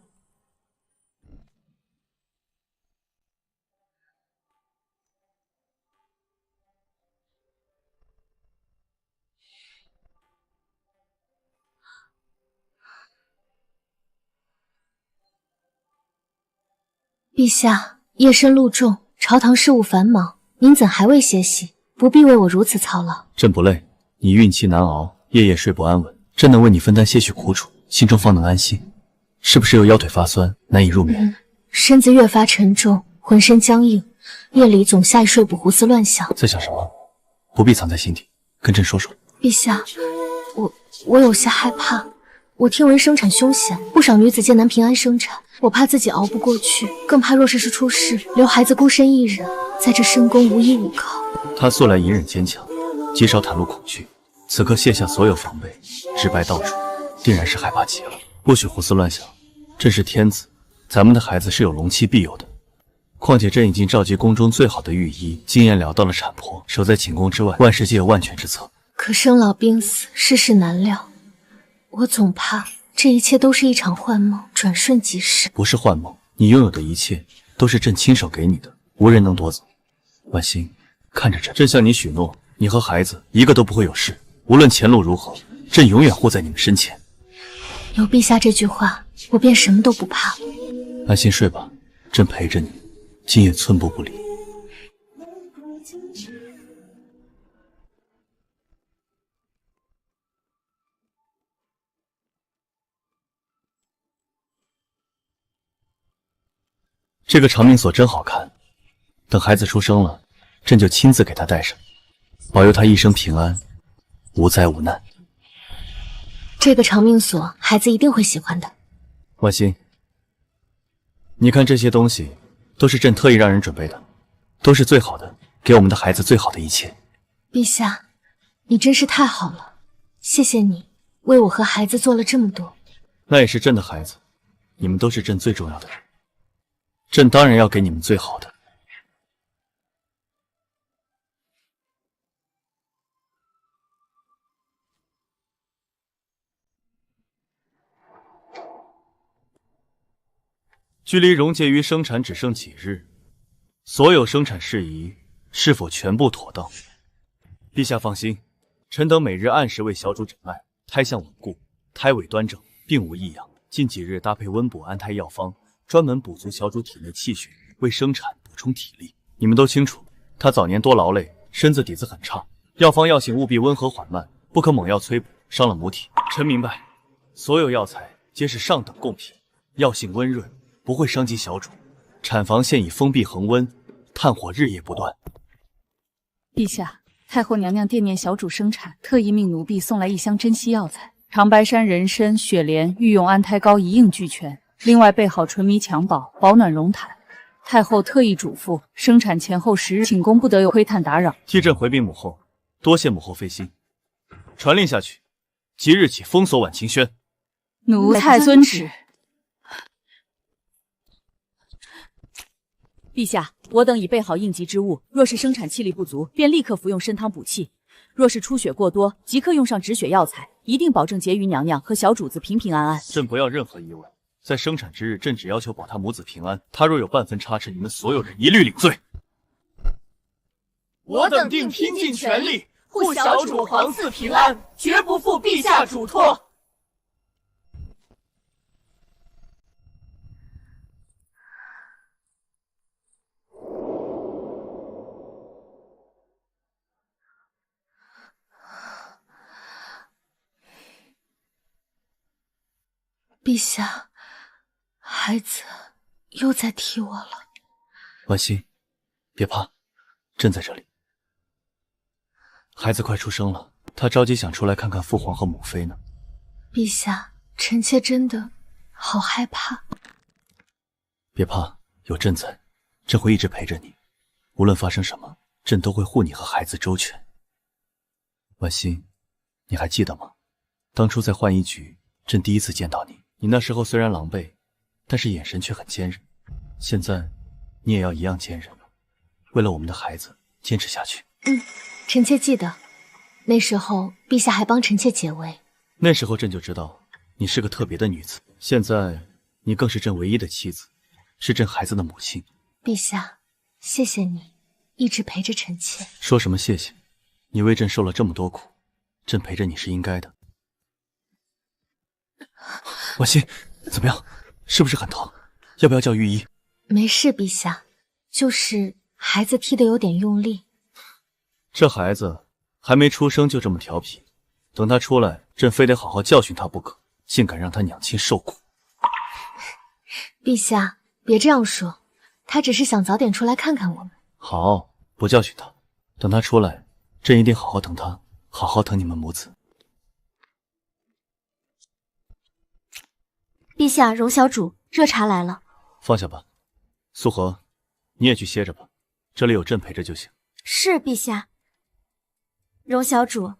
陛下，夜深路重，朝堂事务繁忙，您怎还未歇息？不必为我如此操劳。朕不累，你孕期难熬，夜夜睡不安稳，朕能为你分担些许苦楚，心中方能安心。是不是又腰腿发酸，难以入眠？身子越发沉重，浑身僵硬，夜里总下意睡不胡思乱想。在想什么？不必藏在心底，跟朕说说。陛下，我有些害怕。我听闻生产凶险，不少女子艰难平安生产，我怕自己熬不过去，更怕若是出事，留孩子孤身一人，在这深宫无依无靠。他素来隐忍坚强，极少袒露恐惧，此刻卸下所有防备，直白道出，定然是害怕极了。不许胡思乱想，朕是天子，咱们的孩子是有龙期必有的。况且朕已经召集宫中最好的御医，经验了得的产婆，守在寝宫之外，万事皆有万全之策。可生老病死，世事难料。我总怕这一切都是一场幻梦，转瞬即逝。不是幻梦，你拥有的一切都是朕亲手给你的，无人能夺走。婉心，看着朕，朕向你许诺，你和孩子一个都不会有事，无论前路如何，朕永远护在你们身前。有陛下这句话，我便什么都不怕了。安心睡吧，朕陪着你，今夜寸步不离。这个长命锁真好看，等孩子出生了，朕就亲自给他戴上，保佑他一生平安，无灾无难。这个长命锁，孩子一定会喜欢的。婉心，你看这些东西，都是朕特意让人准备的，都是最好的，给我们的孩子最好的一切。陛下，你真是太好了，谢谢你为我和孩子做了这么多。那也是朕的孩子，你们都是朕最重要的人。朕当然要给你们最好的。距离荣结于生产只剩几日，所有生产事宜是否全部妥当？陛下放心，臣等每日按时为小主诊脉，胎相稳固，胎尾端正，并无异样。近几日搭配温补安胎药方，专门补足小主体内气血，为生产补充体力。你们都清楚，她早年多劳累，身子底子很差，药方药性务必温和缓慢，不可猛药催补，伤了母体。臣明白，所有药材皆是上等贡品，药性温润，不会伤及小主。产房现已封闭恒温，炭火日夜不断。陛下，太后娘娘惦念小主生产，特意命奴婢送来1箱珍稀药材，长白山人参、雪莲、御用安胎膏一应俱全。另外备好纯米襁褓，保暖绒毯。太后特意嘱咐，生产前后10日，寝宫不得有窥探打扰。替朕回禀母后，多谢母后费心。传令下去，即日起封锁婉清轩。奴才遵旨。陛下，我等已备好应急之物，若是生产气力不足，便立刻服用参汤补气；若是出血过多，即刻用上止血药材，一定保证婕妤娘娘和小主子平平安安。朕不要任何疑问，在生产之日，朕只要求保她母子平安。她若有半分差池，你们所有人一律领罪。我等定拼尽全力护小主皇嗣平安，绝不负陛下嘱托。陛下，孩子又在踢我了。婉心，别怕，朕在这里。孩子快出生了，他着急想出来看看父皇和母妃呢。陛下，臣妾真的好害怕。别怕，有朕在，朕会一直陪着你。无论发生什么，朕都会护你和孩子周全。婉欣，你还记得吗？当初在浣衣局，朕第一次见到你，你那时候虽然狼狈，但是眼神却很坚韧。现在，你也要一样坚韧，为了我们的孩子，坚持下去。臣妾记得，那时候陛下还帮臣妾解围。那时候朕就知道你是个特别的女子，现在你更是朕唯一的妻子，是朕孩子的母亲。陛下，谢谢你一直陪着臣妾。说什么谢谢？你为朕受了这么多苦，朕陪着你是应该的。婉欣，怎么样？是不是很疼？要不要叫御医？没事，陛下，就是孩子踢得有点用力。这孩子还没出生就这么调皮，等他出来，朕非得好好教训他不可，竟敢让他娘亲受苦。陛下，别这样说，他只是想早点出来看看我们。好，不教训他，等他出来，朕一定好好疼他，好好疼你们母子。陛下，荣小主，热茶来了。放下吧，苏荷，你也去歇着吧，这里有朕陪着就行。是，陛下。荣小主，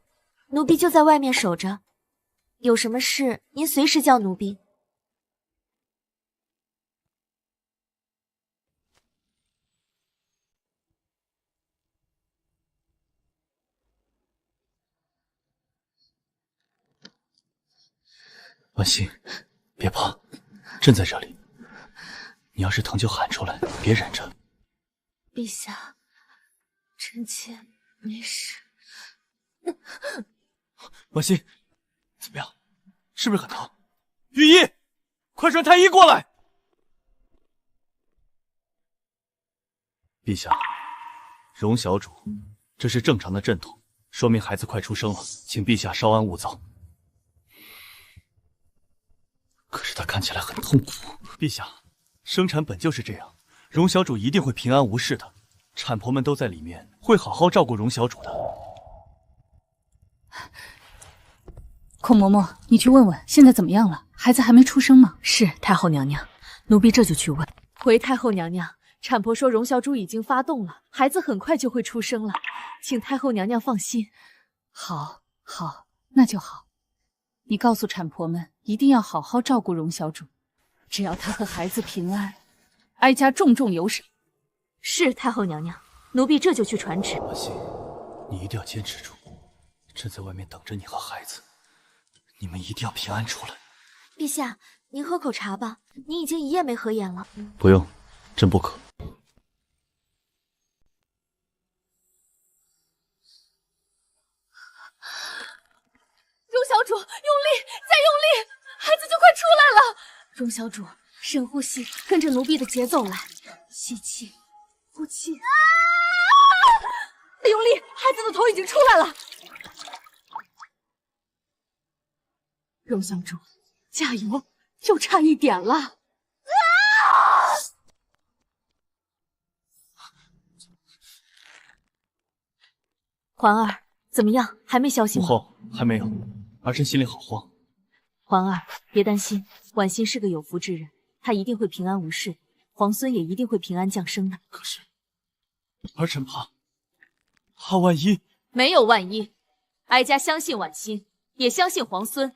奴婢就在外面守着，有什么事您随时叫奴婢。婉欣，别怕，朕在这里。你要是疼就喊出来，别忍着。陛下，臣妾没事。婉欣，怎么样？是不是很疼？御医，快传太医过来！陛下，荣小主，这是正常的阵痛，说明孩子快出生了，请陛下稍安勿躁。可是他看起来很痛苦。陛下，生产本就是这样，荣小主一定会平安无事的，产婆们都在里面，会好好照顾荣小主的。孔嬷嬷，你去问问现在怎么样了？孩子还没出生吗？是，太后娘娘，奴婢这就去问。回太后娘娘，产婆说荣小主已经发动了，孩子很快就会出生了，请太后娘娘放心。好，那就好。你告诉产婆们，一定要好好照顾荣小主，只要她和孩子平安，哀家重重有赏。是，太后娘娘，奴婢这就去传旨。婉欣，你一定要坚持住，朕在外面等着你和孩子，你们一定要平安出来。陛下，您喝口茶吧，您已经一夜没合眼了。不用，朕不渴。荣小主，用力，再用力，孩子就快出来了。荣小主，深呼吸，跟着奴婢的节奏来，吸气，呼气。用力，孩子的头已经出来了。荣小主，加油，就差一点了。环儿，怎么样？还没消息吗？母后，还没有，儿臣心里好慌。环儿，别担心，婉欣是个有福之人，她一定会平安无事，皇孙也一定会平安降生的。可是，儿臣怕万一……没有万一，哀家相信婉欣，也相信皇孙，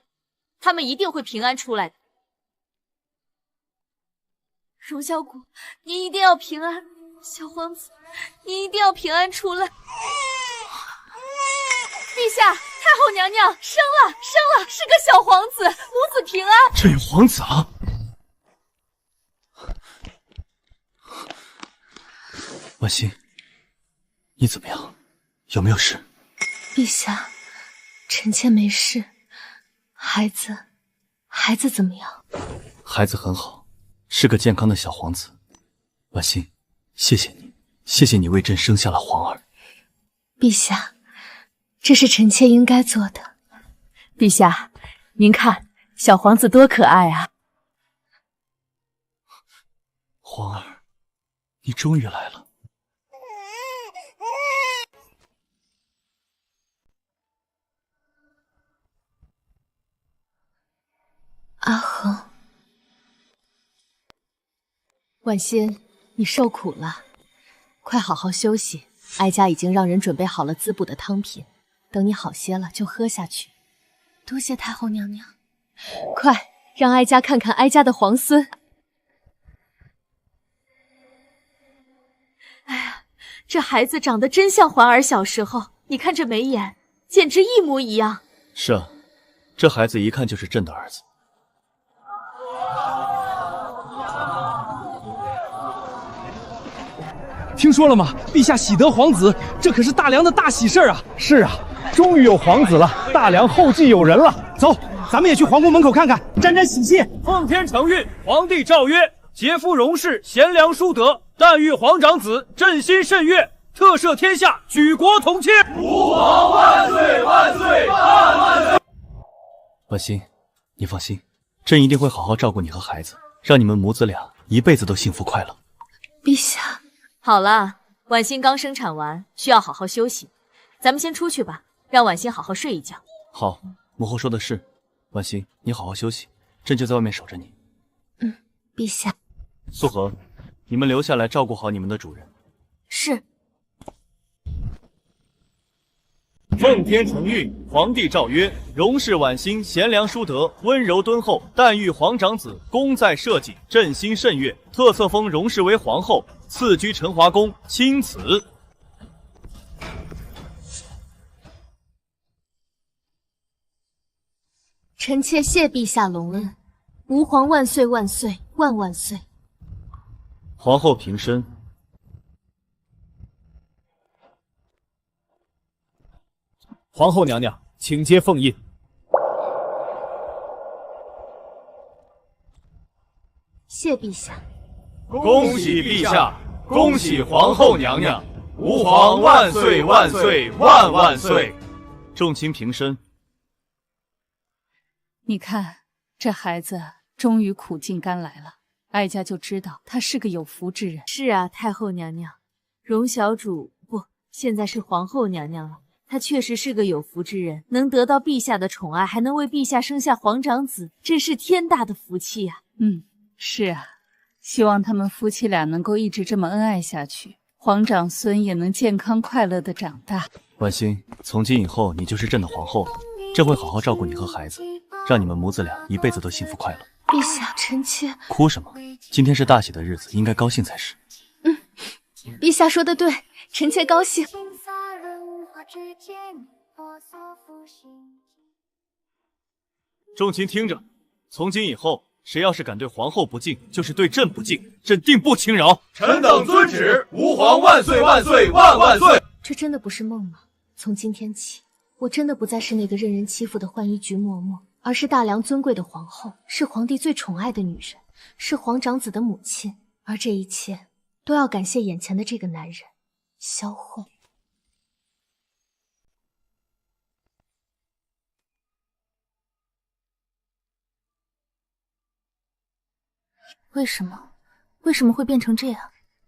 他们一定会平安出来的。荣小谷，你一定要平安，小皇子，你一定要平安出来。陛下，太后娘娘生了，是个小皇子，母子平安。朕有皇子了！婉欣，你怎么样？有没有事？陛下，臣妾没事。孩子怎么样？孩子很好，是个健康的小皇子。婉欣，谢谢你，谢谢你为朕生下了皇儿。陛下，这是臣妾应该做的。陛下，您看小皇子多可爱啊！皇儿，你终于来了。阿恒，婉心，你受苦了，快好好休息。哀家已经让人准备好了滋补的汤品，等你好些了就喝下去。多谢太后娘娘，快让哀家看看哀家的皇孙。哎呀，这孩子长得真像环儿小时候，你看这眉眼，简直一模一样。是啊，这孩子一看就是朕的儿子。听说了吗？陛下喜得皇子，这可是大梁的大喜事啊！是啊，终于有皇子了，大梁后继有人了。走，咱们也去皇宫门口看看，沾沾喜气。奉天承运，皇帝诏曰：杰夫荣氏，贤良淑德，但欲皇长子，朕心甚悦，特赦天下，举国同庆。吾皇万岁万岁万万岁！婉心，你放心，朕一定会好好照顾你和孩子，让你们母子俩一辈子都幸福快乐。陛下。好了，婉心刚生产完，需要好好休息，咱们先出去吧，让婉心好好睡一觉。好，母后说的是，婉心，你好好休息，朕就在外面守着你。陛下。素禾，你们留下来照顾好你们的主人。是。奉天承运，皇帝诏曰：荣氏婉心贤良淑德，温柔敦厚，但欲皇长子，功在社稷，朕心甚悦，特册封荣氏为皇后，赐居承华宫，钦此。臣妾谢陛下隆恩，吾皇万岁万岁万万岁！皇后平身。皇后娘娘，请接凤印。谢陛下。恭喜陛下，恭喜皇后娘娘，吾皇万岁万岁万万岁！众卿平身。你看，这孩子终于苦尽甘来了，哀家就知道他是个有福之人。是啊，太后娘娘，荣小主不，现在是皇后娘娘了。他确实是个有福之人，能得到陛下的宠爱，还能为陛下生下皇长子，真是天大的福气呀！是啊，希望他们夫妻俩能够一直这么恩爱下去，皇长孙也能健康快乐的长大。婉心，从今以后你就是朕的皇后了，朕会好好照顾你和孩子，让你们母子俩一辈子都幸福快乐。陛下，臣妾……哭什么？今天是大喜的日子，应该高兴才是。陛下说的对，臣妾高兴。众卿听着，从今以后，谁要是敢对皇后不敬，就是对朕不敬，朕定不轻饶。臣等遵旨，吾皇万岁万岁万万岁！这真的不是梦吗？从今天起，我真的不再是那个任人欺负的浣衣局嬷嬷，而是大梁尊贵的皇后，是皇帝最宠爱的女人，是皇长子的母亲。而这一切，都要感谢眼前的这个男人，萧后。为什么会变成这样？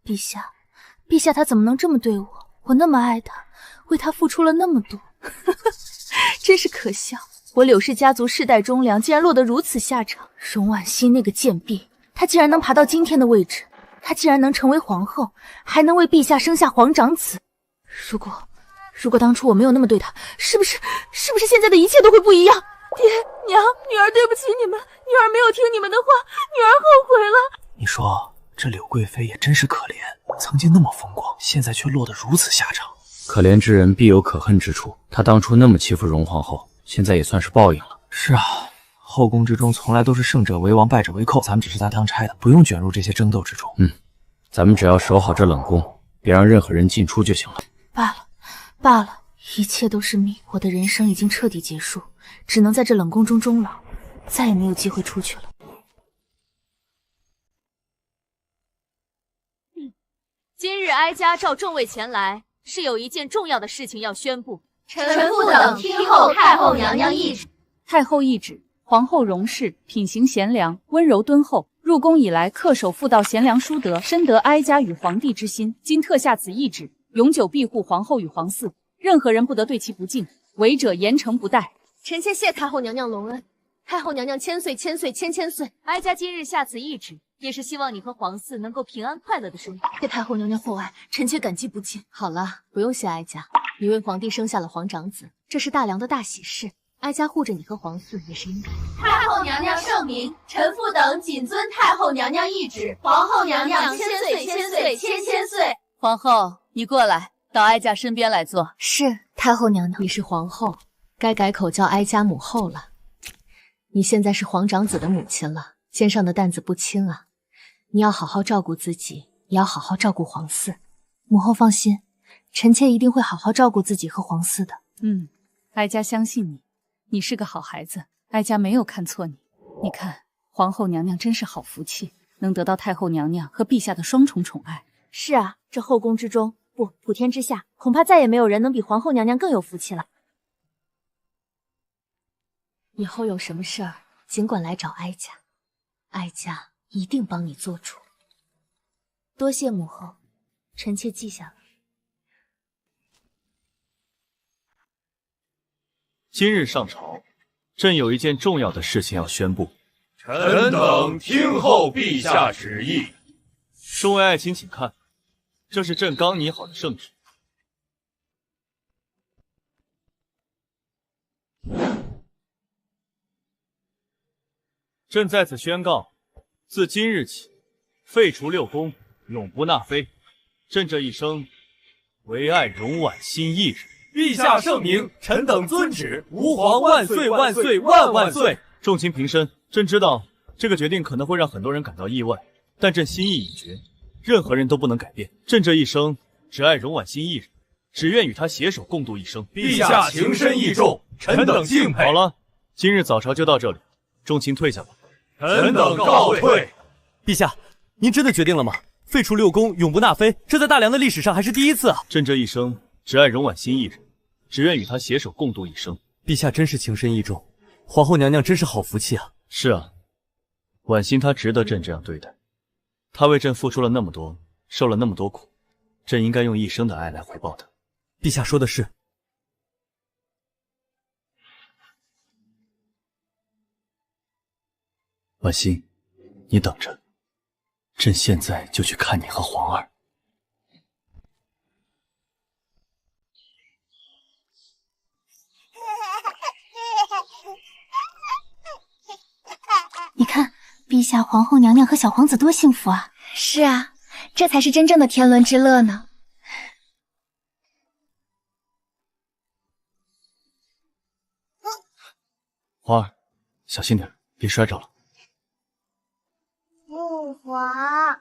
陛下他怎么能这么对我？我那么爱他，为他付出了那么多，真是可笑！我柳氏家族世代忠良，竟然落得如此下场。荣婉欣那个贱婢，她竟然能爬到今天的位置，她竟然能成为皇后，还能为陛下生下皇长子。如果当初我没有那么对她，是不是现在的一切都会不一样？爹娘，女儿对不起你们，女儿没有听你们的话，女儿后悔了。你说这柳贵妃也真是可怜，曾经那么风光，现在却落得如此下场。可怜之人必有可恨之处，她当初那么欺负荣皇后，现在也算是报应了。是啊，后宫之中从来都是胜者为王，败者为寇，咱们只是在当差的，不用卷入这些争斗之中。咱们只要守好这冷宫，别让任何人进出就行了。罢了，一切都是命，我的人生已经彻底结束，只能在这冷宫中终老，再也没有机会出去了。今日哀家召众位前来，是有一件重要的事情要宣布。臣妇等听候太后娘娘懿旨。太后懿旨：皇后荣氏品行贤良，温柔敦厚，入宫以来恪守妇道，贤良淑德，深得哀家与皇帝之心。今特下此懿旨，永久庇护皇后与皇嗣，任何人不得对其不敬，违者严惩不贷。臣妾谢太后娘娘隆恩。太后娘娘千岁千岁千千岁！哀家今日下此懿旨，也是希望你和皇嗣能够平安快乐的生活。谢太后娘娘厚爱，臣妾感激不尽。好了，不用谢哀家，你为皇帝生下了皇长子，这是大梁的大喜事，哀家护着你和皇嗣也是应该。太后娘娘圣明，臣妇等谨遵太后娘娘懿旨。皇后娘娘千岁千岁千千岁！皇后，你过来，到哀家身边来坐。是，太后娘娘，你是皇后，该改口叫哀家母后了。你现在是皇长子的母亲了，肩上的担子不轻啊！你要好好照顾自己，也要好好照顾皇嗣。母后放心，臣妾一定会好好照顾自己和皇嗣的。哀家相信你，你是个好孩子，哀家没有看错你。你看，皇后娘娘真是好福气，能得到太后娘娘和陛下的双重宠爱。是啊，这后宫之中，不，普天之下，恐怕再也没有人能比皇后娘娘更有福气了。以后有什么事儿，尽管来找哀家，哀家一定帮你做主。多谢母后，臣妾记下了。今日上朝，朕有一件重要的事情要宣布。臣等听候陛下旨意。众位爱卿，请看，这是朕刚拟好的圣旨。朕在此宣告，自今日起，废除六宫，永不纳妃。朕这一生，唯爱容婉心一人。陛下圣明，臣等遵旨。吾皇万岁万岁万万岁！众卿平身。朕知道这个决定可能会让很多人感到意外，但朕心意已决，任何人都不能改变。朕这一生只爱容婉心一人，只愿与她携手共度一生。陛下情深意重，臣等敬佩。好了，今日早朝就到这里，众卿退下吧。臣等告退。陛下，您真的决定了吗？废除六宫，永不纳妃，这在大梁的历史上还是第一次啊！朕这一生只爱容婉心一人，只愿与她携手共度一生。陛下真是情深意重，皇后娘娘真是好福气啊！是啊，婉心她值得朕这样对待，她为朕付出了那么多，受了那么多苦，朕应该用一生的爱来回报她。陛下说的是。婉心，你等着，朕现在就去看你和皇儿。你看，陛下、皇后娘娘和小皇子多幸福啊！是啊，这才是真正的天伦之乐呢。皇儿，小心点，别摔着了。父皇，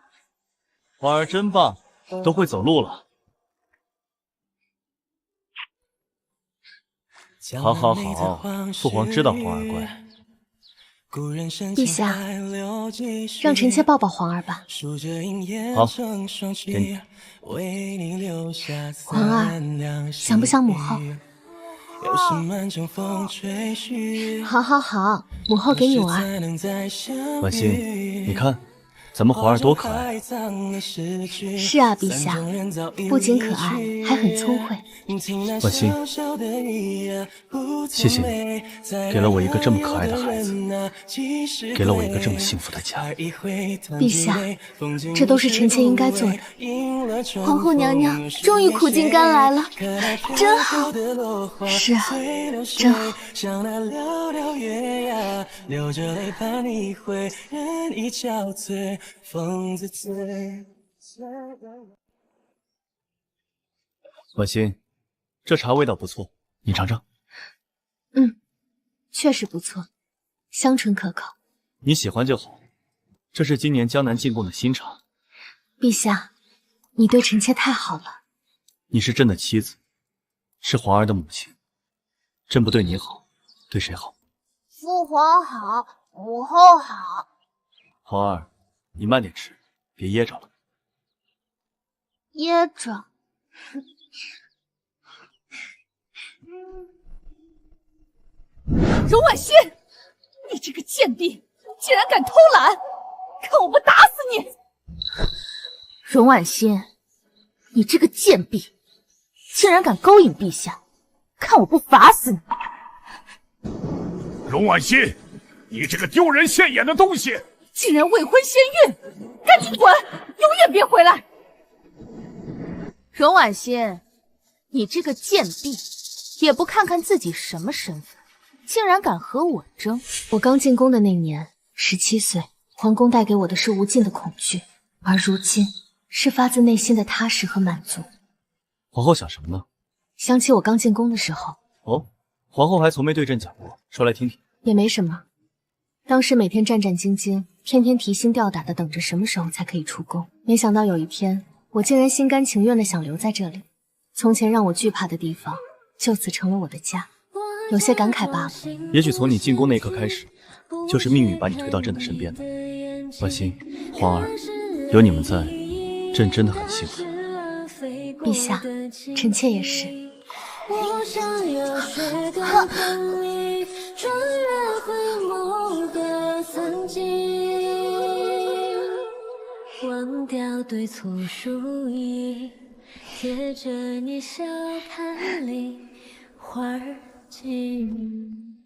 皇儿真棒，都会走路了。好好好，父皇知道皇儿乖。陛下，让臣妾抱抱皇儿吧。好，给你。皇儿，想不想母后？好好好，母后给你玩。婉心，你看，咱们皇儿多可爱。是啊，陛下，不仅可爱，还很聪慧。婉心，谢谢你，给了我一个这么可爱的孩子，给了我一个这么幸福的家。陛下，这都是臣妾应该做的。皇后娘娘终于苦尽甘来了，真好。是啊，真好。婉心，这茶味道不错，你尝尝。确实不错，香醇可口。你喜欢就好，这是今年江南进贡的新茶。陛下，你对臣妾太好了。你是朕的妻子，是皇儿的母亲，朕不对你好，对谁好？父皇好，母后好。皇儿，你慢点吃，别噎着了。噎着。容婉欣，你这个贱婢，竟然敢偷懒！看我不打死你！容婉欣，你这个贱婢，竟然敢勾引陛下，看我不罚死你！容婉欣，你这个丢人现眼的东西！竟然未婚先孕，赶紧滚，永远别回来！荣婉欣，你这个贱婢，也不看看自己什么身份，竟然敢和我争！我刚进宫的那年，17岁，皇宫带给我的是无尽的恐惧，而如今是发自内心的踏实和满足。皇后想什么呢？想起我刚进宫的时候，哦，皇后还从没对朕讲过，说来听听。也没什么。当时每天战战兢兢，天天提心吊胆的等着什么时候才可以出宫。没想到有一天，我竟然心甘情愿的想留在这里。从前让我惧怕的地方，就此成了我的家，有些感慨罢了。也许从你进宫那一刻开始，就是命运把你推到朕的身边的。婉欣，皇儿，有你们在，朕真的很幸福。陛下，臣妾也是。我想要学个本领，穿越回某个曾经，忘掉对错输赢，贴着你笑看梨花儿尽。